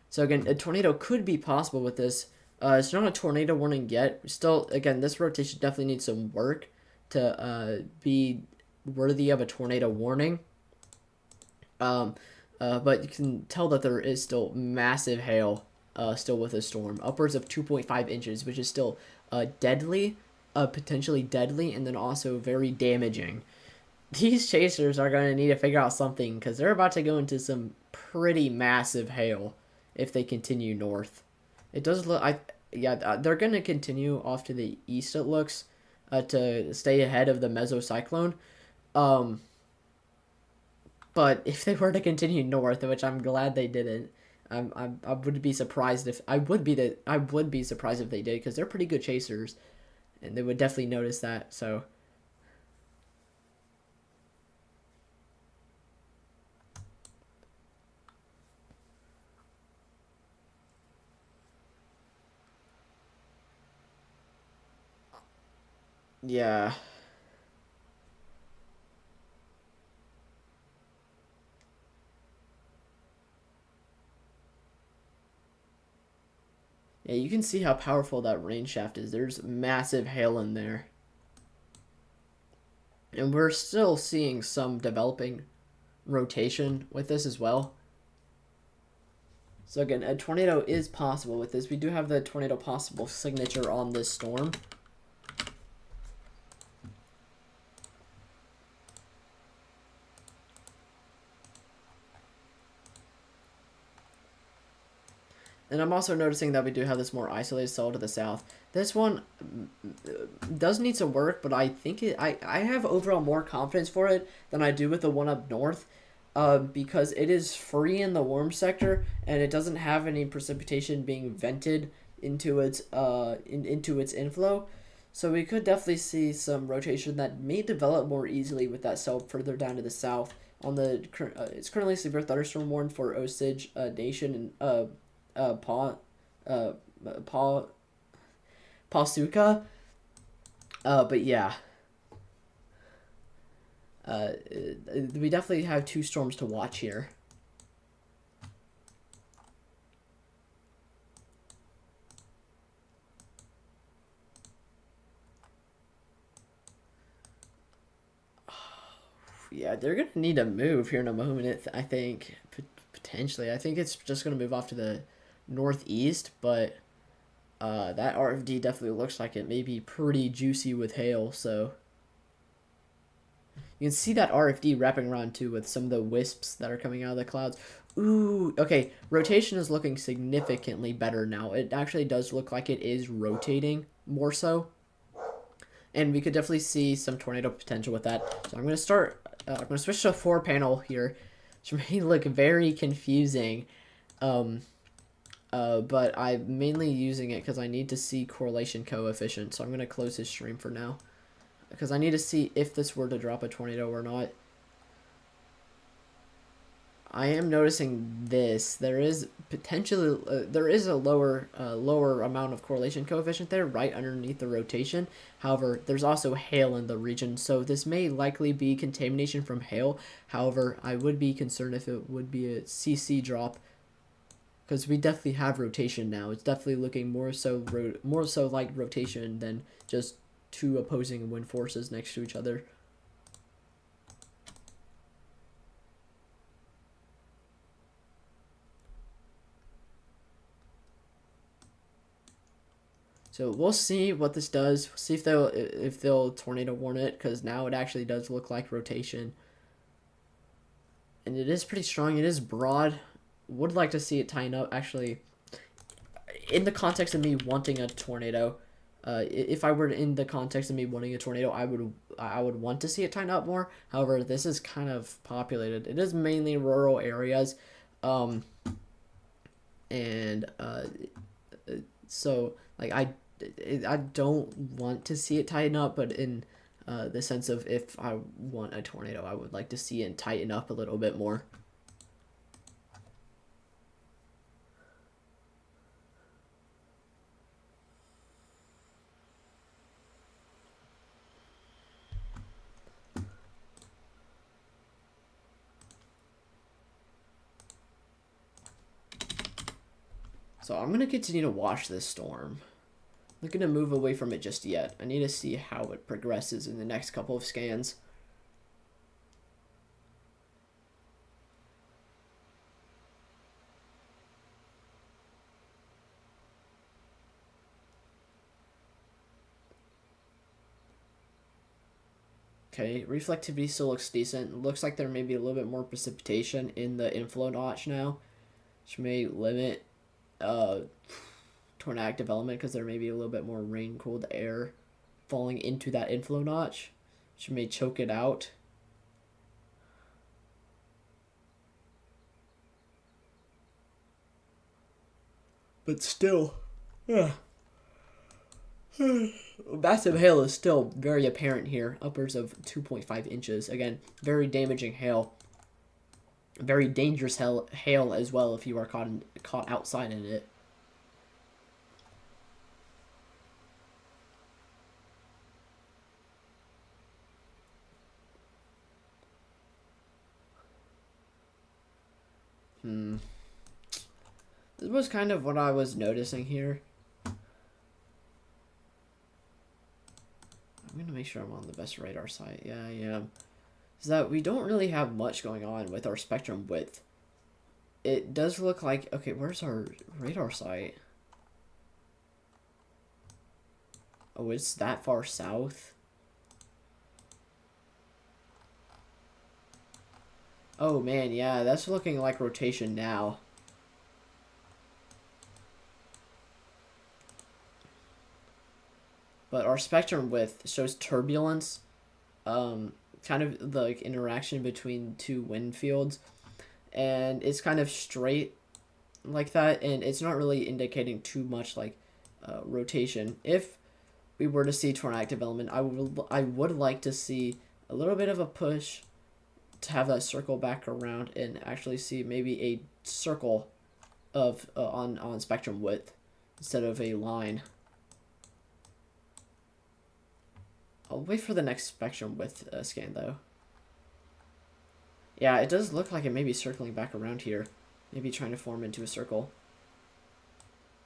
So again, a tornado could be possible with this. It's not a tornado warning yet. Still, again, this rotation definitely needs some work to be worthy of a tornado warning. But you can tell that there is still massive hail still with the storm. Upwards of 2.5 inches, which is still deadly, potentially deadly, and then also very damaging. These chasers are going to need to figure out something, because they're about to go into some pretty massive hail if they continue north. It does look, they're going to continue off to the east, it looks, to stay ahead of the mesocyclone. But if they were to continue north, which I'm glad they didn't, I would be surprised if I would be surprised if they did, because they're pretty good chasers, and they would definitely notice that. So. Yeah. Yeah, you can see how powerful that rain shaft is. There's massive hail in there. And we're still seeing some developing rotation with this as well. So again, a tornado is possible with this. We do have the tornado possible signature on this storm. And I'm also noticing that we do have this more isolated cell to the south. This one does need some work, but I think I have overall more confidence for it than I do with the one up north, because it is free in the warm sector, and it doesn't have any precipitation being vented into its into its inflow. So we could definitely see some rotation that may develop more easily with that cell further down to the south. On the it's currently severe thunderstorm warned for Osage Nation and Pasuka. But yeah. We definitely have two storms to watch here. Yeah, they're going to need to move here in a moment, I think. Potentially. I think it's just going to move off to the northeast, but that RFD definitely looks like it may be pretty juicy with hail, so you can see that RFD wrapping around too with some of the wisps that are coming out of the clouds. Ooh, okay. Rotation is looking significantly better now. It actually does look like it is rotating more so. And we could definitely see some tornado potential with that. So I'm going to start, I'm going to switch to a 4-panel here, which may look very confusing. But I'm mainly using it because I need to see correlation coefficient. So I'm going to close this stream for now, because I need to see if this were to drop a tornado or not. I am noticing this. There is potentially there is a lower amount of correlation coefficient there, right underneath the rotation. However, there's also hail in the region, so this may likely be contamination from hail. However, I would be concerned if it would be a CC drop, because we definitely have rotation now. It's definitely looking more so like rotation than just two opposing wind forces next to each other. So we'll see what this does. See if they'll tornado warn it, because now it actually does look like rotation, and it is pretty strong. It is broad. Would like to see it tighten up. Actually, in the context of me wanting a tornado, if I were in the context of me wanting a tornado, I would want to see it tighten up more. However, this is kind of populated. It is mainly rural areas, so like I don't want to see it tighten up, but in the sense of if I want a tornado, I would like to see it tighten up a little bit more. So I'm going to continue to watch this storm. I'm not going to move away from it just yet. I need to see how it progresses in the next couple of scans. Okay, reflectivity still looks decent. It looks like there may be a little bit more precipitation in the inflow notch now, which may limit tornadic development, because there may be a little bit more rain-cooled air falling into that inflow notch, which may choke it out. But still, massive hail is still very apparent here, upwards of 2.5 inches. Again, very damaging hail. Very dangerous hail as well if you are caught outside in it. This was kind of what I was noticing here. I'm going to make sure I'm on the best radar site. Yeah, I am. Is that we don't really have much going on with our spectrum width. It does look like... Okay, where's our radar site? Oh, it's that far south? Oh, man, yeah, that's looking like rotation now. But our spectrum width shows turbulence. Kind of the interaction between two wind fields, and it's kind of straight like that, and it's not really indicating too much like rotation. If we were to see tornadic development, I would like to see a little bit of a push to have that circle back around and actually see maybe a circle of on spectrum width instead of a line. I'll wait for the next spectrum width scan, though. Yeah, it does look like it may be circling back around here. Maybe trying to form into a circle.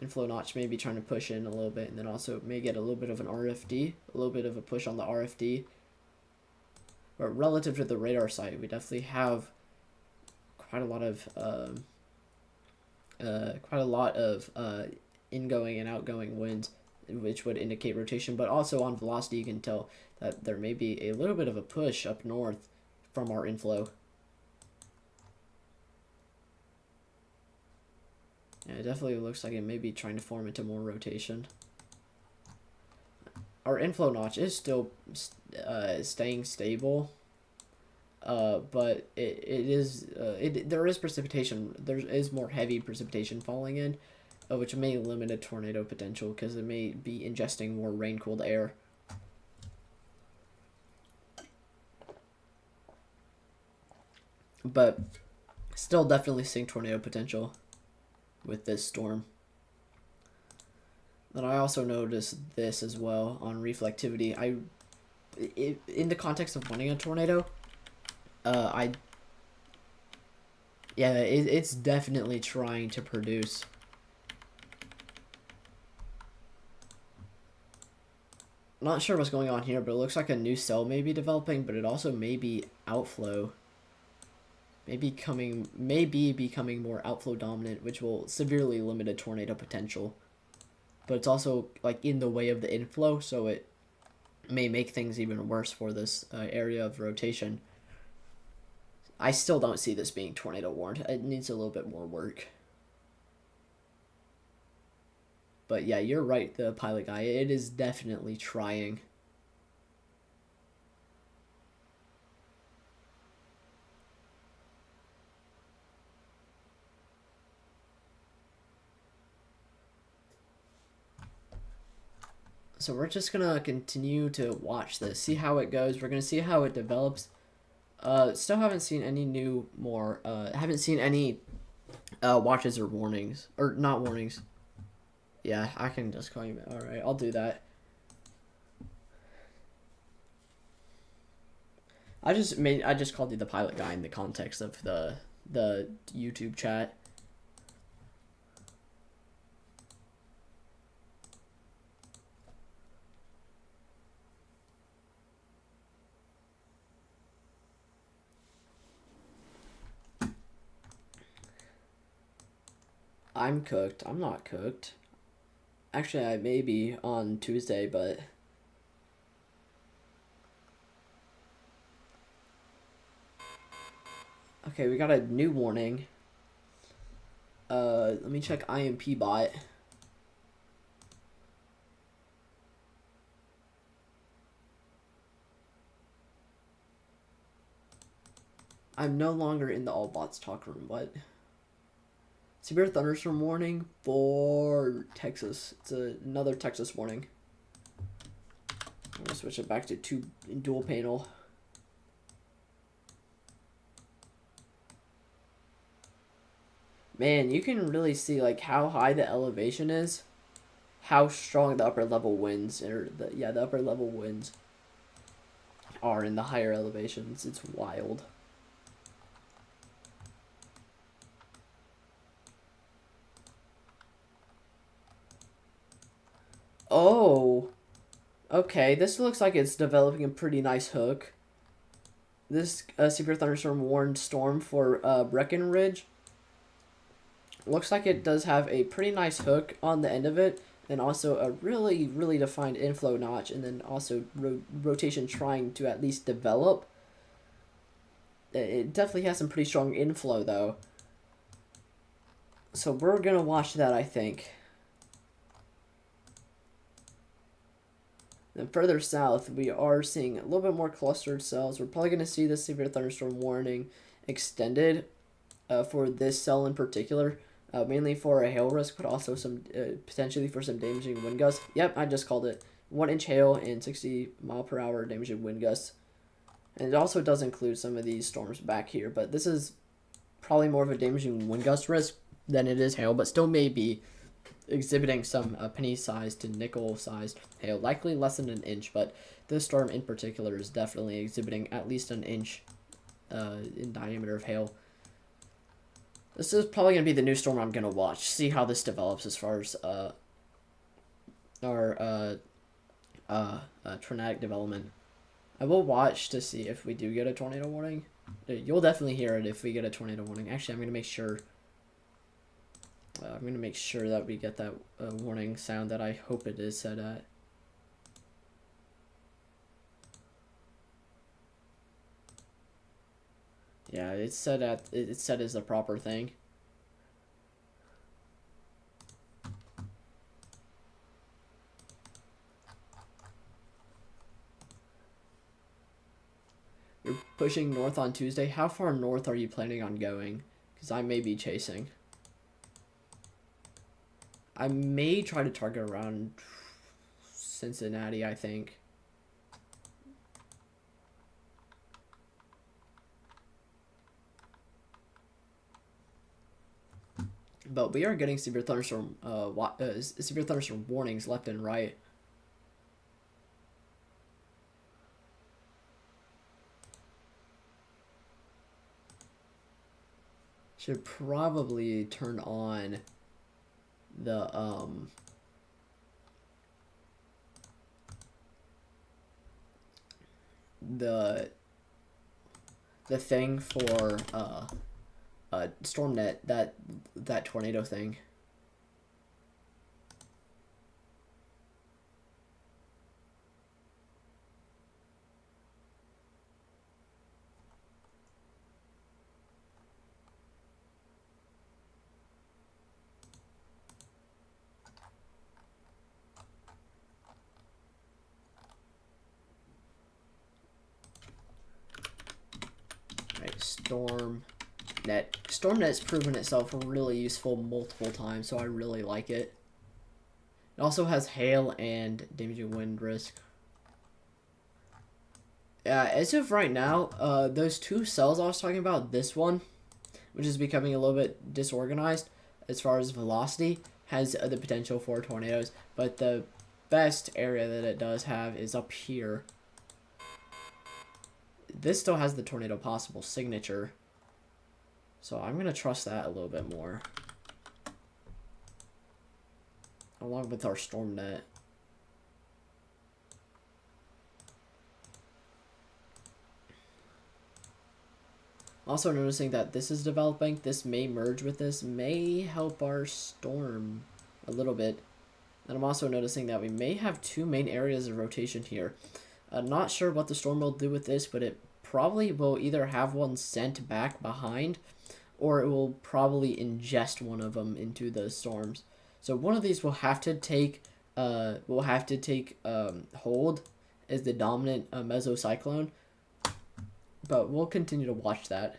Inflow notch may be trying to push in a little bit, and then also may get a little bit of an RFD. A little bit of a push on the RFD. But relative to the radar site, we definitely have quite a lot of ingoing and outgoing winds, which would indicate rotation. But also on velocity, you can tell that there may be a little bit of a push up north from our inflow. Yeah, it definitely looks like it may be trying to form into more rotation. Our inflow notch is still staying stable, but there is precipitation. There is more heavy precipitation falling in, which may limit a tornado potential because it may be ingesting more rain-cooled air. But still definitely seeing tornado potential with this storm. Then I also noticed this as well on reflectivity. In the context of wanting a tornado, it's definitely trying to produce. Not sure what's going on here, but it looks like a new cell may be developing, but it also may be outflow. Maybe becoming more outflow dominant, which will severely limit a tornado potential. But it's also like in the way of the inflow, so it may make things even worse for this area of rotation. I still don't see this being tornado warned. It needs a little bit more work. But yeah, you're right, the pilot guy. It is definitely trying. So we're just gonna continue to watch this, see how it goes. We're gonna see how it develops. Still haven't seen any haven't seen any watches or warnings, or not warnings. Yeah, I can just call you. All right, I'll do that. I just called you the pilot guy in the context of the YouTube chat. I'm cooked. I'm not cooked. Actually, I may be on Tuesday, but okay, we got a new warning. Let me check IMP bot. I'm no longer in the all bots talk room. What? Severe thunderstorm warning for Texas. It's another Texas warning. I'm gonna switch it back to dual panel. Man, you can really see like how high the elevation is, how strong the upper level winds the upper level winds are in the higher elevations. It's wild. Oh, okay. This looks like it's developing a pretty nice hook. This severe thunderstorm warned storm for Breckenridge. Looks like it does have a pretty nice hook on the end of it, and also a really, really defined inflow notch, and then also rotation trying to at least develop. It definitely has some pretty strong inflow, though. So we're going to watch that, I think. Then further south, we are seeing a little bit more clustered cells. We're probably going to see the severe thunderstorm warning extended for this cell in particular. Mainly for a hail risk, but also some potentially for some damaging wind gusts. Yep, I just called it. 1-inch hail and 60 mile per hour damaging wind gusts. And it also does include some of these storms back here, but this is probably more of a damaging wind gust risk than it is hail, but still may be exhibiting some penny-sized to nickel-sized hail, likely less than 1 inch, but this storm in particular is definitely exhibiting at least 1 inch in diameter of hail. This is probably going to be the new storm I'm going to watch. See how this develops as far as our tornadic development. I will watch to see if we do get a tornado warning. You'll definitely hear it if we get a tornado warning. Actually, I'm going to make sure. I'm going to make sure that we get that warning sound that I hope it is set at. Yeah, it's set as the proper thing. pushing north on Tuesday. How far north are you planning on going? Because I may be chasing. I may try to target around Cincinnati, I think. But we are getting severe thunderstorm warnings left and right. Should probably turn on the thing for StormNet, that tornado thing. Right, StormNet. StormNet's proven itself really useful multiple times, so I really like it. It also has hail and damaging wind risk. As of right now, those two cells I was talking about, this one, which is becoming a little bit disorganized as far as velocity, has the potential for tornadoes, but the best area that it does have is up here. This still has the tornado possible signature, so I'm going to trust that a little bit more, along with our StormNet. Also noticing that this is developing. This may merge with this, may help our storm a little bit. And I'm also noticing that we may have two main areas of rotation here. Not sure what the storm will do with this, but it probably will either have one sent back behind, or it will probably ingest one of them into the storms. So one of these will have to take hold as the dominant mesocyclone. But we'll continue to watch that.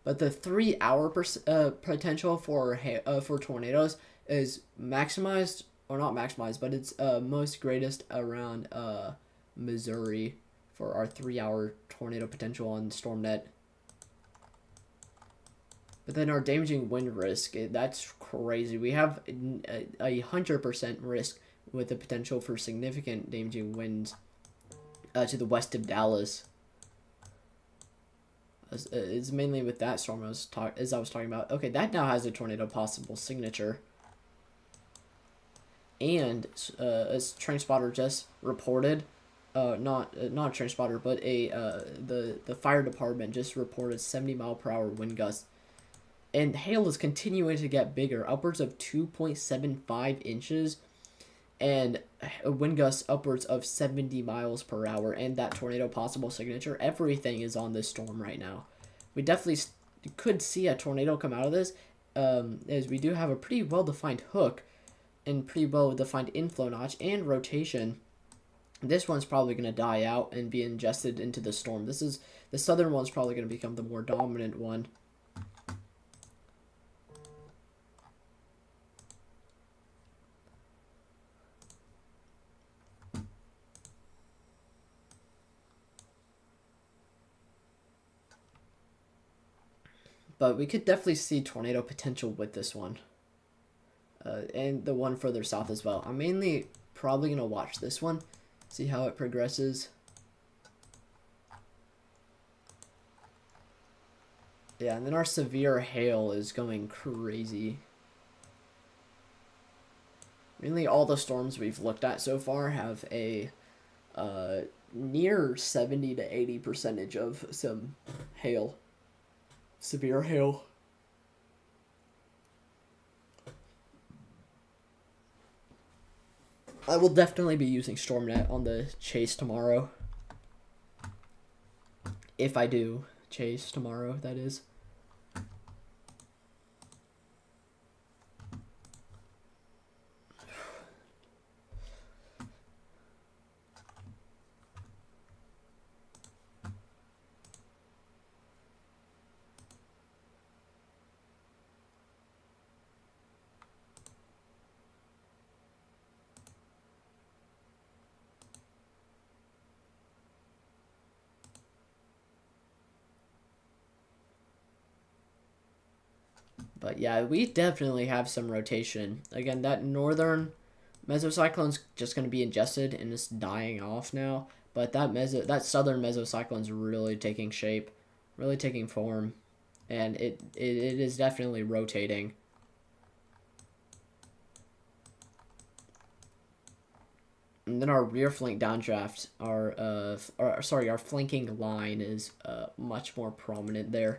But the 3-hour potential for tornadoes is maximized, or not maximized, but it's most greatest around Missouri for our 3-hour tornado potential on StormNet. But then our damaging wind risk, that's crazy. We have a 100% risk with the potential for significant damaging winds to the west of Dallas. It's mainly with that storm as I was talking about. Okay, that now has a tornado possible signature. And a train spotter just reported, not a train spotter, but the fire department just reported 70-mile-per-hour wind gusts. And hail is continuing to get bigger, upwards of 2.75 inches, and wind gusts upwards of 70 miles per hour, and that tornado possible signature. Everything is on this storm right now. We definitely could see a tornado come out of this, as we do have a pretty well-defined hook and pretty well-defined inflow notch and rotation. This one's probably going to die out and be ingested into the storm. The southern one's probably going to become the more dominant one. But we could definitely see tornado potential with this one. And the one further south as well. I'm mainly probably going to watch this one, see how it progresses. Yeah, and then our severe hail is going crazy. Mainly all the storms we've looked at so far have a near 70 to 80% of some hail. Severe hail. I will definitely be using StormNet on the chase tomorrow. If I do chase tomorrow, that is. But yeah, we definitely have some rotation. Again, that northern mesocyclone's just going to be ingested and it's dying off now. But that southern mesocyclone's really taking shape, really taking form, and it is definitely rotating. And then our rear flank downdraft, our flanking line is much more prominent there.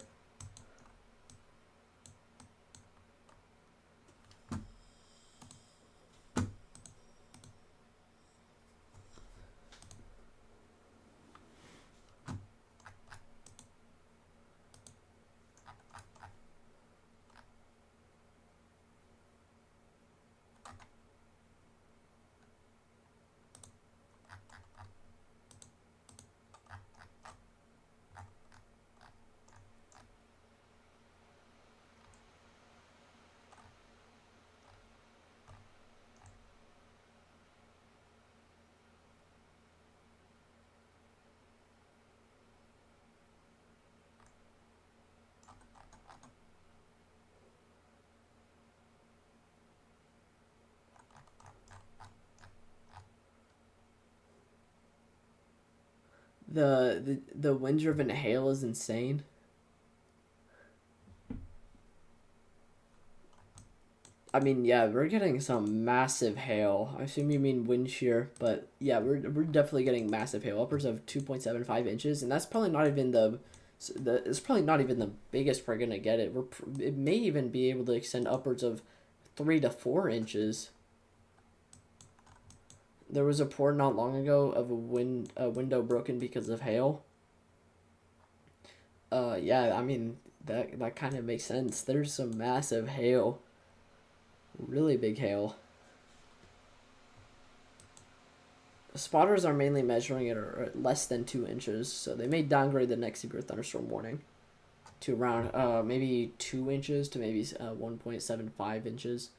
The wind-driven hail is insane. I mean, yeah, we're getting some massive hail. I assume you mean wind shear, but yeah, we're definitely getting massive hail, upwards of 2.75 inches, and that's probably not even it's probably not even the biggest we're gonna get it. It may even be able to extend upwards of 3 to 4 inches. There was a report not long ago of a window broken because of hail. Yeah, I mean that kind of makes sense. There's some massive hail, really big hail. Spotters are mainly measuring it at less than 2 inches, so they may downgrade the next severe thunderstorm warning to around maybe 2 inches to maybe 1.75 inches.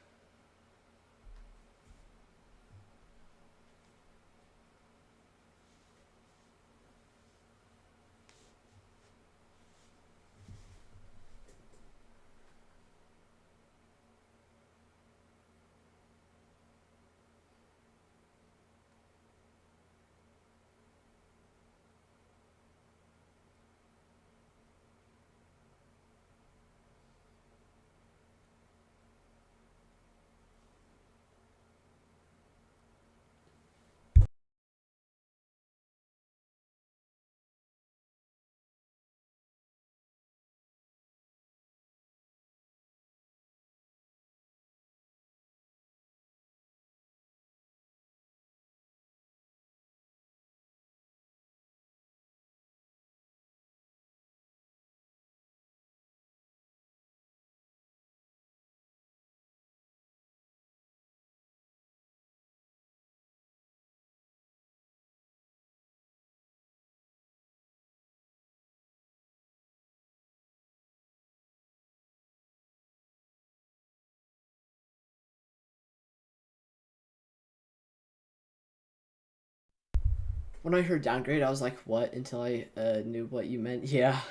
'When I heard downgrade, I was like, "What?" Until I knew what you meant. Yeah,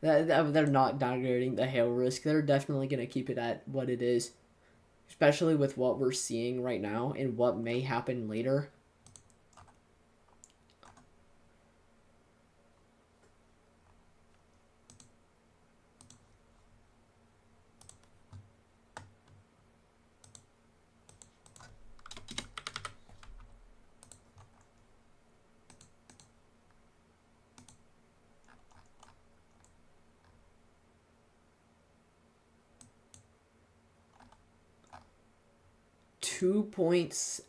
they're not downgrading the hail risk. They're definitely gonna keep it at what it is, especially with what we're seeing right now and what may happen later. 2 points.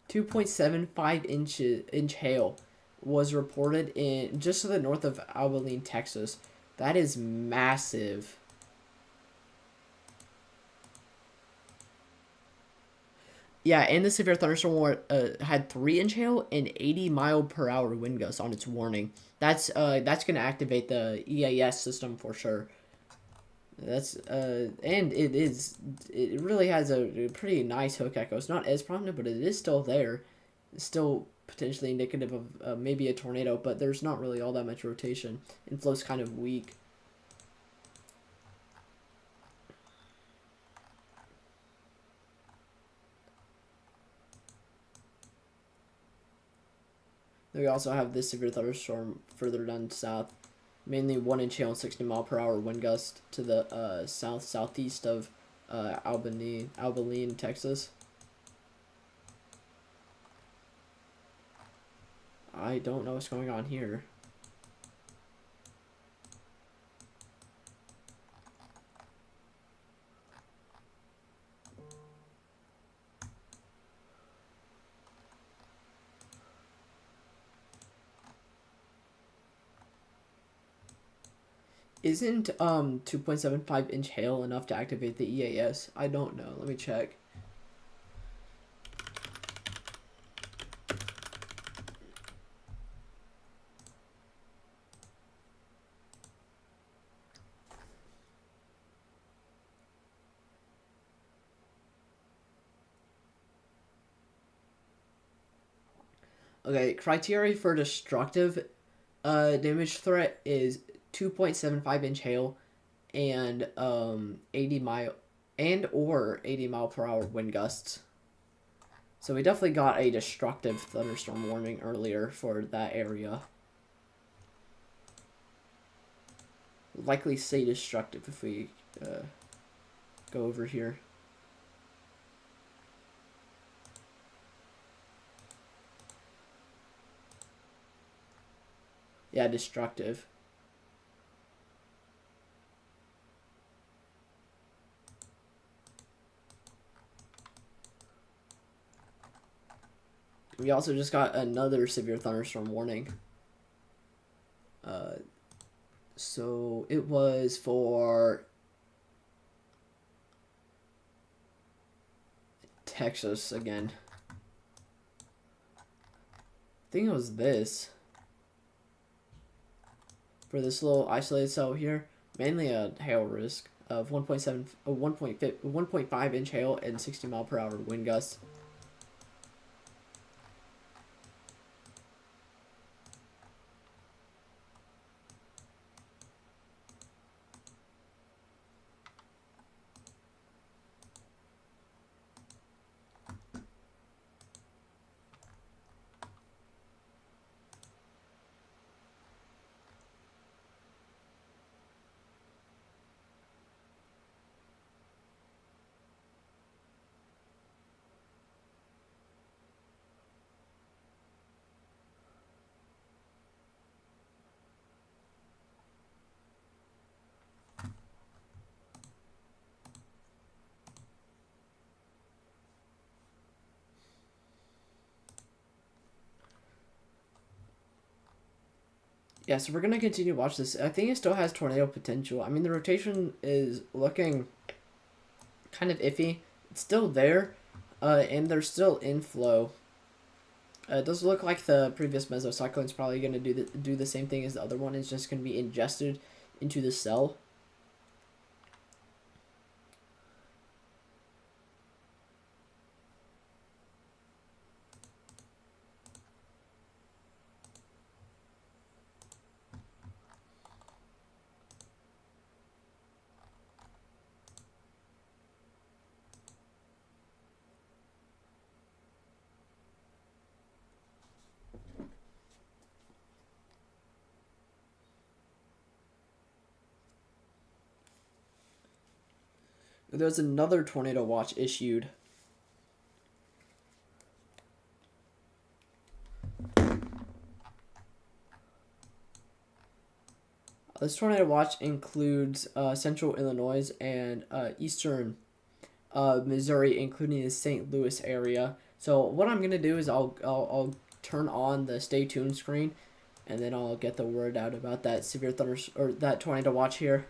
2.75 inch hail was reported in just to the north of Abilene, Texas. That is massive. Yeah, and the severe thunderstorm had 3-inch hail and 80-mile-per-hour wind gusts on its warning. That's gonna activate the EAS system for sure. That's and it really has a pretty nice hook echo. It's not as prominent, but it is still there. It's still potentially indicative of maybe a tornado, but there's not really all that much rotation. Inflow's kind of weak. We also have this severe thunderstorm further down south, mainly 1-inch hail and 60-mile-per-hour wind gust to the southeast of Abilene, Texas. I don't know what's going on here. Isn't 2.75-inch hail enough to activate the EAS? I don't know. Let me check. Okay, criteria for destructive damage threat is 2.75-inch hail and 80-mile-per-hour wind gusts. So we definitely got a destructive thunderstorm warning earlier for that area. Likely say destructive if we go over here. Yeah, destructive. We also just got another severe thunderstorm warning. So it was for Texas again. I think it was this. For this little isolated cell here, mainly a hail risk of 1.5 inch hail and 60-mile-per-hour wind gusts. Yeah, so we're going to continue to watch this. I think it still has tornado potential. I mean, the rotation is looking kind of iffy. It's still there, and there's still inflow. It does look like the previous mesocyclone is probably going to do the same thing as the other one. It's just going to be ingested into the cell. There's another tornado watch issued. This tornado watch includes central Illinois and eastern Missouri, including the St. Louis area. So what I'm gonna do is I'll turn on the stay tuned screen, and then I'll get the word out about that severe thunder or that tornado watch here.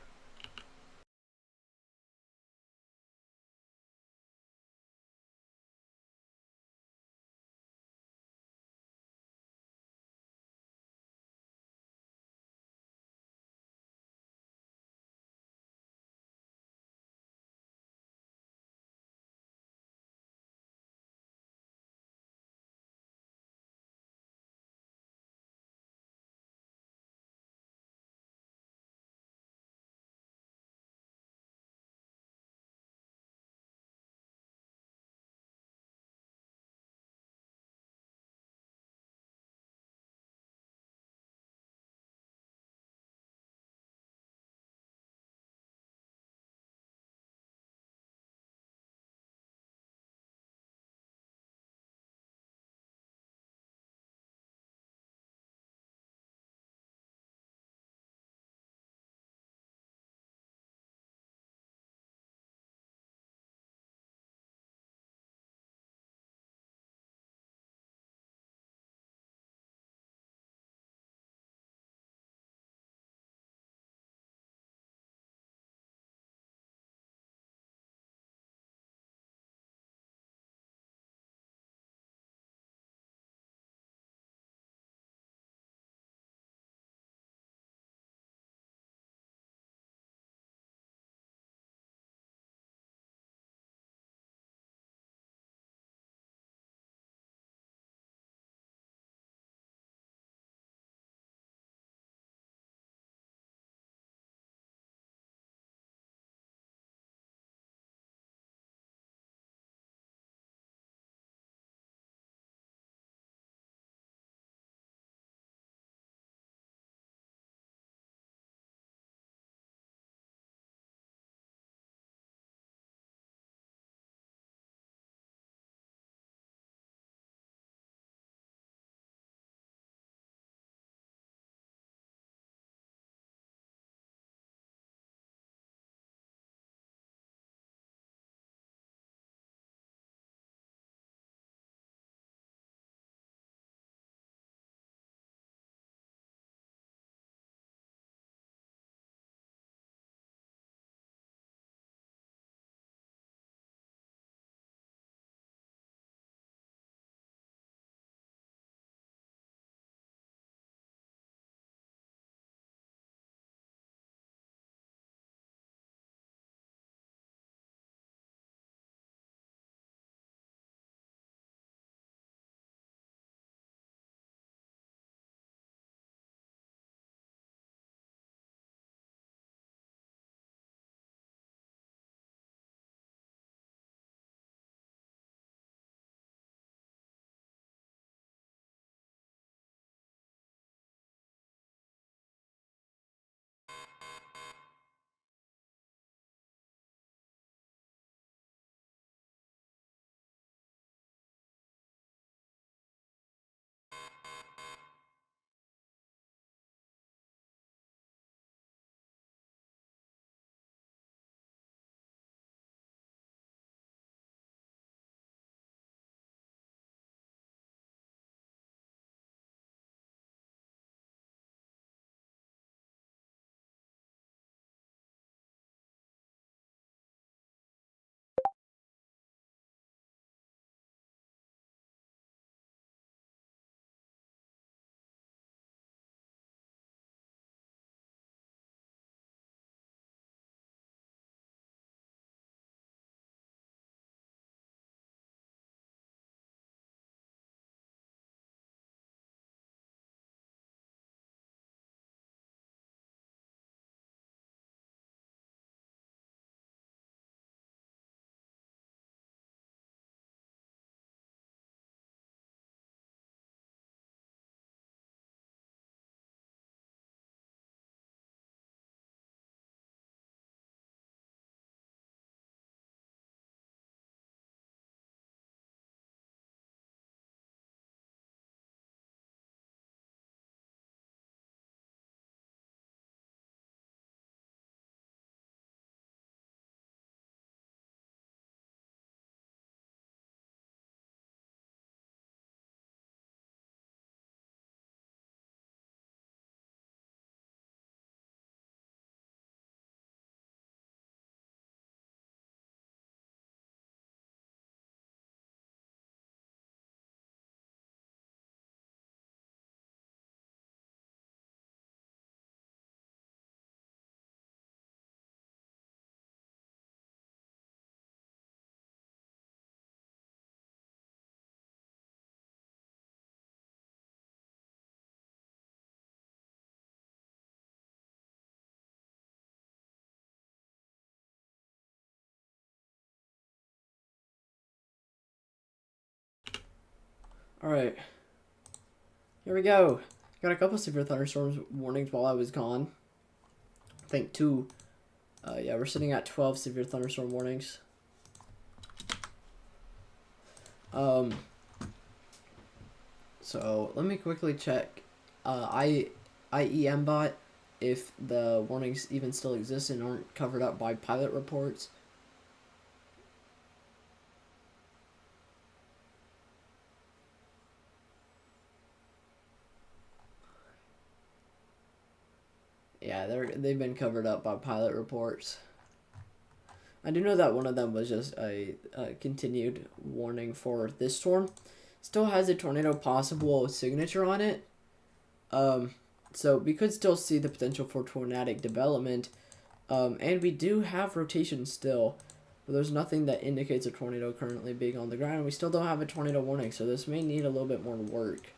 Alright. Here we go. Got a couple severe thunderstorms warnings while I was gone. I think 2. Yeah, we're sitting at 12 severe thunderstorm warnings. So let me quickly check IEMBot if the warnings even still exist and aren't covered up by pilot reports. Yeah, they've been covered up by pilot reports. I do know that one of them was just a continued warning for this storm. Still has a tornado possible signature on it. So we could still see the potential for tornadic development. And we do have rotation still. But there's nothing that indicates a tornado currently being on the ground. We still don't have a tornado warning, so this may need a little bit more work.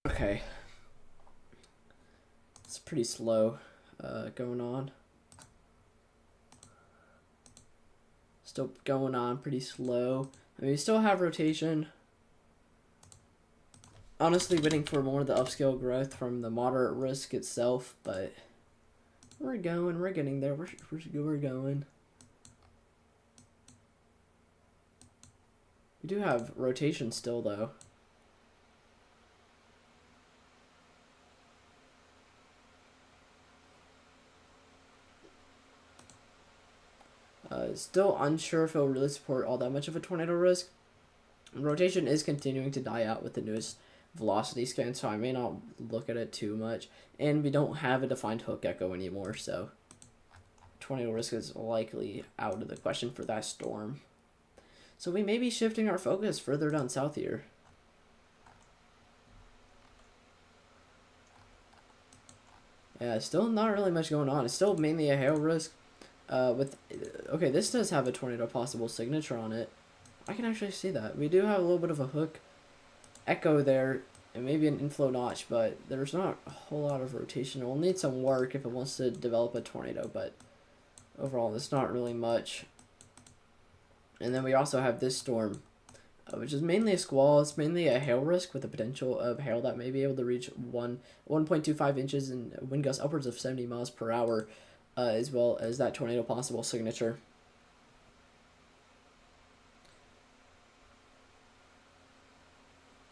Okay. It's pretty slow going on. Still going on pretty slow. I mean, we still have rotation. Honestly, waiting for more of the upscale growth from the moderate risk itself, but we're getting there. We're going. We do have rotation still, though. Still unsure if it'll really support all that much of a tornado risk. Rotation is continuing to die out with the newest velocity scan, so I may not look at it too much. And we don't have a defined hook echo anymore, so tornado risk is likely out of the question for that storm. So we may be shifting our focus further down south here. Yeah, still not really much going on. It's still mainly a hail risk. Okay, this does have a tornado possible signature on it. I can actually see that. We do have a little bit of a hook echo there, and maybe an inflow notch, but there's not a whole lot of rotation. It will need some work if it wants to develop a tornado, but overall, it's not really much. And then we also have this storm, which is mainly a squall. It's mainly a hail risk with the potential of hail that may be able to reach 1.25 inches and wind gusts upwards of 70 miles per hour, as well as that tornado possible signature.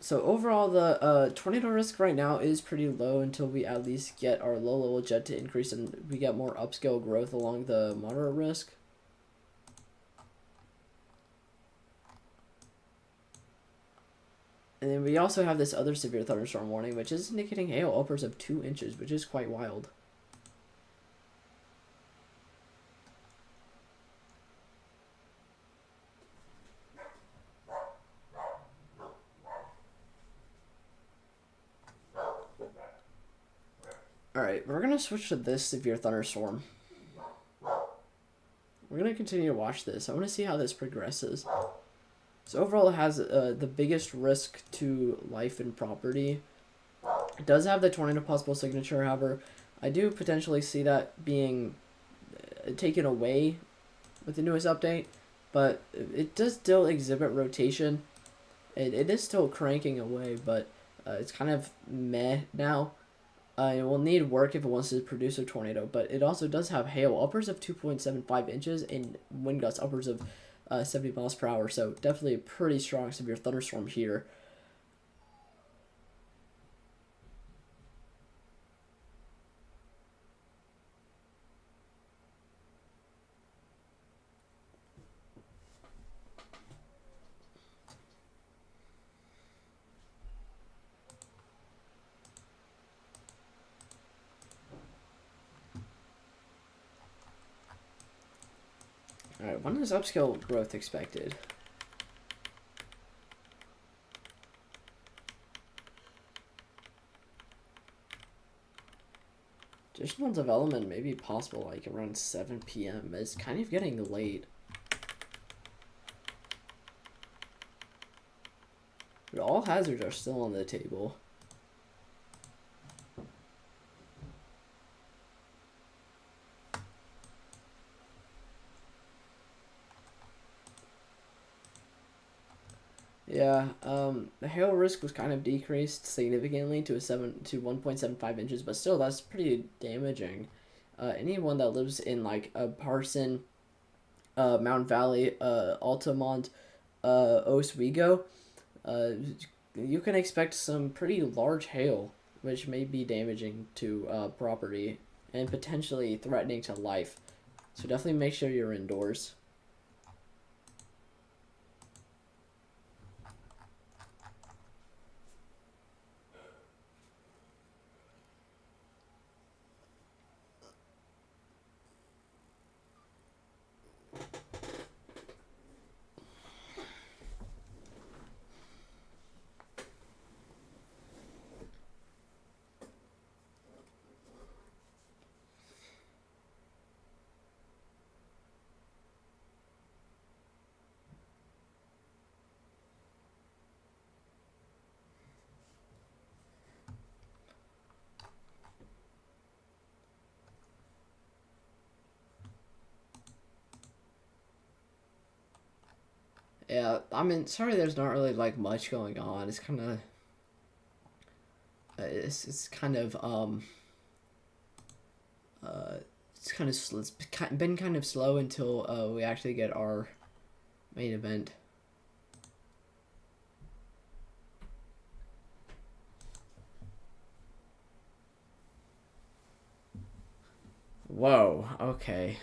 So overall, the tornado risk right now is pretty low until we at least get our low-level jet to increase and we get more upscale growth along the moderate risk. And then we also have this other severe thunderstorm warning, which is indicating hail upwards of 2 inches, which is quite wild. Alright, we're going to switch to this severe thunderstorm. We're going to continue to watch this. I want to see how this progresses. So overall, it has the biggest risk to life and property. It does have the tornado possible signature, however. I do potentially see that being taken away with the newest update, but it does still exhibit rotation. It is still cranking away, but it's kind of meh now. It will need work if it wants to produce a tornado, but it also does have hail upwards of 2.75 inches and wind gusts upwards of 70 miles per hour, so definitely a pretty strong severe thunderstorm here. Alright, when is upscale growth expected? Additional development may be possible like around 7 p.m. It's kind of getting late. But all hazards are still on the table. Yeah, the hail risk was kind of decreased significantly to 1.75 inches, but still that's pretty damaging. Anyone that lives in like a Parson, Mount Valley, Altamont, Oswego, you can expect some pretty large hail, which may be damaging to property and potentially threatening to life. So definitely make sure you're indoors. Yeah, I mean, sorry there's not really, like, much going on. It's kind of, it's kind of, it's been kind of slow until, we actually get our main event. Whoa, okay.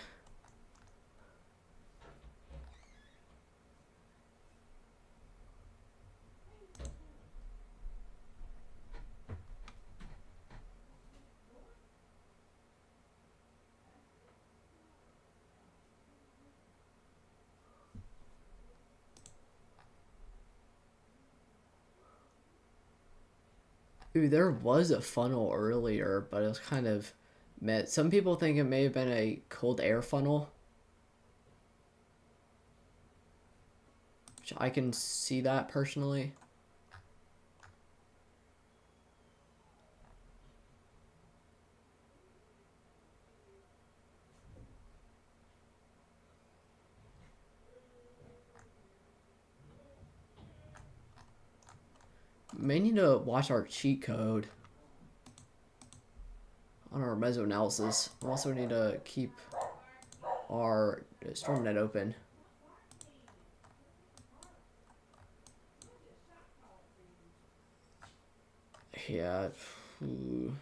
Ooh, there was a funnel earlier, but it was kind of met. Some people think it may have been a cold air funnel, which I can see that personally. May need to watch our cheat code on our meso analysis. We also need to keep our storm net open. Yeah. Ooh.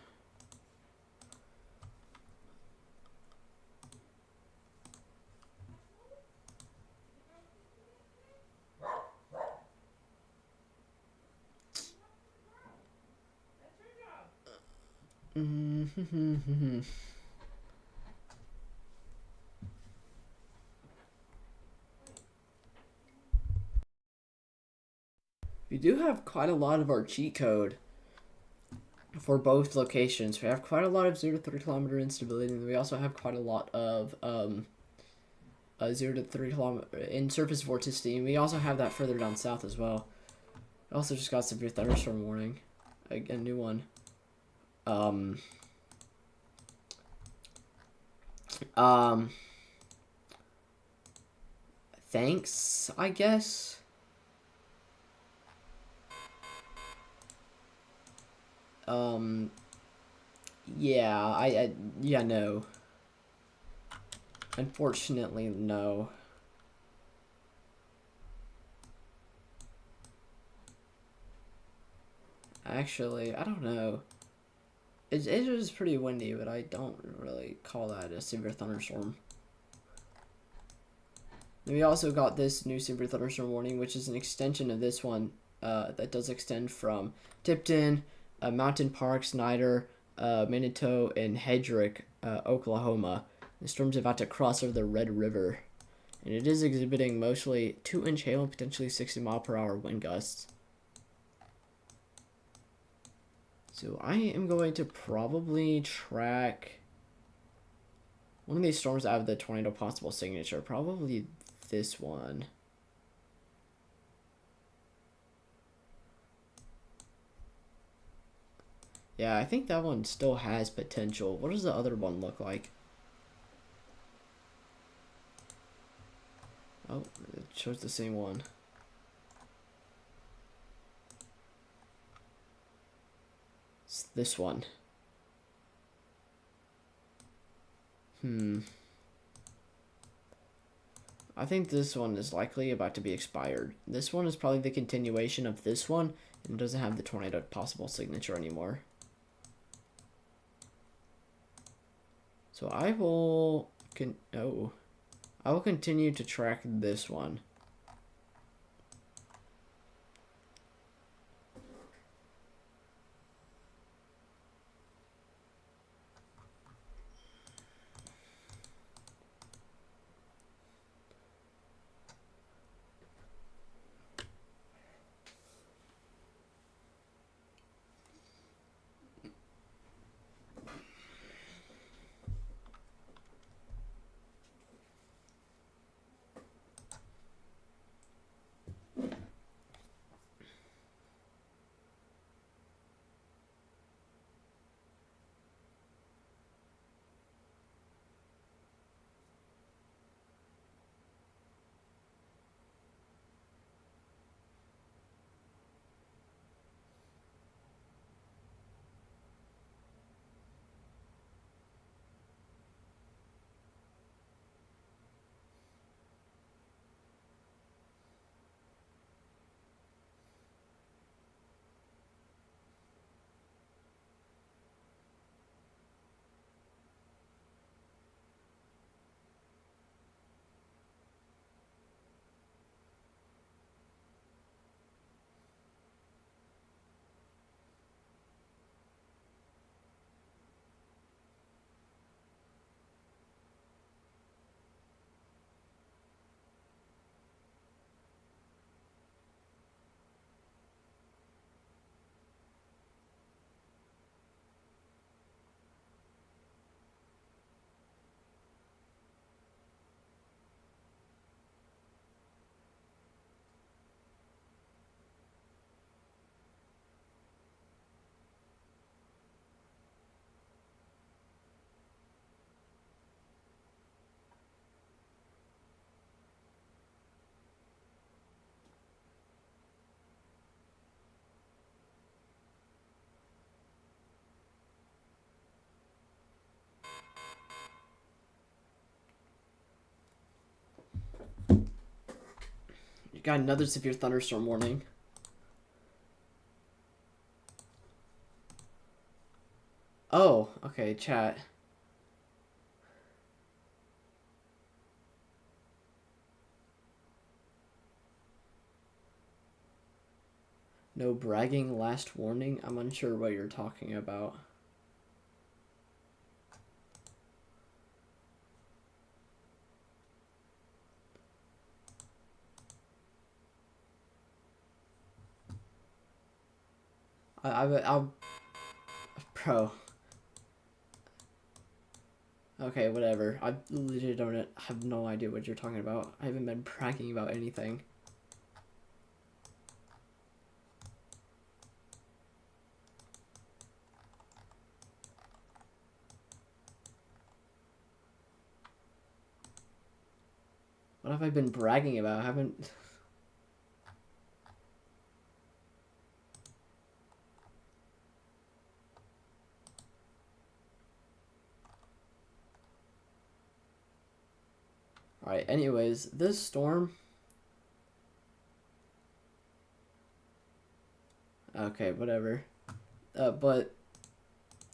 We do have quite a lot of our cheat code for both locations. We have quite a lot of 0 to 3 kilometer instability, and we also have quite a lot of 0 to 3 kilometer in surface vorticity, and we also have that further down south as well. We also just got severe thunderstorm warning, a new one. Thanks, I guess. Yeah, yeah, no. Unfortunately, no. Actually, I don't know. It was pretty windy, but I don't really call that a severe thunderstorm. And we also got this new severe thunderstorm warning, which is an extension of this one that does extend from Tipton, Mountain Park, Snyder, Manitou, and Hedrick, Oklahoma. The storm's about to cross over the Red River, and it is exhibiting mostly 2-inch hail and potentially 60-mile-per-hour wind gusts. So I am going to probably track one of these storms out of the tornado possible signature. Probably this one. Yeah, I think that one still has potential. What does the other one look like? Oh, it shows the same one. It's this one. I think this one is likely about to be expired. This one is probably the continuation of this one, and doesn't have the tornado possible signature anymore. So I will continue to track this one. got another severe thunderstorm warning. Oh, okay, chat. No bragging, last warning. I'm unsure what you're talking about. I'll bro. Okay, whatever. I legit don't have no idea what you're talking about. I haven't been bragging about anything. What have I been bragging about? I haven't... Alright, anyways, this storm... Okay, whatever.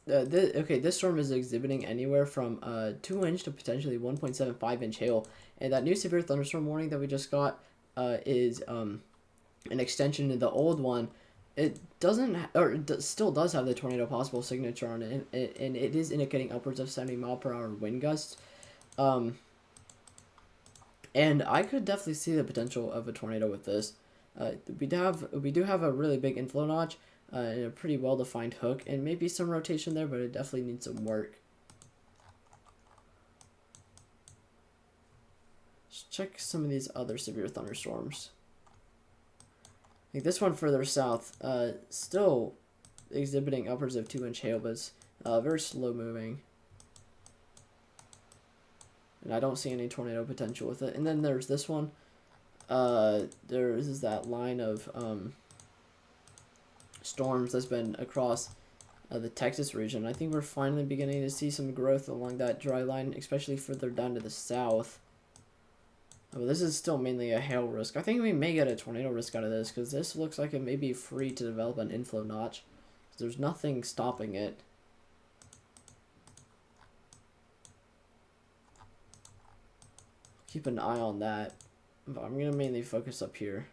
This storm is exhibiting anywhere from 2-inch to potentially 1.75-inch hail. And that new severe thunderstorm warning that we just got is an extension of the old one. It doesn't, still does have the tornado possible signature on it, and it is indicating upwards of 70-mile-per-hour wind gusts. And I could definitely see the potential of a tornado with this. We do have a really big inflow notch and a pretty well-defined hook, and maybe some rotation there, but it definitely needs some work. Let's check some of these other severe thunderstorms. Like this one further south, still exhibiting upwards of 2-inch hail, but it's very slow moving. And I don't see any tornado potential with it. And then there's this one. There is that line of storms that's been across the Texas region. I think we're finally beginning to see some growth along that dry line, especially further down to the south. Oh, this is still mainly a hail risk. I think we may get a tornado risk out of this, because this looks like it may be free to develop an inflow notch. There's nothing stopping it. Keep an eye on that. But I'm going to mainly focus up here.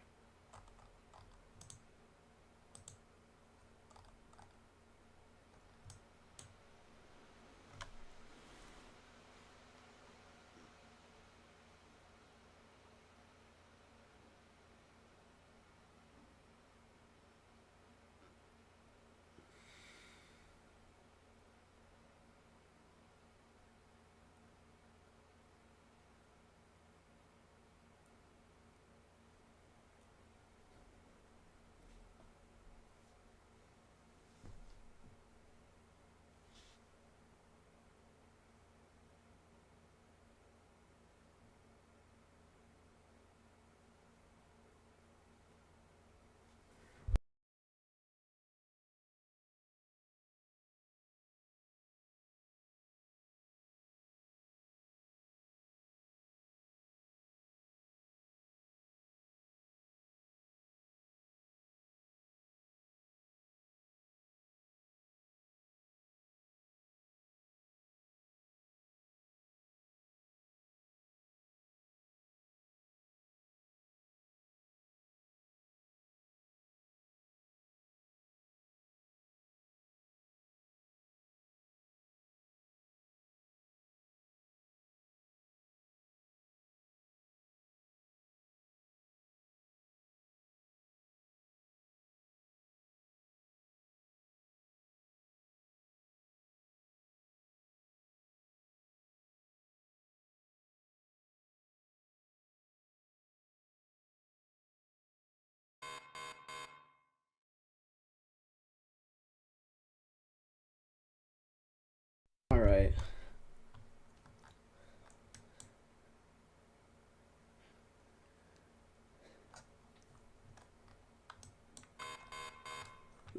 Alright.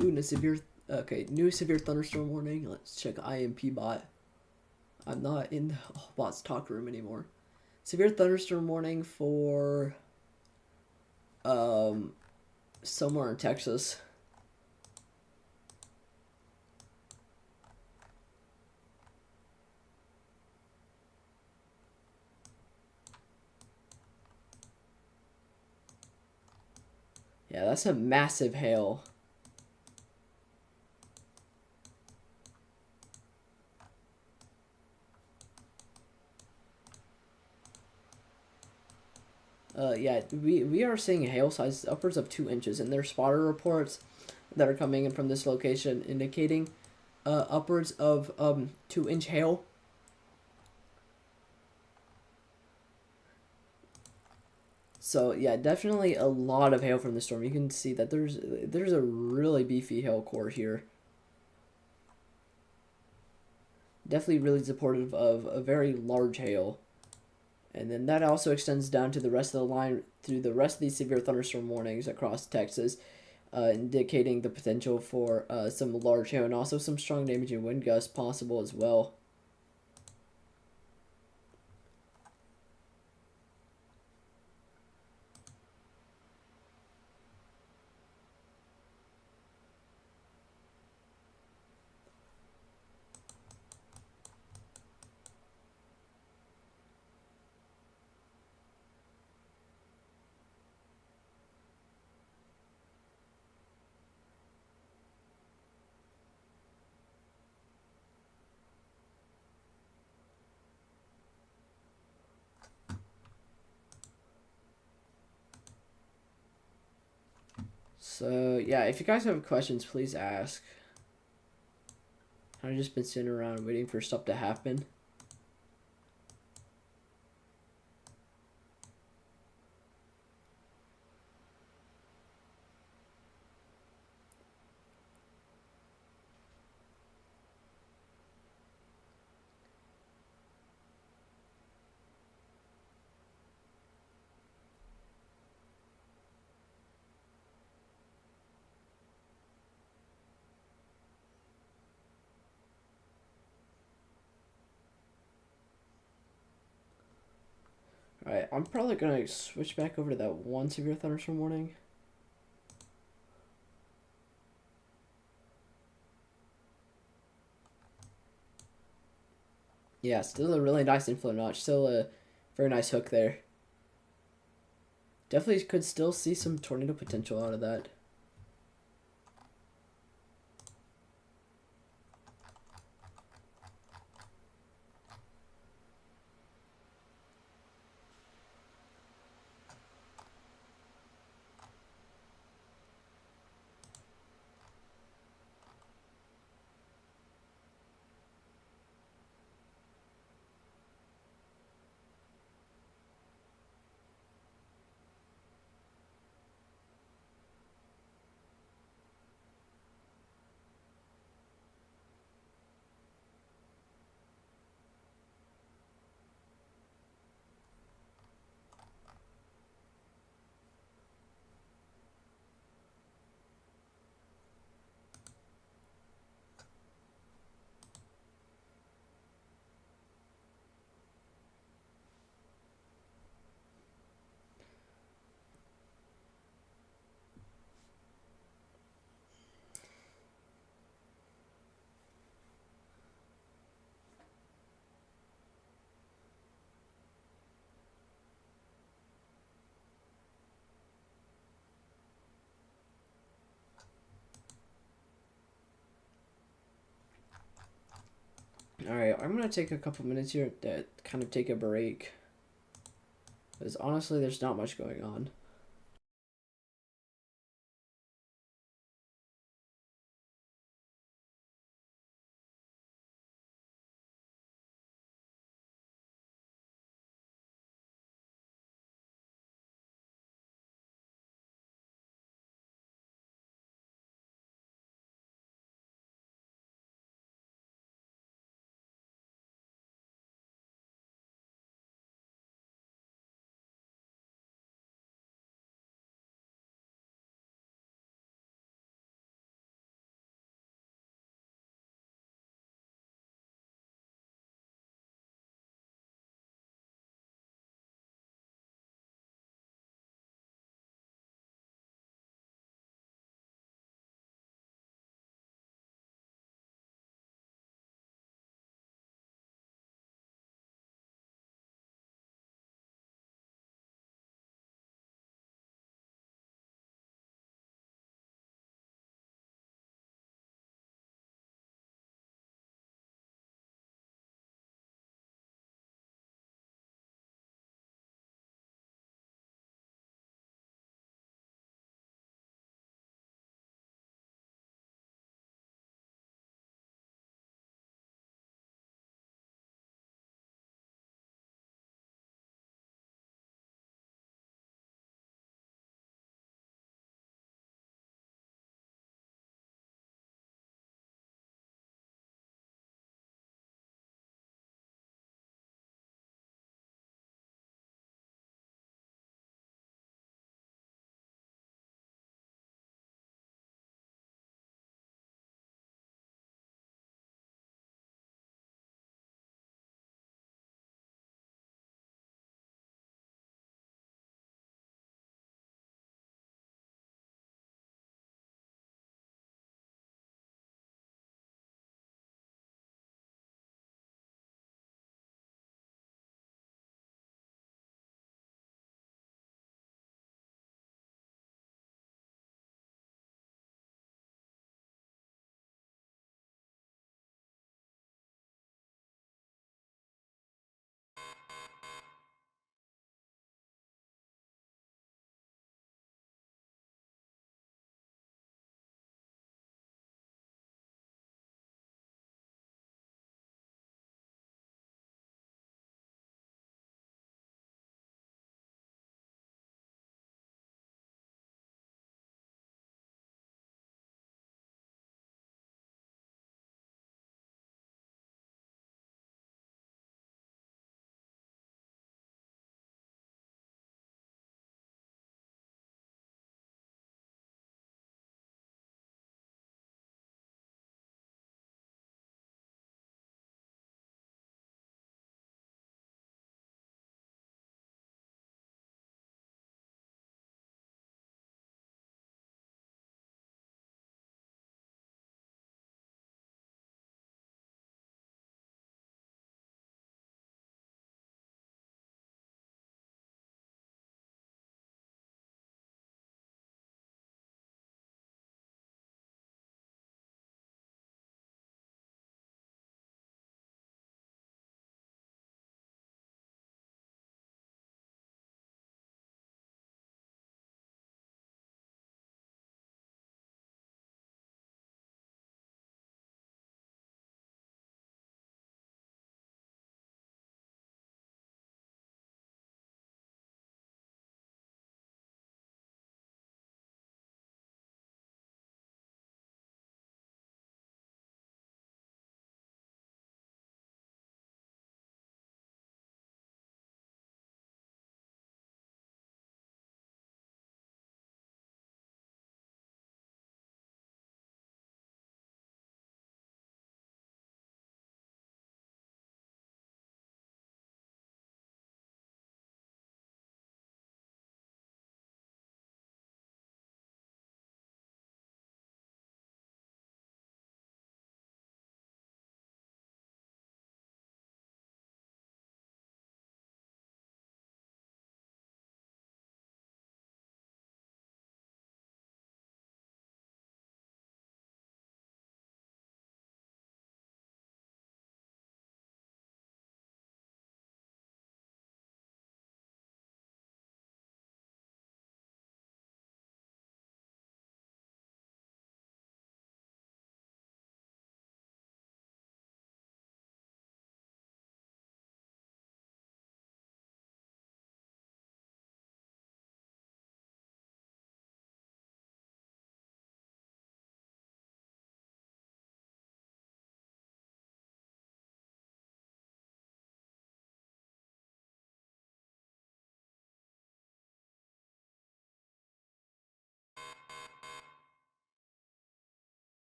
Ooh, new severe thunderstorm warning. Let's check IMP bot. I'm not in the bot's talk room anymore. Severe thunderstorm warning for somewhere in Texas. Yeah, that's a massive hail. Yeah, we are seeing hail size upwards of 2 inches, and there's spotter reports that are coming in from this location indicating upwards of 2-inch hail. So yeah, definitely a lot of hail from the storm. You can see that there's a really beefy hail core here. Definitely really supportive of a very large hail. And then that also extends down to the rest of the line through the rest of these severe thunderstorm warnings across Texas, indicating the potential for some large hail and also some strong damaging wind gusts possible as well. So yeah, if you guys have questions, please ask. I've just been sitting around waiting for stuff to happen. Alright, I'm probably gonna switch back over to that one severe thunderstorm warning. Yeah, still a really nice inflow notch. Still a very nice hook there. Definitely could still see some tornado potential out of that. Alright, I'm gonna take a couple minutes here to kind of take a break. Because honestly, there's not much going on.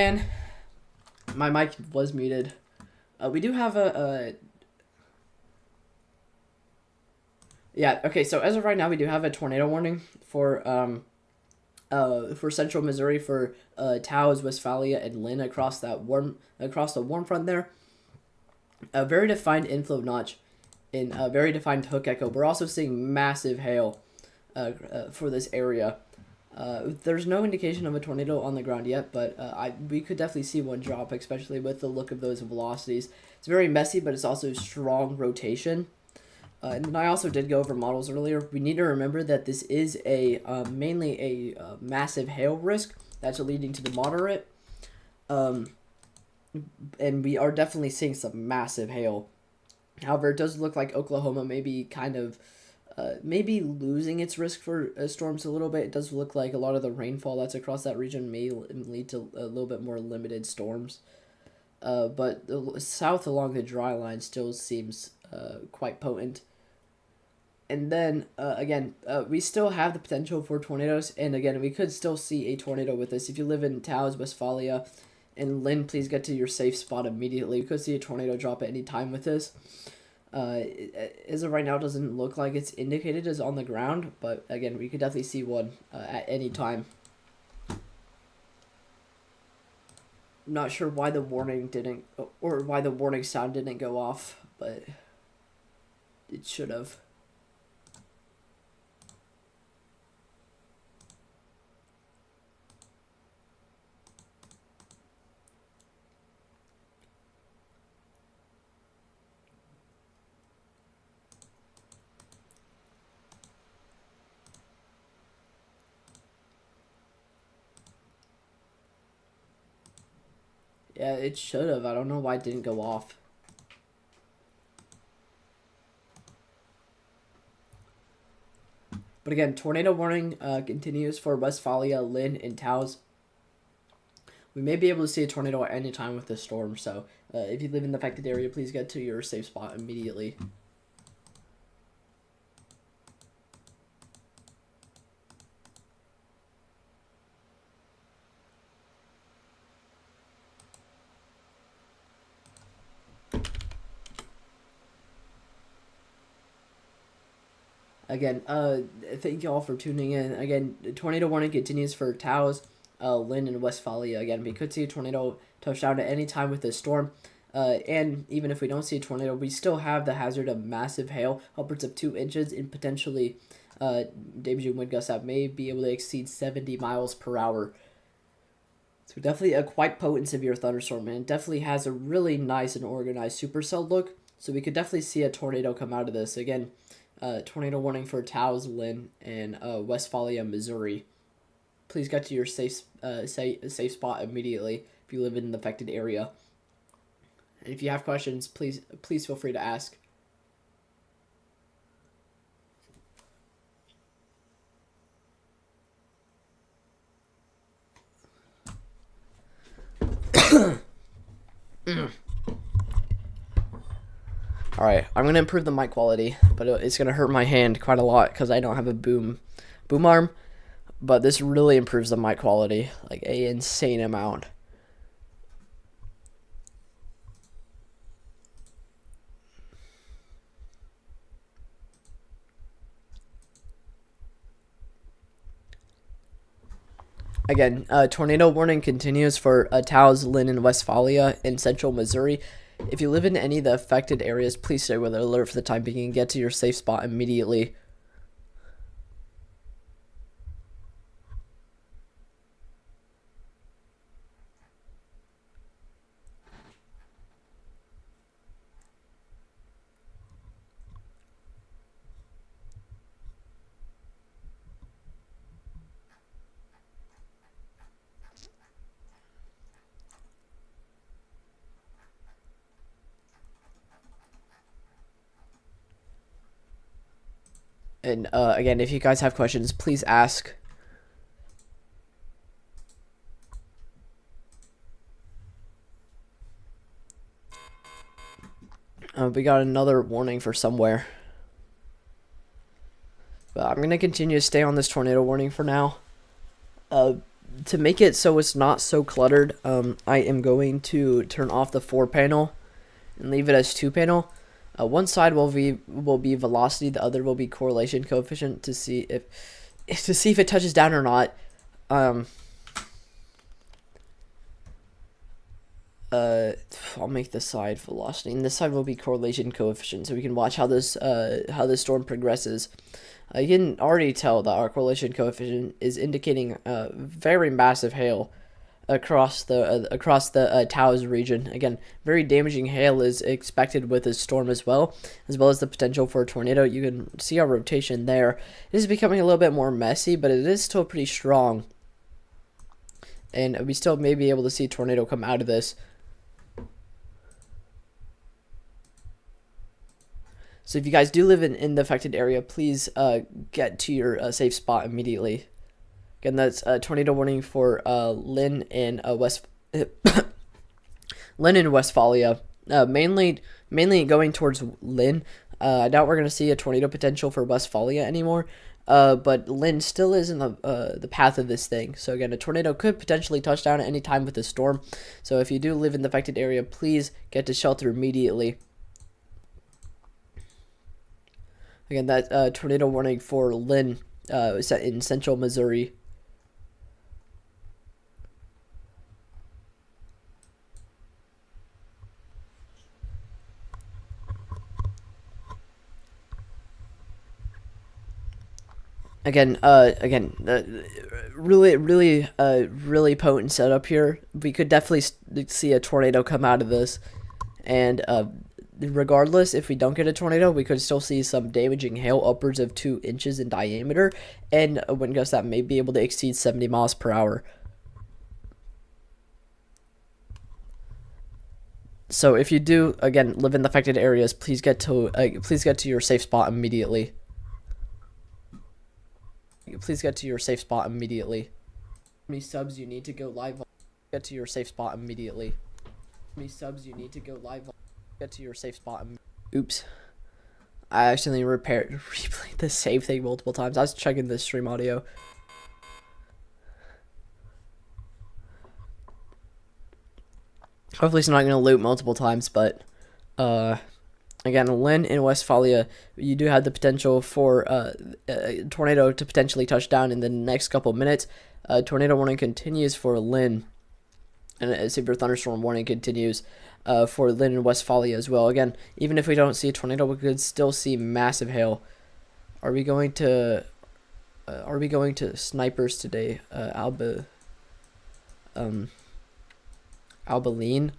And my mic was muted. We do have yeah, okay, so as of right now, we do have a tornado warning for central Missouri, for Taos, Westphalia, and Lynn across the warm front there. A very defined inflow notch in a very defined hook echo. We're also seeing massive hail for this area. There's no indication of a tornado on the ground yet, but we could definitely see one drop, especially with the look of those velocities. It's very messy, but it's also strong rotation. And then I also did go over models earlier. We need to remember that this is mainly a massive hail risk that's leading to the moderate. And we are definitely seeing some massive hail. However, it does look like Oklahoma may be kind of maybe losing its risk for storms a little bit. It does look like a lot of the rainfall that's across that region may lead to a little bit more limited storms. But the south along the dry line still seems quite potent. And then, again, we still have the potential for tornadoes. And again, we could still see a tornado with this. If you live in Taos, Westphalia, and Lynn, please get to your safe spot immediately. You could see a tornado drop at any time with this. As of right now, it doesn't look like it's indicated as on the ground. But again, we could definitely see one at any time. I'm not sure why the warning didn't, or why the warning sound didn't go off, but it should have. Yeah, it should have. I don't know why it didn't go off. But again, tornado warning continues for Westphalia, Lynn, and Taos. We may be able to see a tornado at any time with this storm, so if you live in the affected area, please get to your safe spot immediately. Again, thank you all for tuning in. Again, the tornado warning continues for Taos, Lynn, and Westphalia. Again, we could see a tornado touch down at any time with this storm. And even if we don't see a tornado, we still have the hazard of massive hail, upwards of 2 inches, and potentially damaging wind gusts that may be able to exceed 70 miles per hour. So definitely a quite potent severe thunderstorm, and it definitely has a really nice and organized supercell look. So we could definitely see a tornado come out of this. Again, tornado warning for Taos, Lynn, and Westphalia, Missouri. Please get to your safe spot immediately if you live in the affected area. And if you have questions, please feel free to ask. Alright, I'm going to improve the mic quality, but it's going to hurt my hand quite a lot because I don't have a boom arm. But this really improves the mic quality, like an insane amount. Again, tornado warning continues for Taos, Lynn, and Westphalia in central Missouri. If you live in any of the affected areas, please stay with alert for the time being and get to your safe spot immediately. And again, if you guys have questions, please ask. We got another warning for somewhere. But I'm going to continue to stay on this tornado warning for now. to make it so it's not so cluttered, I am going to turn off the 4 panel and leave it as 2 panel. One side will be velocity, the other will be correlation coefficient to see if it touches down or not. I'll make this side velocity, and this side will be correlation coefficient, so we can watch how this storm progresses. You can already tell that our correlation coefficient is indicating very massive hail across the Taos region. Again, very damaging hail is expected with this storm as well as the potential for a tornado. You can see our rotation there. It is becoming a little bit more messy, but it is still pretty strong, and we still may be able to see a tornado come out of this. So if you guys do live in the affected area, please get to your safe spot immediately. Again, that's a tornado warning for Lynn and Westphalia. Mainly going towards Lynn. I doubt we're going to see a tornado potential for Westphalia anymore. But Lynn still is in the path of this thing. So again, a tornado could potentially touch down at any time with this storm. So if you do live in the affected area, please get to shelter immediately. Again, that tornado warning for Lynn set in central Missouri. Again, really potent setup here. We could definitely see a tornado come out of this, and regardless, if we don't get a tornado, we could still see some damaging hail upwards of 2 inches in diameter, and a wind gust that may be able to exceed 70 miles per hour. So if you do, again, live in the affected areas, please get to your safe spot immediately. Please get to your safe spot immediately. How many subs you need to go live on? Get to your safe spot immediately. How many subs you need to go live on? Get to your safe spot. Oops. I accidentally replayed the save thing multiple times. I was checking the stream audio. Hopefully it's not going to loop multiple times, but again, Lynn and Westphalia, you do have the potential for a tornado to potentially touch down in the next couple minutes. Tornado warning continues for Lynn, and a severe thunderstorm warning continues for Lynn and Westphalia as well. Again, even if we don't see a tornado, we could still see massive hail. Are we going to snipers today? Albaline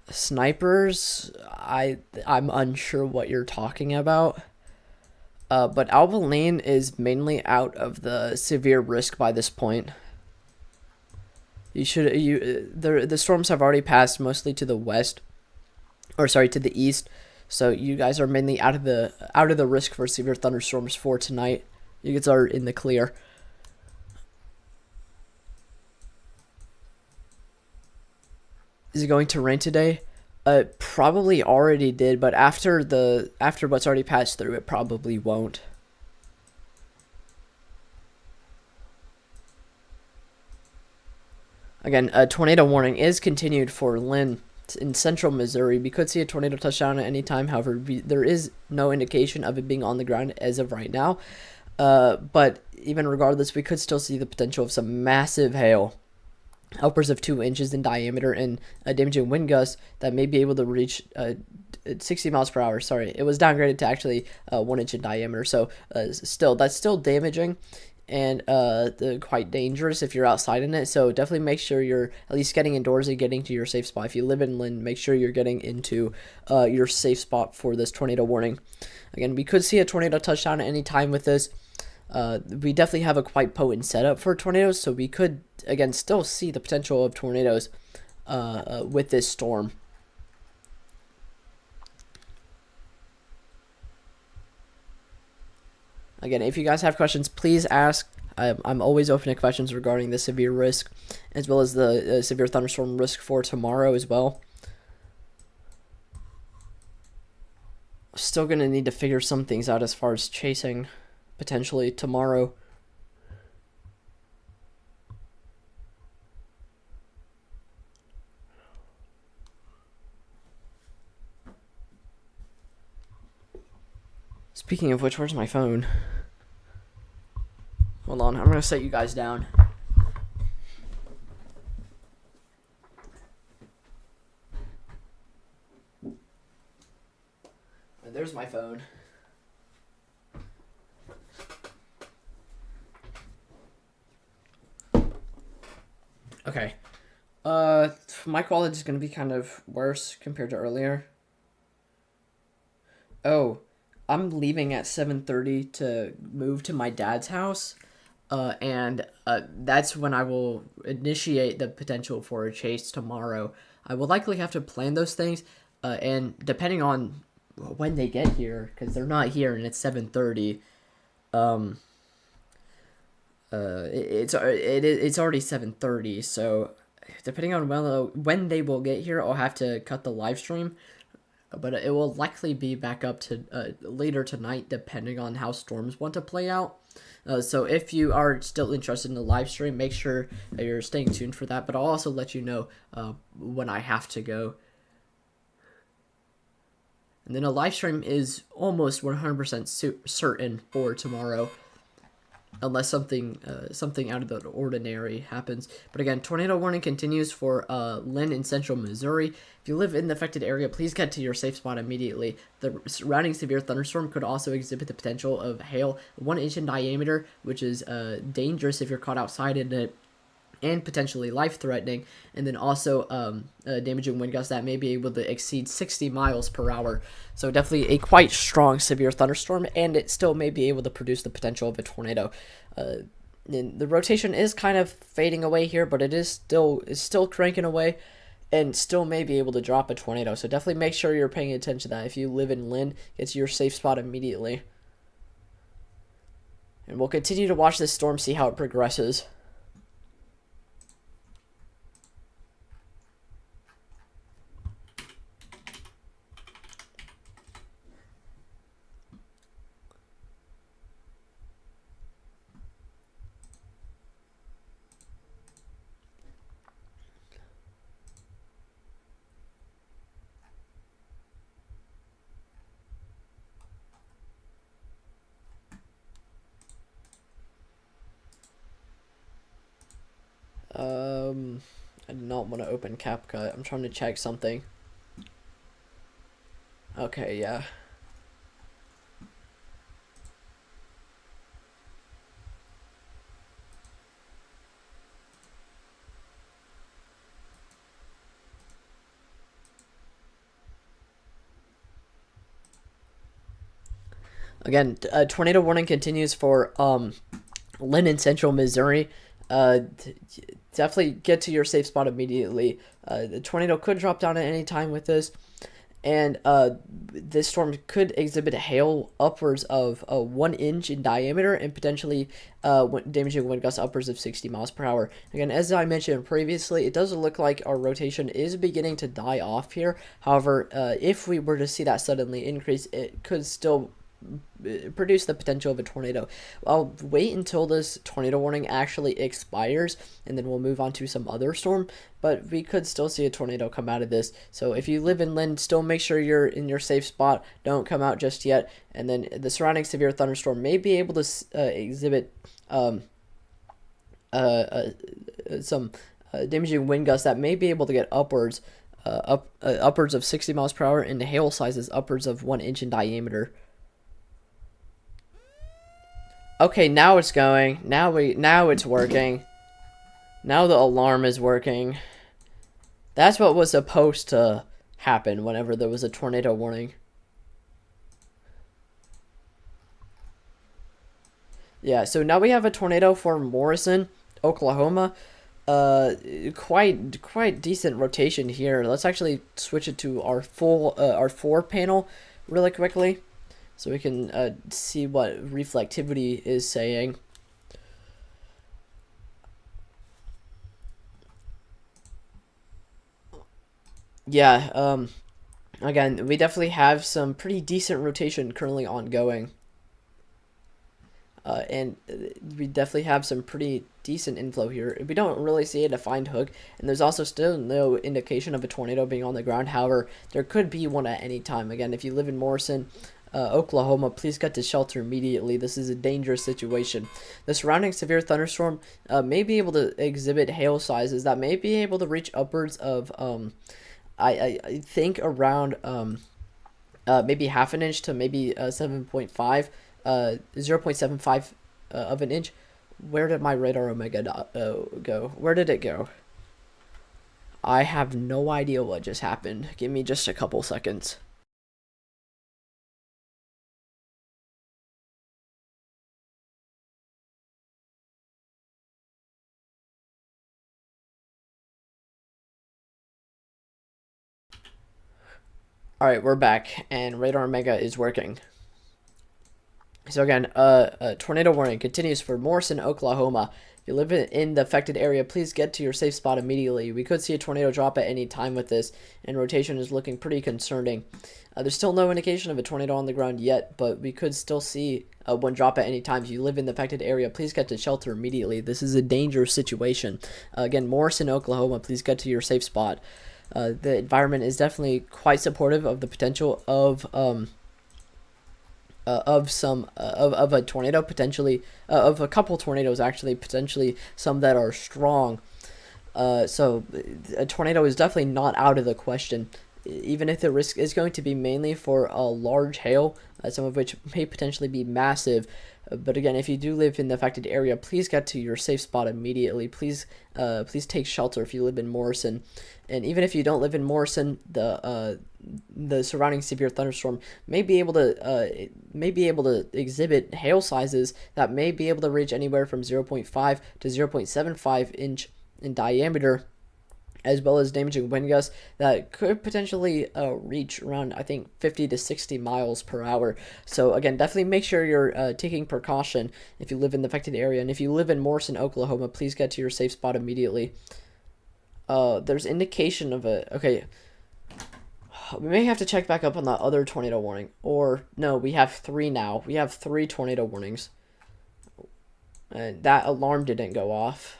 snipers? I'm unsure what you're talking about. But Albaline is mainly out of the severe risk by this point. The storms have already passed mostly to the west, or sorry, to the east. So you guys are mainly out of the risk for severe thunderstorms for tonight. You guys are in the clear. Is it going to rain today? It probably already did, but after what's already passed through, it probably won't. Again, a tornado warning is continued for Lynn in central Missouri. We could see a tornado touchdown at any time. However, there is no indication of it being on the ground as of right now. But even regardless, we could still see the potential of some massive hail, upwards of 2 inches in diameter, and a damaging wind gust that may be able to reach 60 miles per hour. Sorry, it was downgraded to actually 1 inch in diameter. So that's still damaging and quite dangerous if you're outside in it. So definitely make sure you're at least getting indoors and getting to your safe spot. If you live in Lynn, make sure you're getting into your safe spot for this tornado warning. Again, we could see a tornado touchdown at any time with this. We definitely have a quite potent setup for tornadoes, so we could, again, still see the potential of tornadoes with this storm. Again, if you guys have questions, please ask. I'm always open to questions regarding the severe risk, as well as the severe thunderstorm risk for tomorrow as well. Still going to need to figure some things out as far as chasing potentially tomorrow. Speaking of which, where's my phone? Hold on, I'm gonna set you guys down. There's my phone. Okay. My quality is gonna be kind of worse compared to earlier. Oh, I'm leaving at 7:30 to move to my dad's house. And that's when I will initiate the potential for a chase tomorrow. I will likely have to plan those things, and depending on when they get here, because they're not here and it's 7:30. It's already 7:30, so depending on when they will get here, I'll have to cut the live stream. But it will likely be back up to later tonight, depending on how storms want to play out. So if you are still interested in the live stream, make sure that you're staying tuned for that. But I'll also let you know when I have to go. And then a live stream is almost 100% certain for tomorrow, unless something out of the ordinary happens. But again, tornado warning continues for Lynn in central Missouri. If you live in the affected area, please get to your safe spot immediately. The surrounding severe thunderstorm could also exhibit the potential of hail 1 inch in diameter, which is dangerous if you're caught outside in it, and potentially life-threatening. And then also damaging wind gusts that may be able to exceed 60 miles per hour. So definitely a quite strong severe thunderstorm, and it still may be able to produce the potential of a tornado. And the rotation is kind of fading away here, but it is still cranking away, and still may be able to drop a tornado. So definitely make sure you're paying attention to that. If you live in Lynn, get to your safe spot immediately. And we'll continue to watch this storm, see how it progresses. I do not want to open CapCut. I'm trying to check something. Okay, yeah. Again, tornado warning continues for Lynn in central Missouri. Definitely get to your safe spot immediately. The tornado could drop down at any time with this, and this storm could exhibit hail upwards of 1 inch in diameter and potentially damaging wind gusts upwards of 60 miles per hour. Again, as I mentioned previously, it does look like our rotation is beginning to die off here. However, if we were to see that suddenly increase, it could still produce the potential of a tornado. I'll wait until this tornado warning actually expires, and then we'll move on to some other storm, but we could still see a tornado come out of this. So if you live in Lynn, still make sure you're in your safe spot. Don't come out just yet. And then the surrounding severe thunderstorm may be able to exhibit some damaging wind gusts that may be able to get upwards of 60 miles per hour, and the hail sizes upwards of 1 inch in diameter. Okay, now it's going. Now it's working. Now the alarm is working. That's what was supposed to happen whenever there was a tornado warning. Yeah, so now we have a tornado for Morrison, Oklahoma. Quite decent rotation here. Let's actually switch it to our our 4 panel really quickly, so we can see what reflectivity is saying. Yeah, again, we definitely have some pretty decent rotation currently ongoing. And we definitely have some pretty decent inflow here. We don't really see a defined hook, and there's also still no indication of a tornado being on the ground. However, there could be one at any time. Again, if you live in Morrison, Oklahoma, please get to shelter immediately. This is a dangerous situation. The surrounding severe thunderstorm may be able to exhibit hail sizes that may be able to reach upwards of I think around maybe half an inch to maybe 7.5 0.75 of an inch. Where did my radar omega go? Where did it go? I have no idea what just happened. Give me just a couple seconds. Alright, we're back, and radar omega is working. So again, tornado warning continues for Morrison, Oklahoma. If you live in the affected area, please get to your safe spot immediately. We could see a tornado drop at any time with this, and rotation is looking pretty concerning. There's still no indication of a tornado on the ground yet, but we could still see one drop at any time. If you live in the affected area, please get to shelter immediately. This is a dangerous situation. Again, Morrison, Oklahoma, please get to your safe spot. The environment is definitely quite supportive of the potential of a tornado, potentially of a couple tornadoes, actually, potentially some that are strong. So a tornado is definitely not out of the question, even if the risk is going to be mainly for a large hail, some of which may potentially be massive. But again, if you do live in the affected area, please get to your safe spot immediately. Please take shelter if you live in Morrison. And even if you don't live in Morrison, the surrounding severe thunderstorm may be able to exhibit hail sizes that may be able to reach anywhere from 0.5 to 0.75 inch in diameter, as well as damaging wind gusts that could potentially reach around, I think, 50 to 60 miles per hour. So again, definitely make sure you're taking precaution if you live in the affected area. And if you live in Morrison, Oklahoma, please get to your safe spot immediately. There's indication of a... Okay, we may have to check back up on that other tornado warning. Or, no, we have 3 now. We have 3 tornado warnings. And that alarm didn't go off.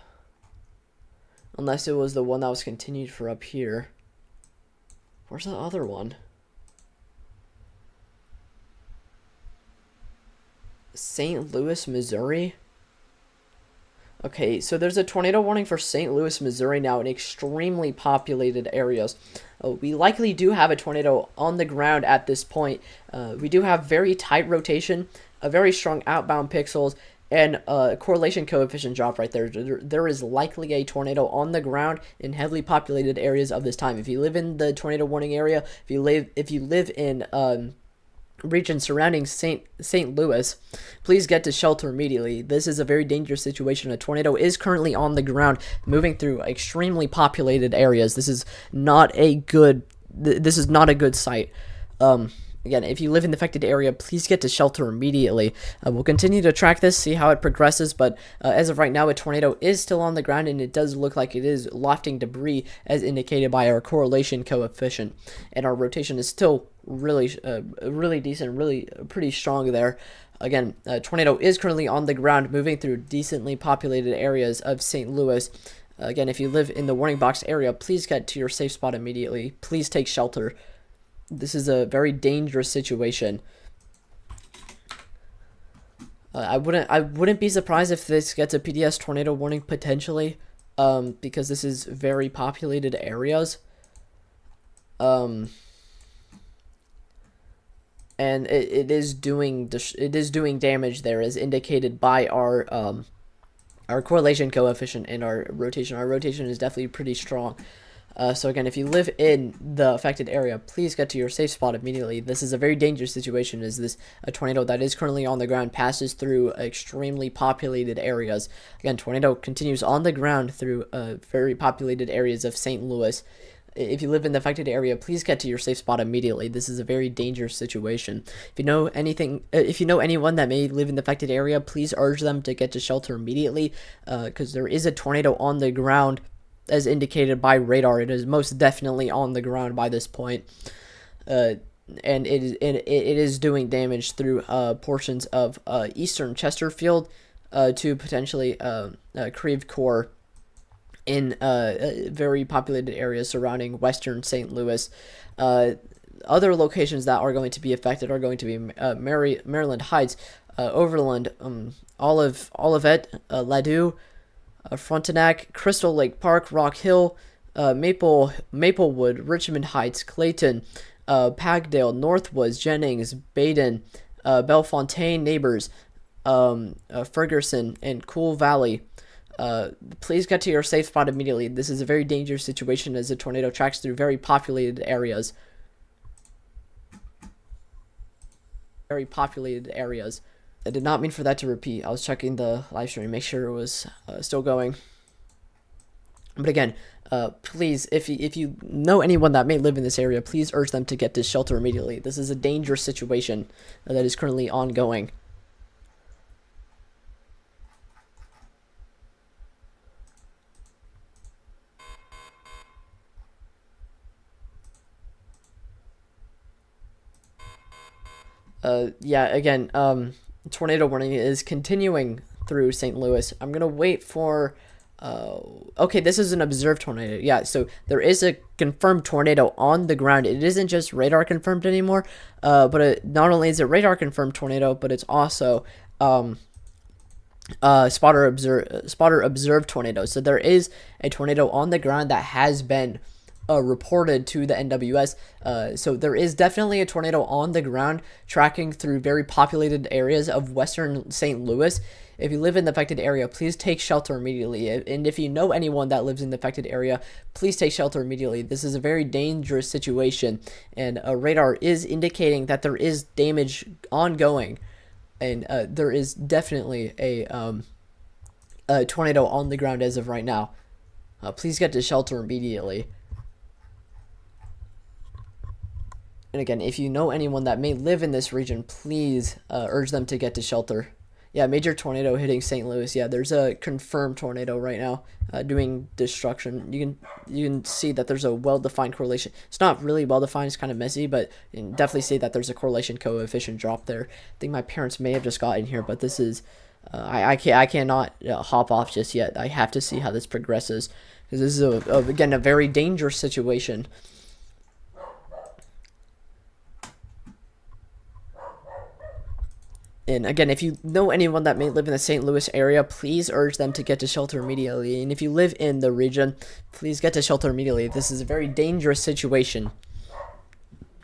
Unless it was the one that was continued for up here. Where's the other one? St. Louis, Missouri? Okay, so there's a tornado warning for St. Louis, Missouri now in extremely populated areas. We likely do have a tornado on the ground at this point. We do have very tight rotation, a very strong outbound pixels, and correlation coefficient drop right there. There is likely a tornado on the ground in heavily populated areas of this time. If you live in the tornado warning area, if you live in region surrounding St. Louis, please get to shelter immediately. This is a very dangerous situation. A tornado is currently on the ground, moving through extremely populated areas. This is not a good sight. Again, if you live in the affected area, please get to shelter immediately. We'll continue to track this, see how it progresses, but as of right now, a tornado is still on the ground, and it does look like it is lofting debris, as indicated by our correlation coefficient. And our rotation is still really decent, pretty strong there. Again, a tornado is currently on the ground, moving through decently populated areas of St. Louis. Again, if you live in the warning box area, please get to your safe spot immediately. Please take shelter. This is a very dangerous situation. I wouldn't be surprised if this gets a PDS tornado warning potentially, because this is very populated areas. And it is doing damage there, as indicated by our correlation coefficient and our rotation. Our rotation is definitely pretty strong. So again, if you live in the affected area, please get to your safe spot immediately. This is a very dangerous situation, as a tornado that is currently on the ground passes through extremely populated areas. Again, tornado continues on the ground through very populated areas of St. Louis. If you live in the affected area, please get to your safe spot immediately. This is a very dangerous situation. If you know anyone that may live in the affected area, please urge them to get to shelter immediately, because there is a tornado on the ground, as indicated by radar. It is most definitely on the ground by this point, and it is doing damage through portions of eastern Chesterfield to potentially Creve Coeur in very populated areas surrounding western St. Louis. other locations that are going to be affected are going to be Maryland Heights, Overland, Olivet, Ladue, Frontenac, Crystal Lake Park, Rock Hill, Maplewood, Richmond Heights, Clayton, Pagdale, Northwoods, Jennings, Baden, Bellefontaine, Neighbors, Ferguson, and Cool Valley. Please get to your safe spot immediately. This is a very dangerous situation as the tornado tracks through very populated areas. I did not mean for that to repeat. I was checking the live stream, make sure it was still going. But again, please, if you know anyone that may live in this area, please urge them to get to shelter immediately. This is a dangerous situation that is currently ongoing. Yeah, again, tornado warning is continuing through St. Louis. I'm gonna wait for okay, this is an observed tornado. Yeah, so there is a confirmed tornado on the ground. It isn't just radar confirmed anymore, but not only is it radar confirmed tornado, but it's also spotter observed tornado. So there is a tornado on the ground that has been reported to the NWS. So there is definitely a tornado on the ground tracking through very populated areas of western St. Louis. If you live in the affected area, please take shelter immediately. And if you know anyone that lives in the affected area, please take shelter immediately. This is a very dangerous situation, and radar is indicating that there is damage ongoing, and there is definitely a tornado on the ground as of right now. Please get to shelter immediately. And again, if you know anyone that may live in this region, please urge them to get to shelter. Yeah, major tornado hitting St. Louis. Yeah, there's a confirmed tornado right now doing destruction. You can see that there's a well-defined correlation. It's not really well-defined. It's kind of messy, but you can definitely see that there's a correlation coefficient drop there. I think my parents may have just gotten here, but this is I cannot hop off just yet. I have to see how this progresses, because this is again a very dangerous situation. And again, if you know anyone that may live in the St. Louis area, please urge them to get to shelter immediately. And if you live in the region, please get to shelter immediately. This is a very dangerous situation.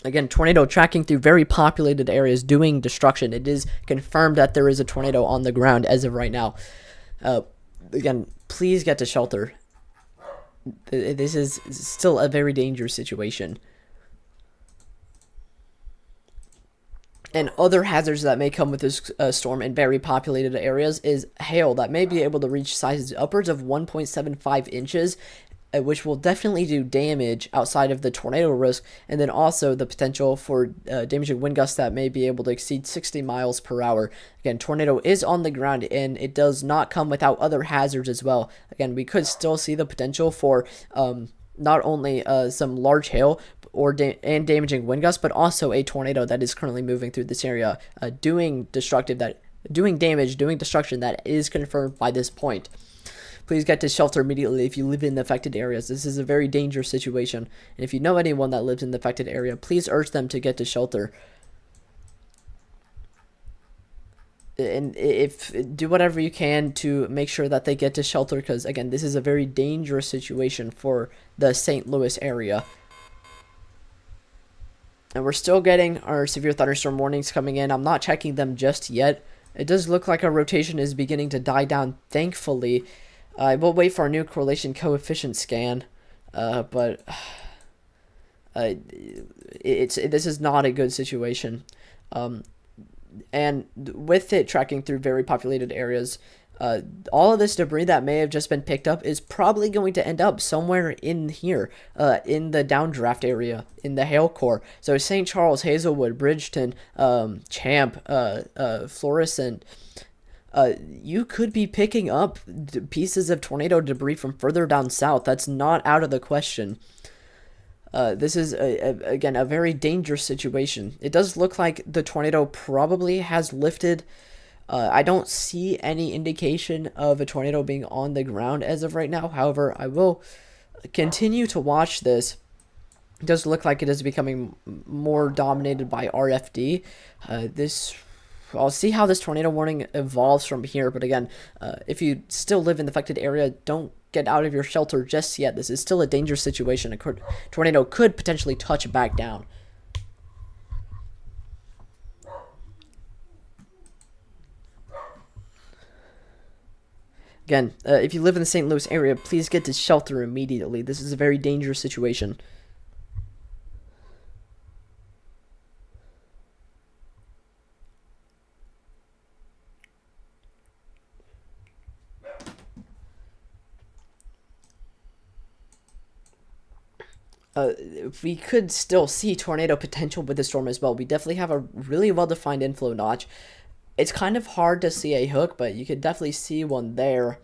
Again, tornado tracking through very populated areas doing destruction. It is confirmed that there is a tornado on the ground as of right now. Again, please get to shelter. This is still a very dangerous situation. And other hazards that may come with this storm in very populated areas is hail that may be able to reach sizes upwards of 1.75 inches, which will definitely do damage outside of the tornado risk, and then also the potential for damaging wind gusts that may be able to exceed 60 miles per hour. Again, tornado is on the ground, and it does not come without other hazards as well. Again, we could still see the potential for not only some large hail and damaging wind gusts, but also a tornado that is currently moving through this area, doing destruction that is confirmed by this point. Please get to shelter immediately if you live in the affected areas. This is a very dangerous situation, and if you know anyone that lives in the affected area, please urge them to get to shelter. And do whatever you can to make sure that they get to shelter, because again, this is a very dangerous situation for the St. Louis area. And we're still getting our severe thunderstorm warnings coming in. I'm not checking them just yet. It does look like our rotation is beginning to die down, thankfully. I will wait for our new correlation coefficient scan, but this is not a good situation. And with it tracking through very populated areas, all of this debris that may have just been picked up is probably going to end up somewhere in here, in the downdraft area, in the hail core. So St. Charles, Hazelwood, Bridgeton, Champ, Florissant, you could be picking up pieces of tornado debris from further down south. That's not out of the question. This is, again, a very dangerous situation. It does look like the tornado probably has lifted. I don't see any indication of a tornado being on the ground as of right now. However, I will continue to watch this It does look like it is becoming more dominated by RFD. I'll see how this tornado warning evolves from here. But again, if you still live in the affected area, don't get out of your shelter just yet. This is still a dangerous situation. A tornado could potentially touch back down. Again, if you live in the St. Louis area, please get to shelter immediately. This is a very dangerous situation. We could still see tornado potential with the storm as well. We definitely have a really well-defined inflow notch. It's kind of hard to see a hook, but you could definitely see one there.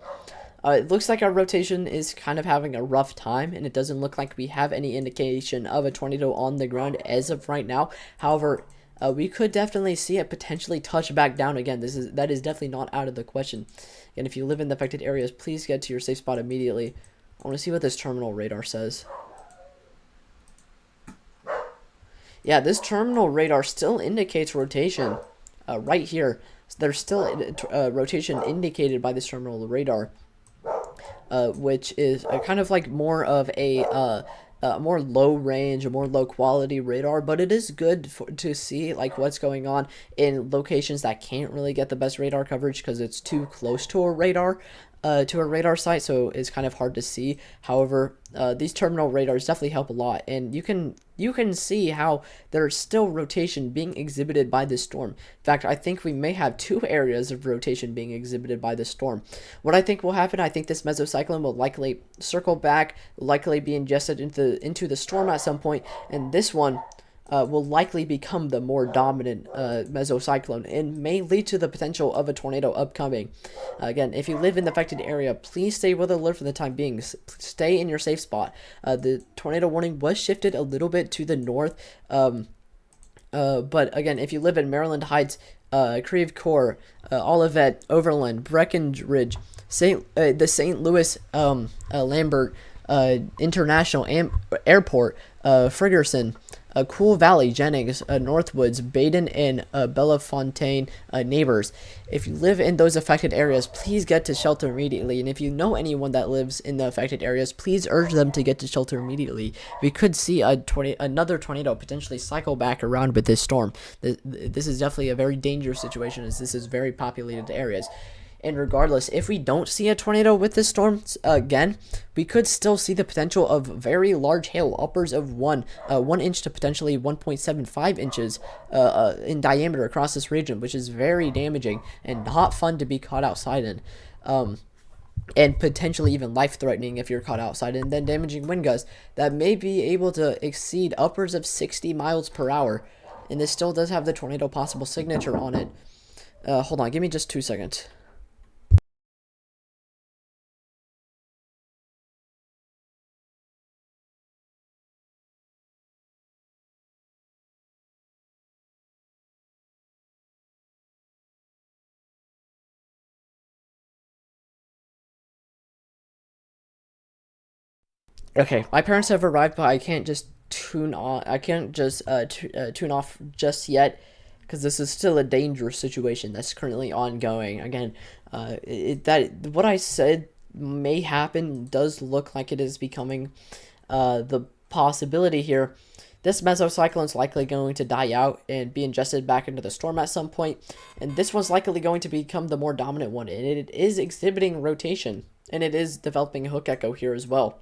It looks like our rotation is kind of having a rough time, and it doesn't look like we have any indication of a tornado on the ground as of right now. However, we could definitely see it potentially touch back down again. That is definitely not out of the question. And if you live in the affected areas, please get to your safe spot immediately. I want to see what this terminal radar says. Yeah, this terminal radar still indicates rotation. Right here, there's still rotation indicated by this terminal radar, which is kind of like more of a more low range, a more low quality radar, but it is good to see like what's going on in locations that can't really get the best radar coverage because it's too close to a radar. To a radar site, so it's kind of hard to see. However, these terminal radars definitely help a lot, and you can see how there's still rotation being exhibited by this storm. In fact, I think we may have 2 areas of rotation being exhibited by this storm. What I think will happen, I think this mesocyclone will likely circle back, likely be ingested into the storm at some point, and this one will likely become the more dominant mesocyclone and may lead to the potential of a tornado upcoming. Again, if you live in the affected area, please stay with alert for the time being. Stay in your safe spot. The tornado warning was shifted a little bit to the north, but again, if you live in Maryland Heights, Creve Coeur, Olivet, Overland, Breckenridge, the St. Louis Lambert International Airport, Friggerson, Cool Valley, Jennings, Northwoods, Baden, and Bellefontaine neighbors. If you live in those affected areas, please get to shelter immediately. And if you know anyone that lives in the affected areas, please urge them to get to shelter immediately. We could see another tornado potentially cycle back around with this storm. This is definitely a very dangerous situation, as this is very populated areas. And regardless, if we don't see a tornado with this storm again, we could still see the potential of very large hail, uppers of 1 inch to potentially 1.75 inches in diameter across this region, which is very damaging and not fun to be caught outside in. And potentially even life-threatening if you're caught outside, and then damaging wind gusts that may be able to exceed upwards of 60 miles per hour. And this still does have the tornado possible signature on it. Hold on, give me just 2 seconds. Okay, my parents have arrived, but I can't just tune on. I can't just tune off just yet, because this is still a dangerous situation that's currently ongoing. Again, that what I said may happen does look like it is becoming the possibility here. This mesocyclone is likely going to die out and be ingested back into the storm at some point, and this one's likely going to become the more dominant one, and it is exhibiting rotation, and it is developing a hook echo here as well.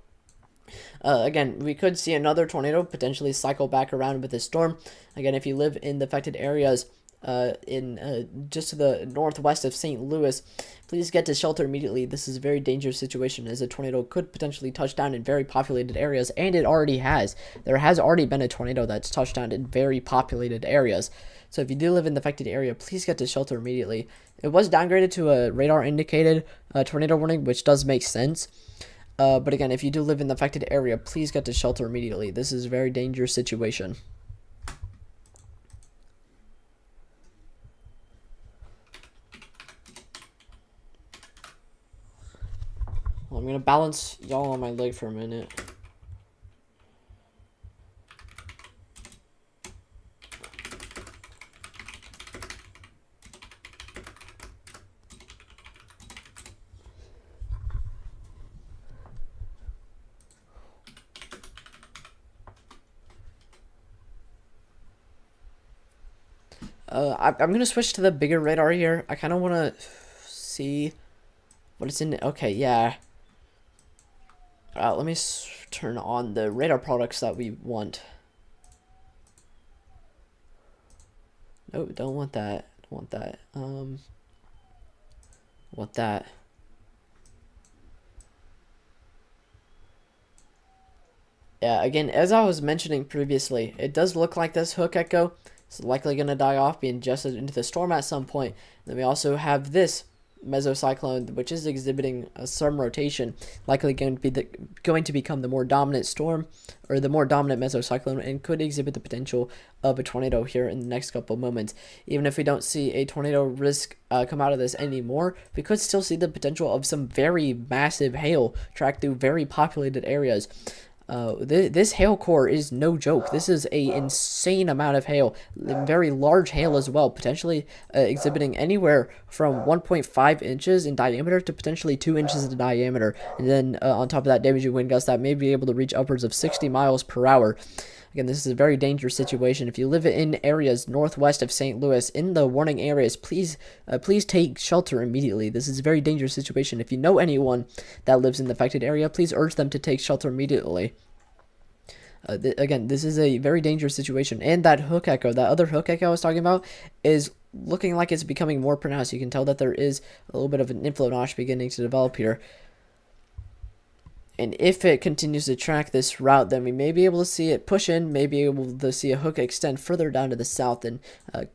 Again, we could see another tornado potentially cycle back around with this storm. Again, if you live in the affected areas just to the northwest of St. Louis, please get to shelter immediately. This is a very dangerous situation, as a tornado could potentially touch down in very populated areas, and it already has. There has already been a tornado that's touched down in very populated areas. So if you do live in the affected area, please get to shelter immediately. It was downgraded to a radar indicated tornado warning, which does make sense. But again, if you do live in the affected area, please get to shelter immediately. This is a very dangerous situation. Well, I'm going to balance y'all on my leg for a minute. I'm gonna switch to the bigger radar here. I kind of want to see what it's in. Okay, yeah. Let me turn on the radar products that we want. No, don't want that. Don't want that. Want that. Yeah, again, as I was mentioning previously, it does look like this hook echo is likely going to die off, be ingested into the storm at some point. Then we also have this mesocyclone, which is exhibiting some rotation, likely going to become the more dominant storm, or the more dominant mesocyclone, and could exhibit the potential of a tornado here in the next couple of moments. Even if we don't see a tornado risk come out of this anymore, we could still see the potential of some very massive hail track through very populated areas. This hail core is no joke. This is a insane amount of hail, very large hail as well, potentially exhibiting anywhere from 1.5 inches in diameter to potentially 2 inches in diameter. And then on top of that, damaging wind gusts that may be able to reach upwards of 60 miles per hour. Again, this is a very dangerous situation. If you live in areas northwest of St. Louis, in the warning areas, please take shelter immediately. This is a very dangerous situation. If you know anyone that lives in the affected area, please urge them to take shelter immediately. Again, this is a very dangerous situation. And that hook echo, that other hook echo I was talking about, is looking like it's becoming more pronounced. You can tell that there is a little bit of an inflow notch beginning to develop here. And if it continues to track this route, then we may be able to see it push in, may be able to see a hook extend further down to the south, and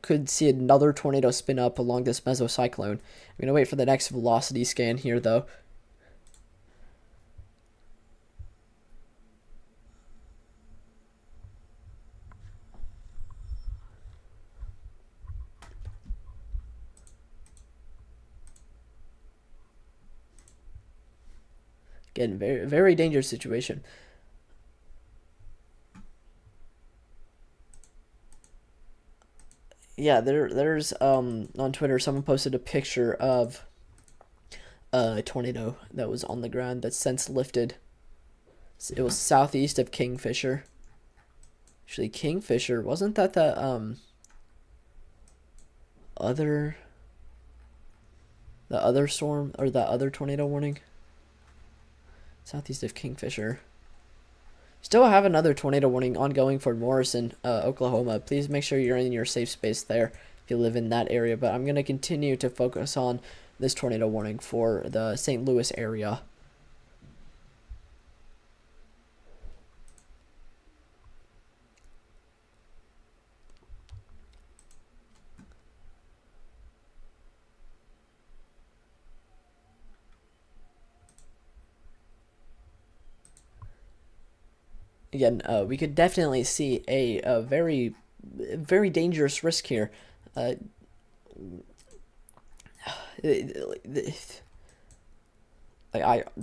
could see another tornado spin up along this mesocyclone. I'm going to wait for the next velocity scan here, though. Again, very, very dangerous situation. Yeah, there's on Twitter someone posted a picture of a tornado that was on the ground that's since lifted. It was southeast of Kingfisher. Actually, Kingfisher, wasn't that the other storm, or the other tornado warning? Southeast of Kingfisher. Still have another tornado warning ongoing for Morrison, Oklahoma. Please make sure you're in your safe space there if you live in that area. But I'm going to continue to focus on this tornado warning for the St. Louis area. Again, we could definitely see a very, very dangerous risk here. I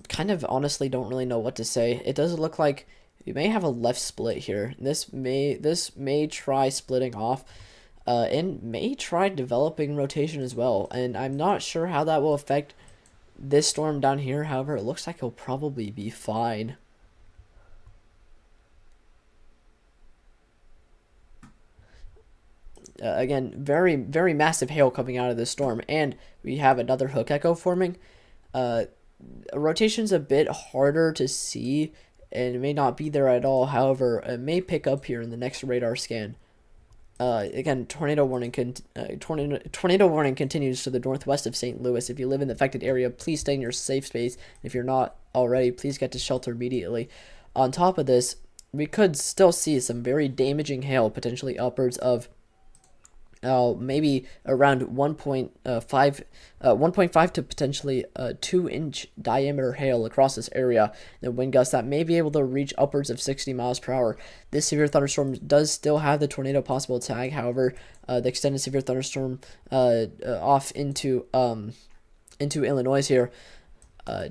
kind of honestly don't really know what to say. It does look like we may have a left split here. This may try splitting off, and may try developing rotation as well. And I'm not sure how that will affect this storm down here. However, it looks like it'll probably be fine. Again, very, very massive hail coming out of this storm, and we have another hook echo forming. Rotation's a bit harder to see, and it may not be there at all. However, it may pick up here in the next radar scan. Again, tornado warning continues to the northwest of St. Louis. If you live in the affected area, please stay in your safe space. If you're not already, please get to shelter immediately. On top of this, we could still see some very damaging hail, potentially upwards of maybe around 1.5 to potentially 2-inch diameter hail across this area. The wind gusts that may be able to reach upwards of 60 miles per hour. This severe thunderstorm does still have the tornado possible tag. However, the extended severe thunderstorm off into Illinois here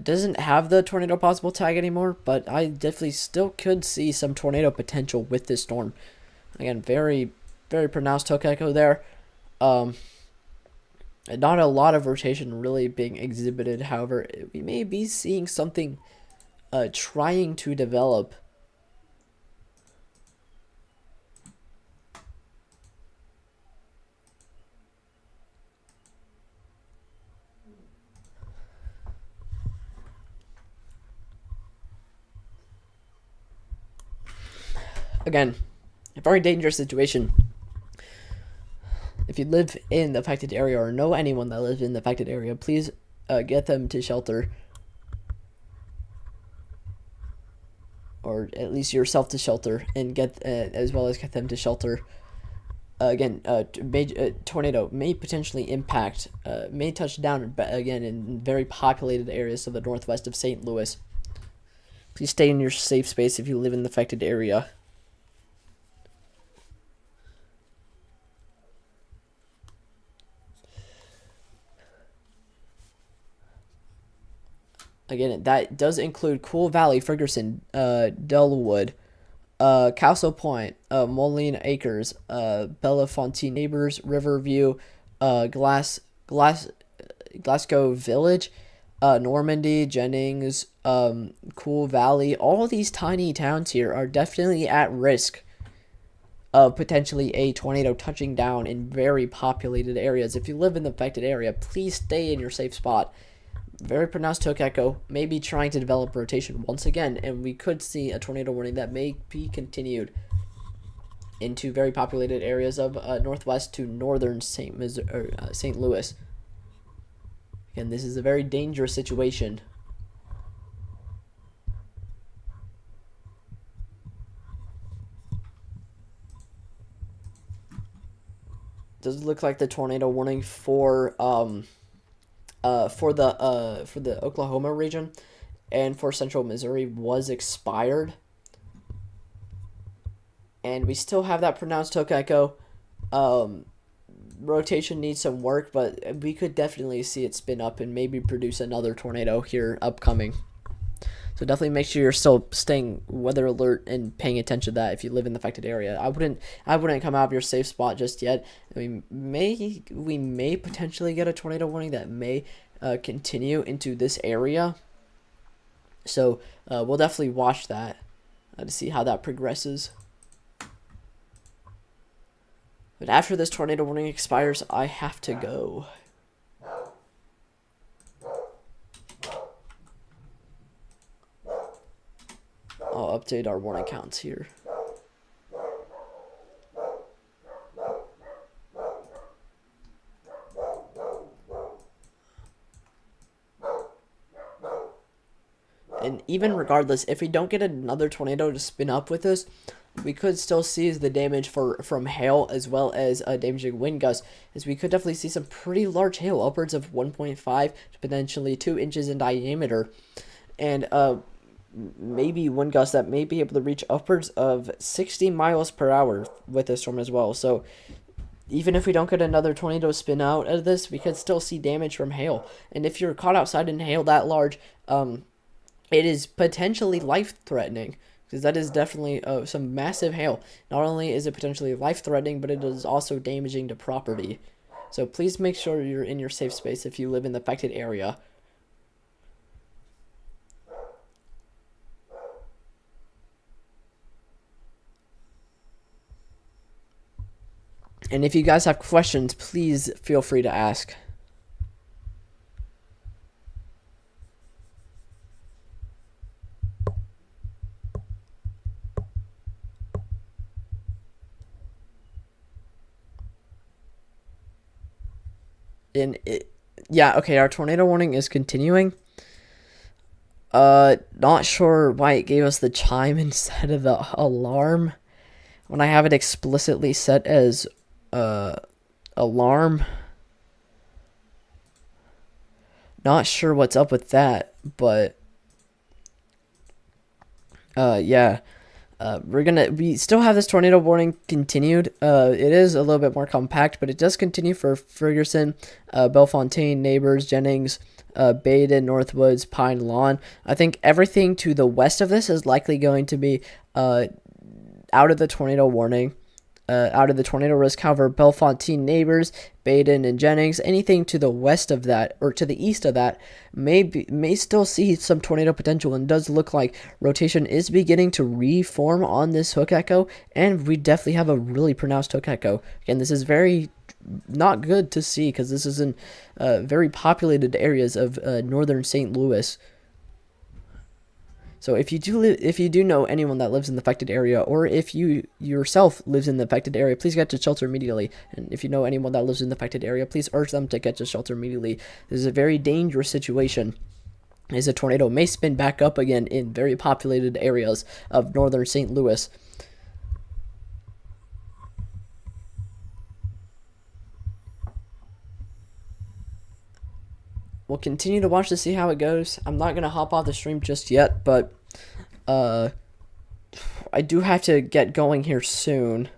doesn't have the tornado possible tag anymore, but I definitely still could see some tornado potential with this storm. Again, very, very pronounced hook echo there. Not a lot of rotation really being exhibited. However, we may be seeing something trying to develop. Again, a very dangerous situation. If you live in the affected area or know anyone that lives in the affected area, please get them to shelter, or at least yourself to shelter, and get as well as get them to shelter. Again, tornado may potentially impact, may touch down again in very populated areas of the northwest of St. Louis. Please stay in your safe space if you live in the affected area. Again, that does include Cool Valley, Ferguson, Dellwood, Castle Point, Moline Acres, Bellefontaine Neighbors, Riverview, Glasgow Village, Normandy, Jennings, Cool Valley. All these tiny towns here are definitely at risk of potentially a tornado touching down in very populated areas. If you live in the affected area, please stay in your safe spot. Very pronounced hook echo, may be trying to develop rotation once again, and we could see a tornado warning that may be continued into very populated areas of northwest to northern St. Louis. Again, this is a very dangerous situation. Does look like the tornado warning for the Oklahoma region and for central Missouri was expired, and we still have that pronounced hook echo. Rotation needs some work, but we could definitely see it spin up and maybe produce another tornado here upcoming. So definitely make sure you're still staying weather alert and paying attention to that if you live in the affected area. I wouldn't come out of your safe spot just yet. We may potentially get a tornado warning that may continue into this area. So we'll definitely watch that to see how that progresses. But after this tornado warning expires, I have to go. I'll update our warning counts here. And even regardless, if we don't get another tornado to spin up with us, we could still see the damage from hail as well as damaging wind gusts, as we could definitely see some pretty large hail, upwards of 1.5 to potentially 2 inches in diameter, and maybe wind gusts that may be able to reach upwards of 60 miles per hour with this storm as well. So even if we don't get another tornado spin out of this, we could still see damage from hail. And if you're caught outside in hail that large, it is potentially life-threatening, because that is definitely some massive hail. Not only is it potentially life-threatening, but it is also damaging to property. So please make sure you're in your safe space if you live in the affected area. And if you guys have questions, please feel free to ask. Yeah, okay, our tornado warning is continuing. Not sure why it gave us the chime instead of the alarm when I have it explicitly set as alarm. Not sure what's up with that, but yeah. We still have this tornado warning continued. It is a little bit more compact, but it does continue for Ferguson, Bellefontaine, Neighbors, Jennings, Baden, Northwoods, Pine Lawn. I think everything to the west of this is likely going to be out of the tornado warning, out of the tornado risk. However, Bellefontaine, Neighbors, Baden, and Jennings, anything to the west of that or to the east of that may still see some tornado potential, and does look like rotation is beginning to reform on this hook echo, and we definitely have a really pronounced hook echo. Again, this is very not good to see, because this is in very populated areas of northern St. Louis. So if you do know anyone that lives in the affected area, or if you yourself lives in the affected area, please get to shelter immediately. And if you know anyone that lives in the affected area, please urge them to get to shelter immediately. This is a very dangerous situation, as a tornado may spin back up again in very populated areas of northern St. Louis. We'll continue to watch to see how it goes. I'm not going to hop off the stream just yet, but I do have to get going here soon.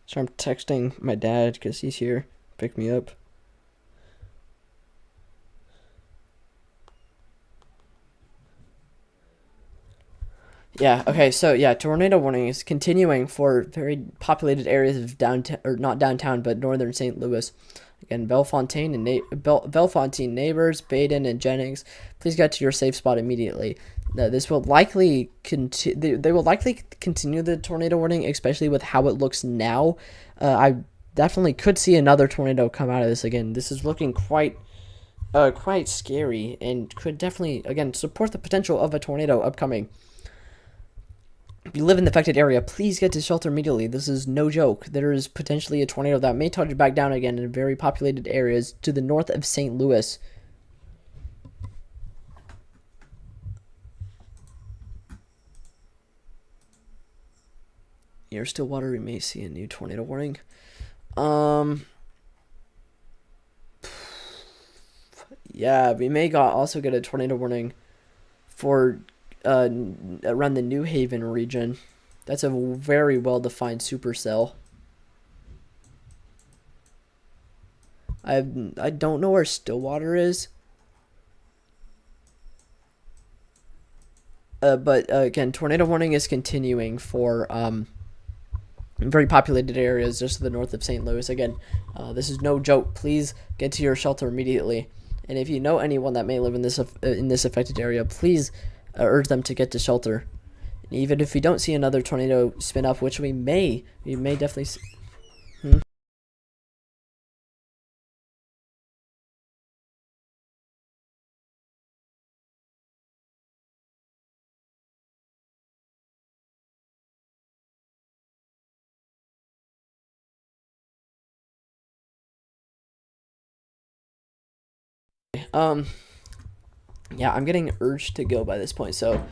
So I'm texting my dad because he's here. Pick me up. Yeah, okay, so yeah, tornado warning is continuing for very populated areas of downtown, or not downtown, but northern St. Louis. Again, Bellefontaine and Bellefontaine neighbors, Baden and Jennings, please get to your safe spot immediately. This will likely they will likely continue the tornado warning, especially with how it looks now. I definitely could see another tornado come out of this again. This is looking quite scary, and could definitely, again, support the potential of a tornado upcoming. If you live in the affected area, please get to shelter immediately. This is no joke. There is potentially a tornado that may touch back down again in very populated areas to the north of St. Louis. Near Stillwater, we may see a new tornado warning. Yeah, we may also get a tornado warning for around the New Haven region. That's a very well-defined supercell. I don't know where Stillwater is. But again, tornado warning is continuing for very populated areas just to the north of St. Louis. Again, this is no joke. Please get to your shelter immediately. And if you know anyone that may live in this affected area, please urge them to get to shelter. And even if we don't see another tornado spin up, which we may definitely see. Yeah, I'm getting urged to go by this point, so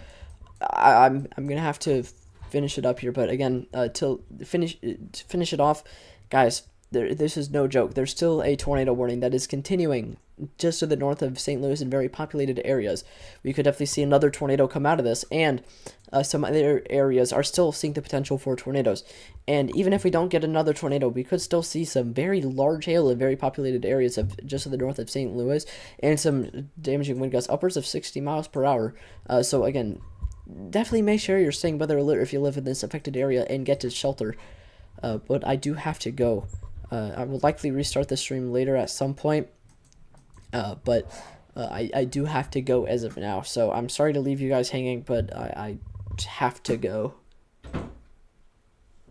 I'm gonna have to finish it up here. But again, to finish it off, guys, this is no joke. There's still a tornado warning that is continuing just to the north of St. Louis in very populated areas. We could definitely see another tornado come out of this, and some other areas are still seeing the potential for tornadoes. And even if we don't get another tornado, we could still see some very large hail in very populated areas of just to the north of St. Louis, and some damaging wind gusts upwards of 60 miles per hour. So again, definitely make sure you're staying weather alert if you live in this affected area and get to shelter. But I do have to go. I will likely restart the stream later at some point. But I do have to go as of now. So I'm sorry to leave you guys hanging, but I have to go.